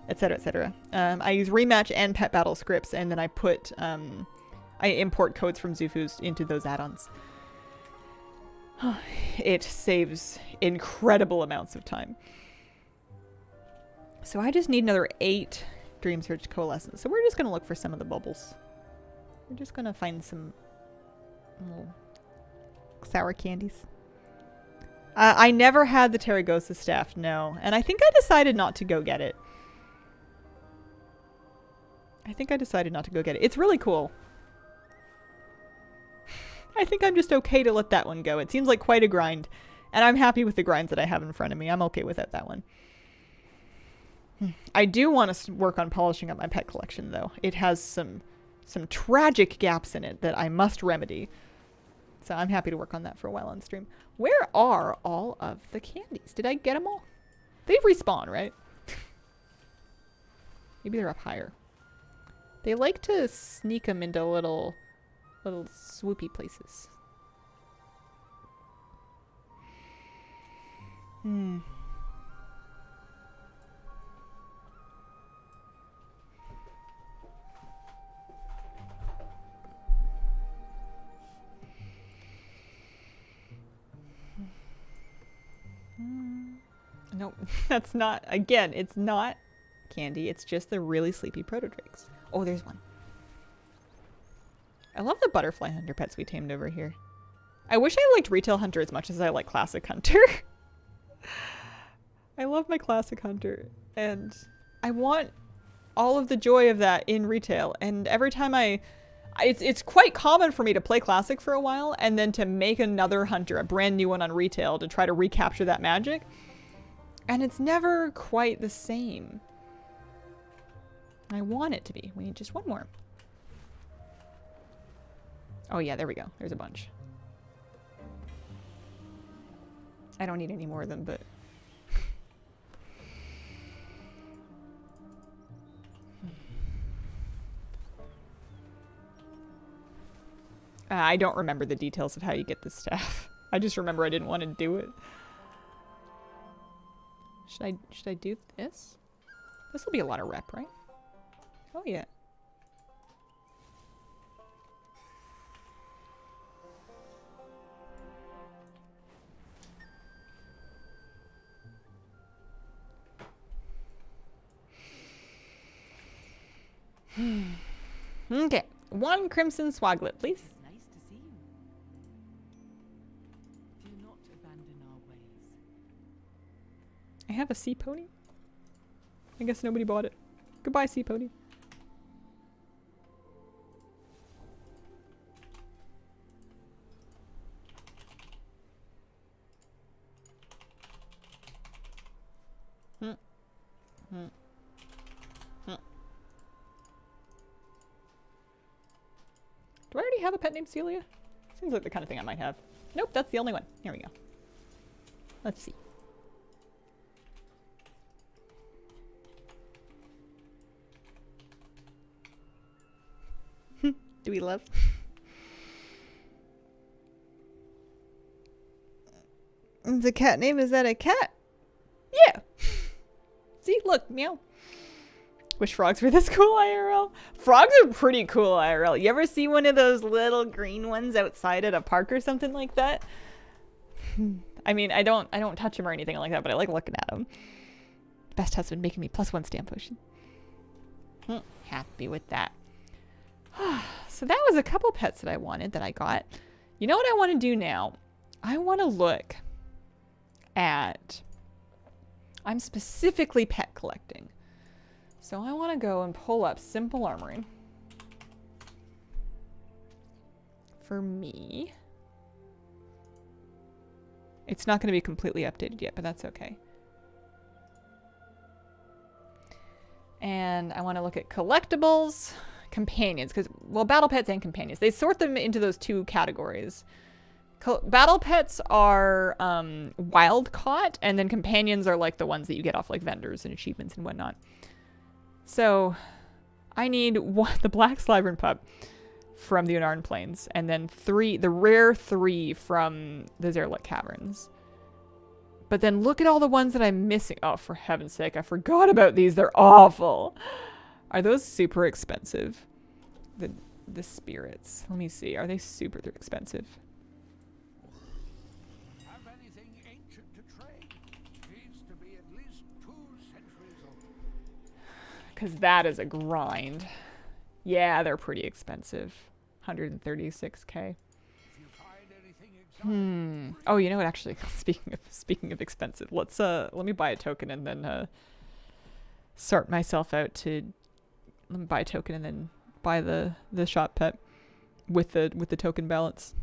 etc, etc. I use Rematch and Pet Battle scripts, and then I put I import codes from Zufu's into those add-ons. It saves incredible amounts of time. So I just need another 8 Dream Search Coalescence. So we're just going to look for some of the bubbles. We're just going to find some little sour candies. I never had the Terragosa staff, no. And I think I decided not to go get it. It's really cool. I think I'm just okay to let that one go. It seems like quite a grind. And I'm happy with the grinds that I have in front of me. I'm okay with that one. I do want to work on polishing up my pet collection, though. It has some tragic gaps in it that I must remedy. So I'm happy to work on that for a while on stream. Where are all of the candies? Did I get them all? They respawn, right? Maybe they're up higher. They like to sneak them into little swoopy places. No, that's not, again, it's not candy. It's just the really sleepy protodrakes. Oh, there's one. I love the butterfly hunter pets we tamed over here. I wish I liked retail hunter as much as I like classic hunter. I love my classic hunter, and I want all of the joy of that in retail. And every time it's quite common for me to play classic for a while and then to make another hunter, a brand new one on retail, to try to recapture that magic. And it's never quite the same. I want it to be. We need just one more. Oh yeah, there we go. There's a bunch. I don't need any more of them, but... I don't remember the details of how you get this staff. I just remember I didn't want to do it. Should I do this? This will be a lot of rep, right? Oh yeah. Okay. 1 crimson swaglet, please. Nice to see you. Do not abandon our ways. I have a sea pony. I guess nobody bought it. Goodbye, sea pony. Do I already have a pet named Celia? Seems like the kind of thing I might have. Nope, that's the only one. Here we go. Let's see. Do we love? The cat name, is that a cat? Yeah. See, look, meow. Wish frogs were this cool IRL. Frogs are pretty cool IRL. You ever see one of those little green ones outside at a park or something like that? I mean, I don't touch them or anything like that, but I like looking at them. Best husband making me +1 stamp potion. Happy with that. So that was a couple pets that I wanted that I got. You know what I want to do now? I want to look at... I'm specifically pet collecting. So I want to go and pull up Simple Armory. For me. It's not going to be completely updated yet, but that's okay. And I want to look at collectibles, companions, because, well, battle pets and companions. They sort them into those two categories. Battle pets are wild caught, and then companions are like the ones that you get off like vendors and achievements and whatnot. So I need the Black Slytherin pup from the Unarn Plains, and then the rare 3 from the Zerlet Caverns. But then look at all the ones that I'm missing. Oh, for heaven's sake, I forgot about these. They're awful. Are those super expensive? The spirits. Let me see. Are they super expensive? Have anything ancient to trade? Needs to be at least 2 centuries old. Because that is a grind. Yeah, they're pretty expensive. 136k. Oh, you know what? Actually, speaking of expensive, let me buy a token and then sort myself out to. Let me buy a token and then buy the shop pet with the token balance.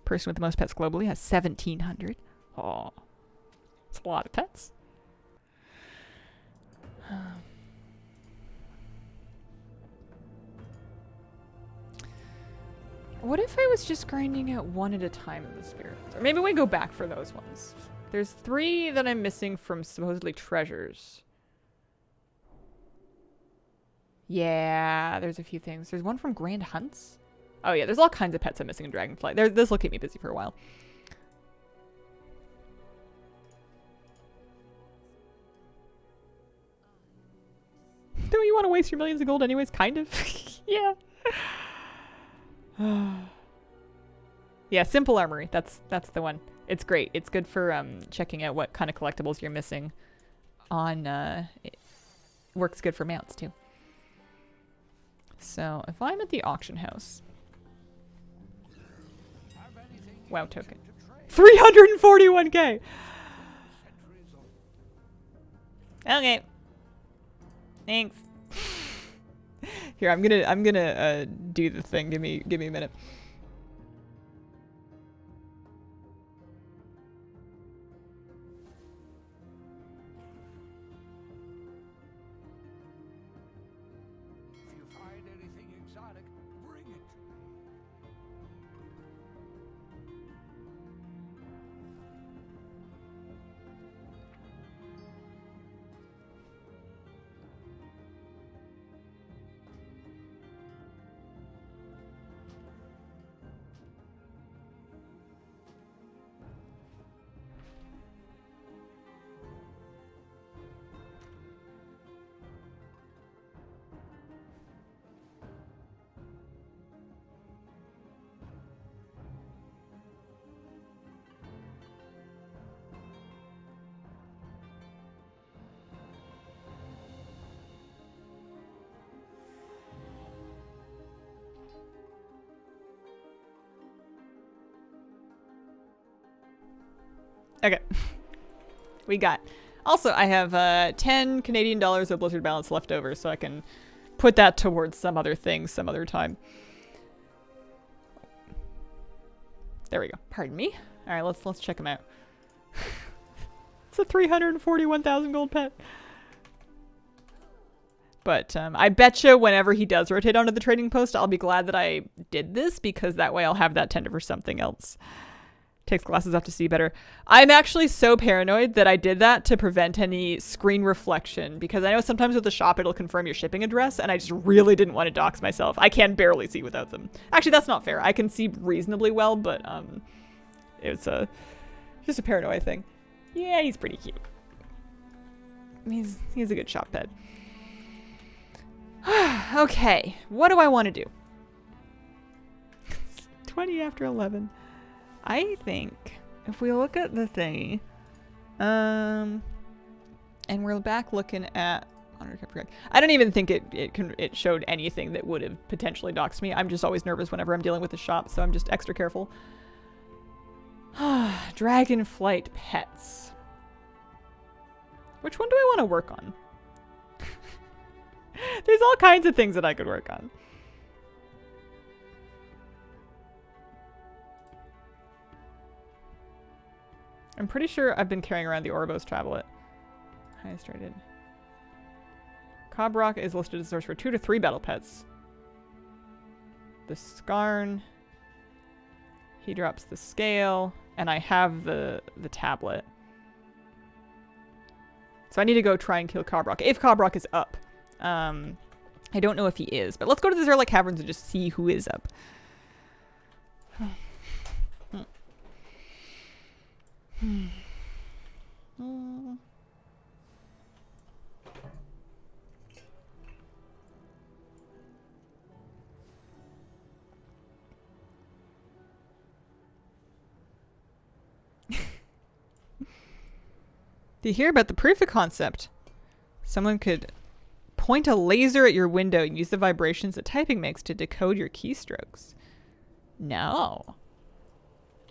Person with the most pets globally has 1,700. Oh, it's a lot of pets. What if I was just grinding out one at a time of the spirits? Or maybe we go back for those ones. There's 3 that I'm missing from supposedly treasures. Yeah, there's a few things. There's one from Grand Hunts. Oh yeah, there's all kinds of pets I'm missing in Dragonflight. This will keep me busy for a while. Don't you want to waste your millions of gold anyways? Kind of. Yeah. Yeah, Simple Armory. That's the one. It's great. It's good for checking out what kind of collectibles you're missing. It works good for mounts too. So if I'm at the auction house, wow, token, 341k. Okay. Thanks. Here, I'm gonna do the thing. Give me a minute. If you find anything exotic, bring it. Okay. We got. Also, I have 10 Canadian dollars of Blizzard balance left over, so I can put that towards some other thing some other time. There we go. Pardon me. All right, let's check them out. It's a 341,000 gold pet. But I betcha whenever he does rotate onto the trading post, I'll be glad that I did this, because that way I'll have that tender for something else. Takes glasses up to see better. I'm actually so paranoid that I did that to prevent any screen reflection, because I know sometimes with the shop it'll confirm your shipping address, and I just really didn't want to dox myself. I can barely see without them. Actually, that's not fair. I can see reasonably well, but it's just a paranoia thing. Yeah, he's pretty cute. He's a good shop pet. Okay, what do I want to do? It's 20 after 11. I think if we look at the thingy, and we're back looking at, I don't even think it showed anything that would have potentially doxed me. I'm just always nervous whenever I'm dealing with the shop, so I'm just extra careful. Dragonflight pets. Which one do I want to work on? There's all kinds of things that I could work on. I'm pretty sure I've been carrying around the Orbos tablet. Highest rated. Cobrok is listed as a source for 2 to 3 battle pets. The Skarn. He drops the scale. And I have the tablet. So I need to go try and kill Cobrok. If Cobrok is up. I don't know if he is. But let's go to the Zerla Caverns and just see who is up. Do you hear about the proof of concept? Someone could point a laser at your window and use the vibrations that typing makes to decode your keystrokes. No.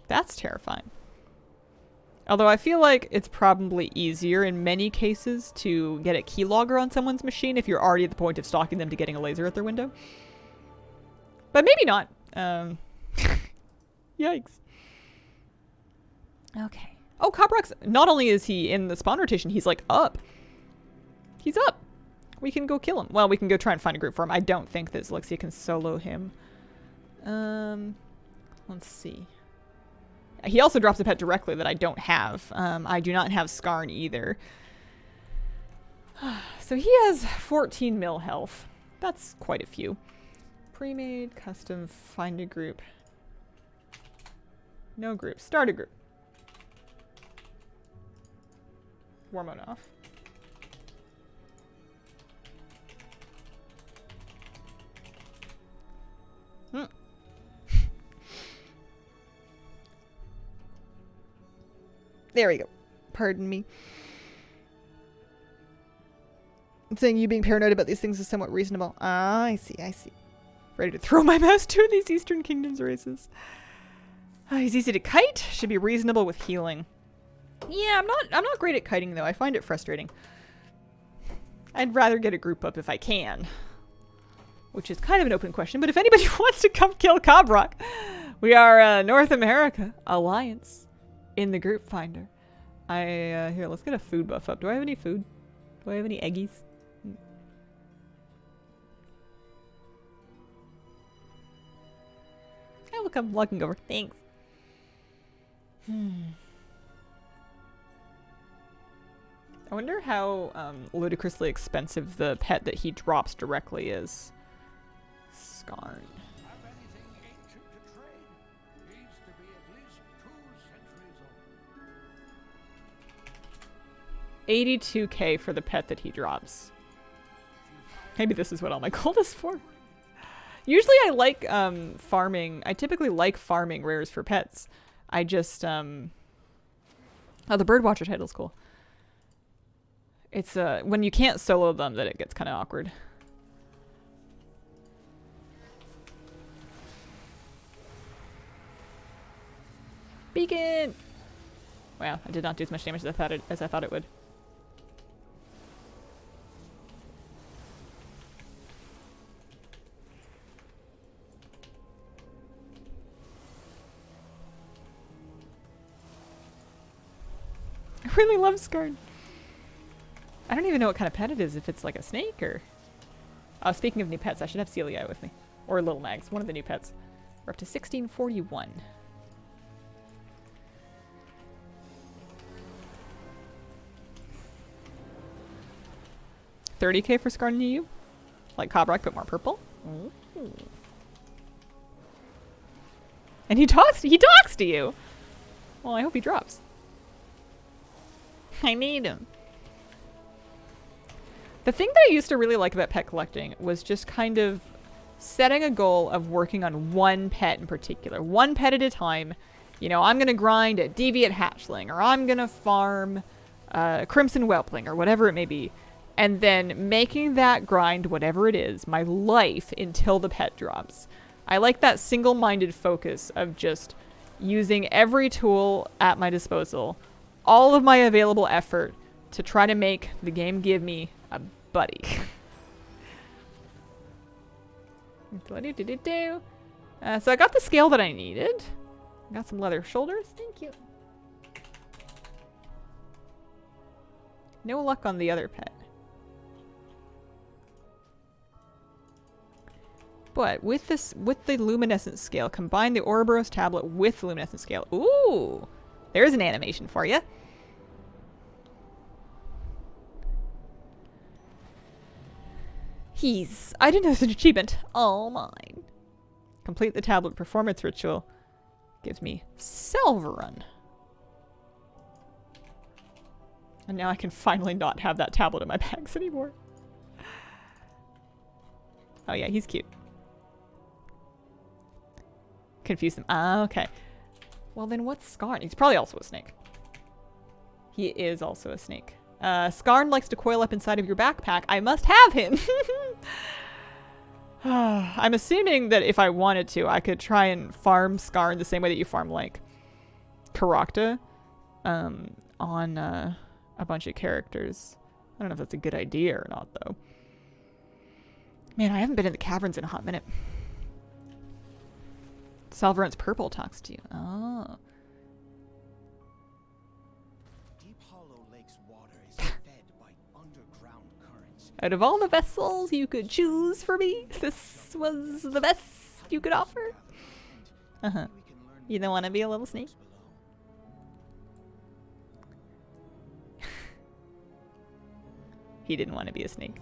That's terrifying. Although I feel like it's probably easier in many cases to get a keylogger on someone's machine if you're already at the point of stalking them to getting a laser at their window. But maybe not. Yikes. Okay. Oh, Cobrok's, not only is he in the spawn rotation, he's like up. He's up. We can go kill him. Well, we can go try and find a group for him. I don't think that Zelixia can solo him. Let's see. He also drops a pet directly that I don't have. I do not have Skarn either. So he has 14 mil health. That's quite a few. Pre-made, custom, find a group. No group. Start a group. War mode off. There we go. Pardon me. Saying you being paranoid about these things is somewhat reasonable. Ah, I see, I see. Ready to throw my mouse to these Eastern Kingdoms races. He's easy to kite. Should be reasonable with healing. Yeah, I'm not great at kiting though. I find it frustrating. I'd rather get a group up if I can. Which is kind of an open question, but if anybody wants to come kill Cobrok, we are North America Alliance in the group finder. Here, let's get a food buff up. Do I have any food? Do I have any eggies? I will come walking over. Thanks. I wonder how ludicrously expensive the pet that he drops directly is. Skarn. Have anything ancient to trade? Needs to be at least 2 centuries old. 82k for the pet that he drops. Maybe this is what all my gold is for. Usually I like farming. I typically like farming rares for pets. I just oh, the Birdwatcher title's cool. It's when you can't solo them that it gets kind of awkward. Beacon! Wow, I did not do as much damage as I thought it would. I really love Skarn. I don't even know what kind of pet it is, if it's like a snake or... Oh, speaking of new pets, I should have Celia with me. Or Little Mags, one of the new pets. We're up to 1641. $30k for Skarn EU? Like Cobrok, but more purple? Ooh. And he talks to you! Well, I hope he drops. I need him. The thing that I used to really like about pet collecting was just kind of setting a goal of working on one pet in particular. One pet at a time. You know, I'm going to grind a Deviant Hatchling, or I'm going to farm Crimson Whelpling, or whatever it may be. And then making that grind, whatever it is, my life until the pet drops. I like that single-minded focus of just using every tool at my disposal, all of my available effort, to try to make the game give me a buddy. So I got the scale that I needed. I got some leather shoulders. Thank you. No luck on the other pet. But with the luminescent scale, combine the Ouroboros tablet with the luminescent scale. Ooh, there's an animation for you. I didn't know this was an achievement. All mine. Complete the tablet performance ritual. Gives me Selvarun. And now I can finally not have that tablet in my bags anymore. Oh yeah, he's cute. Confuse them. Ah, okay. Well then what's Skarn? He's probably also a snake. He is also a snake. Skarn likes to coil up inside of your backpack. I must have him! I'm assuming that if I wanted to, I could try and farm Skarn the same way that you farm, like, Karakta on a bunch of characters. I don't know if that's a good idea or not, though. Man, I haven't been in the caverns in a hot minute. Selvarun's purple talks to you. Oh. Deep Hollow Lake's water is fed by underground currents. Out of all the vessels you could choose for me, this was the best you could offer. Uh-huh. You don't want to be a little snake? He didn't want to be a snake.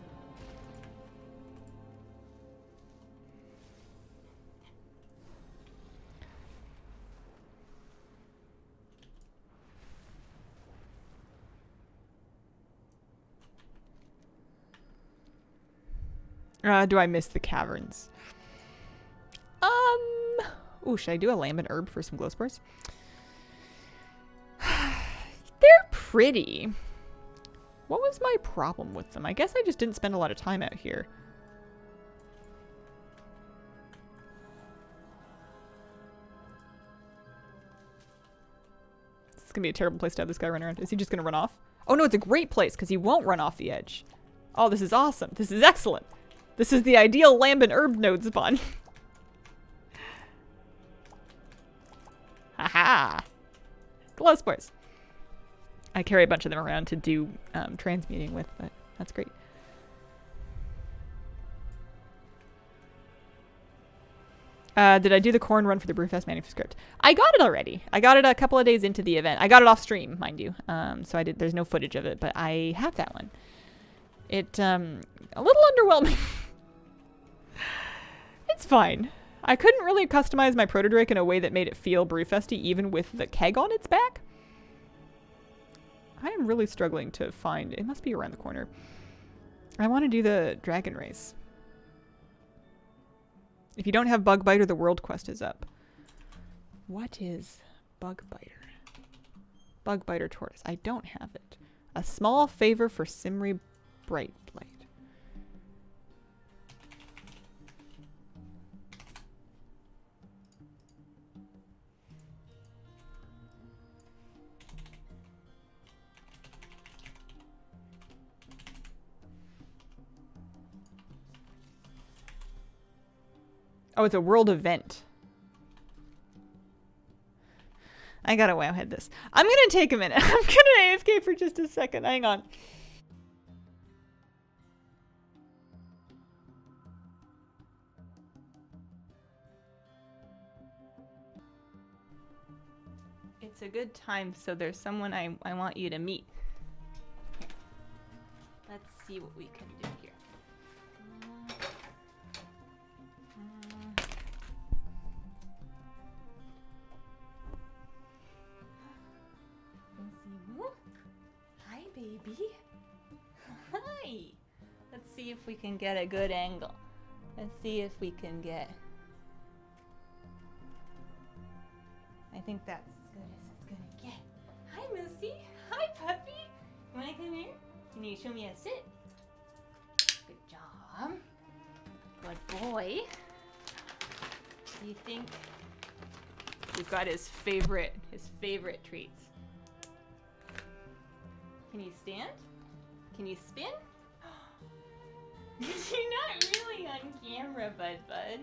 Do I miss the caverns? Ooh, should I do a lamb and herb for some glow spores? They're pretty. What was my problem with them? I guess I just didn't spend a lot of time out here. This is gonna be a terrible place to have this guy run around. Is he just gonna run off? Oh no, it's a great place because he won't run off the edge. Oh, this is awesome. This is excellent. This is the ideal lamb and herb node spawn. Haha. Glow spores. I carry a bunch of them around to do transmuting with, but that's great. Did I do the corn run for the Brewfest manuscript? I got it already. I got it a couple of days into the event. I got it off stream, mind you. So there's no footage of it, but I have that one. It, a little underwhelming. It's fine. I couldn't really customize my Protodrake in a way that made it feel Brewfesty, even with the keg on its back. I am really struggling to find... It must be around the corner. I want to do the dragon race. If you don't have Bug Biter, the world quest is up. What is Bug Biter? Bug Biter Tortoise. I don't have it. A small favor for Simri Brightblade. Oh, it's a world event. I gotta wowhead this. I'm gonna take a minute. I'm gonna AFK for just a second. Hang on. It's a good time, so there's someone I want you to meet. Here. Let's see what we can do here. Hi, baby. Hi. Let's see if we can get a good angle. Let's see if we can get... I think that's as good as it's gonna get. Hi, Moosey. Hi, puppy. You wanna come here? Can you show me a sit? Good job. Good boy. Do you think we've got his favorite treats? Can you stand? Can you spin? You're not really on camera, Bud. Hi.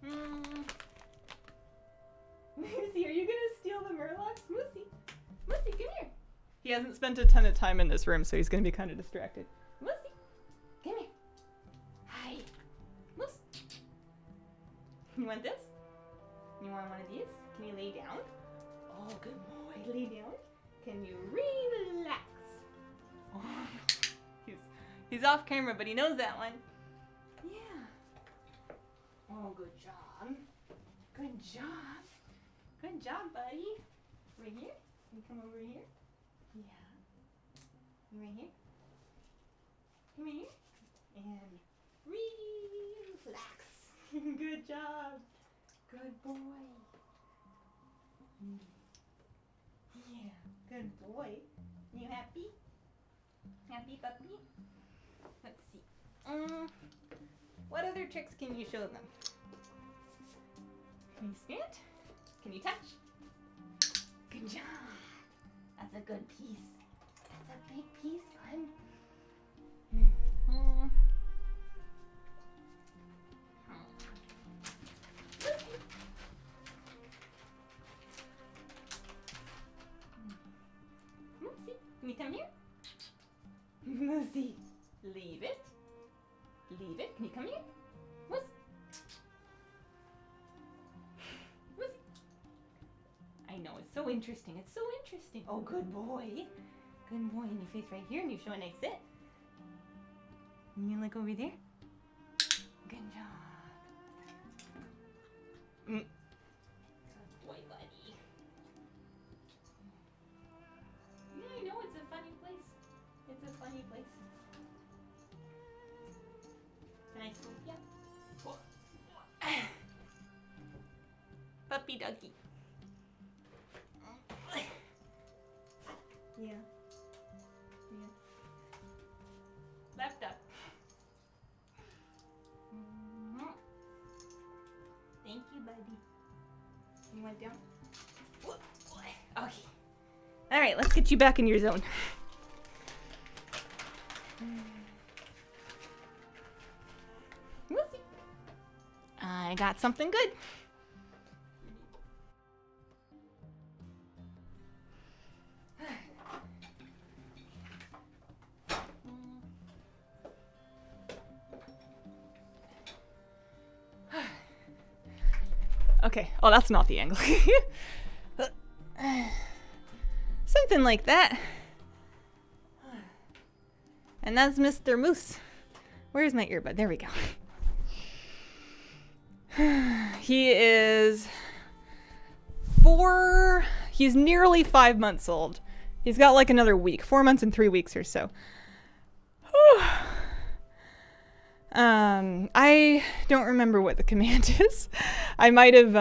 Hi. Moosey, are you gonna steal the Murlocs? Moosey, come here. He hasn't spent a ton of time in this room, so he's gonna be kind of distracted. Moosey, come here. Hi. Moose. You want this? You want one of these? Can you lay down? Oh, good boy. Lay down. Can you relax? Oh, he's off camera, but he knows that one. Yeah. Oh, good job. Good job. Good job, buddy. Right here? You come over here? Yeah. You right here? Come right here. And relax. Good job. Good boy. Yeah, good boy. You happy? Happy puppy? Let's see. What other tricks can you show them? Can you stand? Can you touch? Good job. That's a good piece. That's a big piece, bud. Moosey, can you come here? Moosey, leave it. Leave it. Can you come here? Moose. Moosey. I know, it's so interesting. It's so interesting. Oh, good boy. Good boy. And you face right here and you show a nice sit. And you look over there. Good job. Good boy, buddy. Yeah, I know, it's a funny place. It's a funny place. Can I swoop you? Puppy doggy. Yeah. Yeah. Left up. Thank you, buddy. You went down? Okay. Alright, let's get you back in your zone. We'll see. I got something good. Okay. Oh, that's not the angle. Something like that. And that's Mr. Moose. Where's my earbud? There we go. He is 4. He's nearly 5 months old. He's got like another week. 4 months and 3 weeks or so. I don't remember what the command is. I might have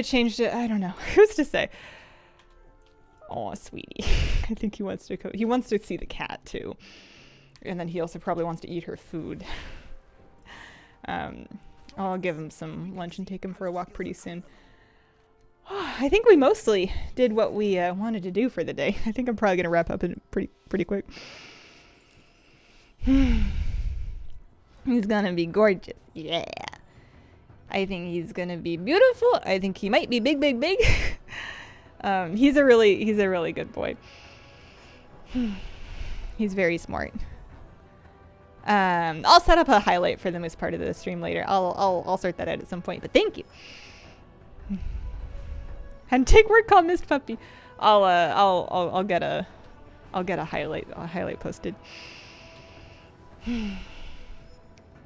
changed it. I don't know. Who's to say? Oh, sweetie. I think he wants to go. He wants to see the cat too. And then he also probably wants to eat her food. I'll give him some lunch and take him for a walk pretty soon. I think we mostly did what we wanted to do for the day. I think I'm probably going to wrap up in pretty quick. He's gonna be gorgeous. Yeah. I think he's gonna be beautiful. I think he might be big. He's a really good boy. He's very smart. I'll set up a highlight for them as part of the stream later. I'll sort that out at some point, but thank you. And take work call Missed Puppy. I'll get a highlight posted.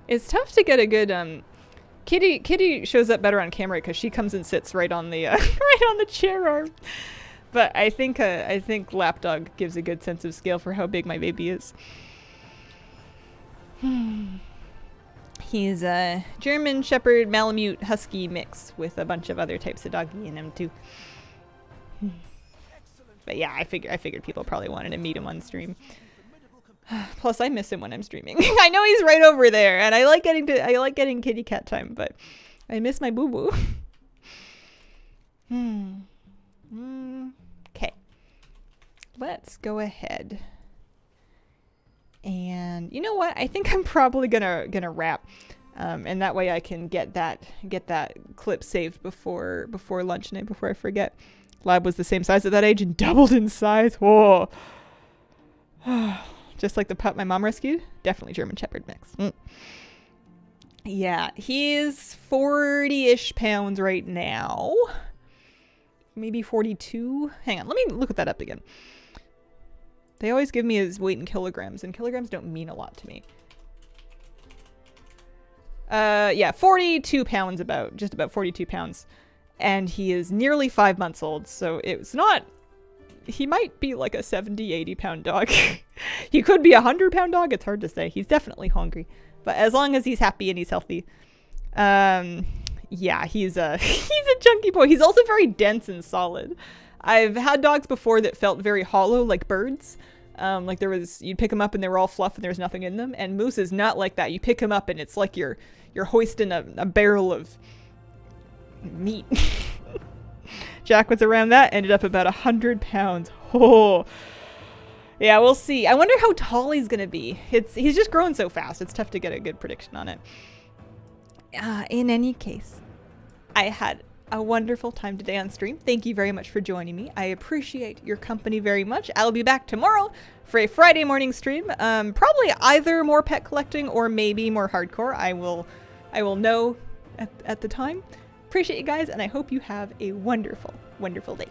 It's tough to get a good Kitty shows up better on camera because she comes and sits right on the right on the chair arm. But I think Lapdog gives a good sense of scale for how big my baby is. He's a German Shepherd Malamute Husky mix with a bunch of other types of doggy in him too. But yeah, I figured people probably wanted to meet him on stream. Plus, I miss him when I'm streaming. I know he's right over there, and I like getting kitty cat time, but I miss my boo boo. Okay. Let's go ahead. And you know what? I think I'm probably gonna wrap. And that way I can get that clip saved before lunch tonight, before I forget. Lab was the same size at that age and doubled in size. Whoa. Just like the pup my mom rescued. Definitely German Shepherd mix. Yeah, he's 40-ish pounds right now. Maybe 42. Hang on, let me look at that up again. They always give me his weight in kilograms, and kilograms don't mean a lot to me. Yeah, 42 pounds about. Just about 42 pounds. And he is nearly 5 months old, so it's not... He might be like a 70, 80 pound dog. He could be a 100-pound dog, it's hard to say. He's definitely hungry. But as long as he's happy and he's healthy. Yeah, he's a chunky boy. He's also very dense and solid. I've had dogs before that felt very hollow, like birds. Like you'd pick them up and they were all fluff and there's nothing in them. And Moose is not like that. You pick him up and it's like you're hoisting a barrel of meat. Jack was around that, ended up about 100 pounds. Oh, yeah, we'll see. I wonder how tall he's gonna be. He's just growing so fast. It's tough to get a good prediction on it. In any case, I had a wonderful time today on stream. Thank you very much for joining me. I appreciate your company very much. I'll be back tomorrow for a Friday morning stream. Probably either more pet collecting or maybe more hardcore. I will know at the time. Appreciate you guys, and I hope you have a wonderful, wonderful day.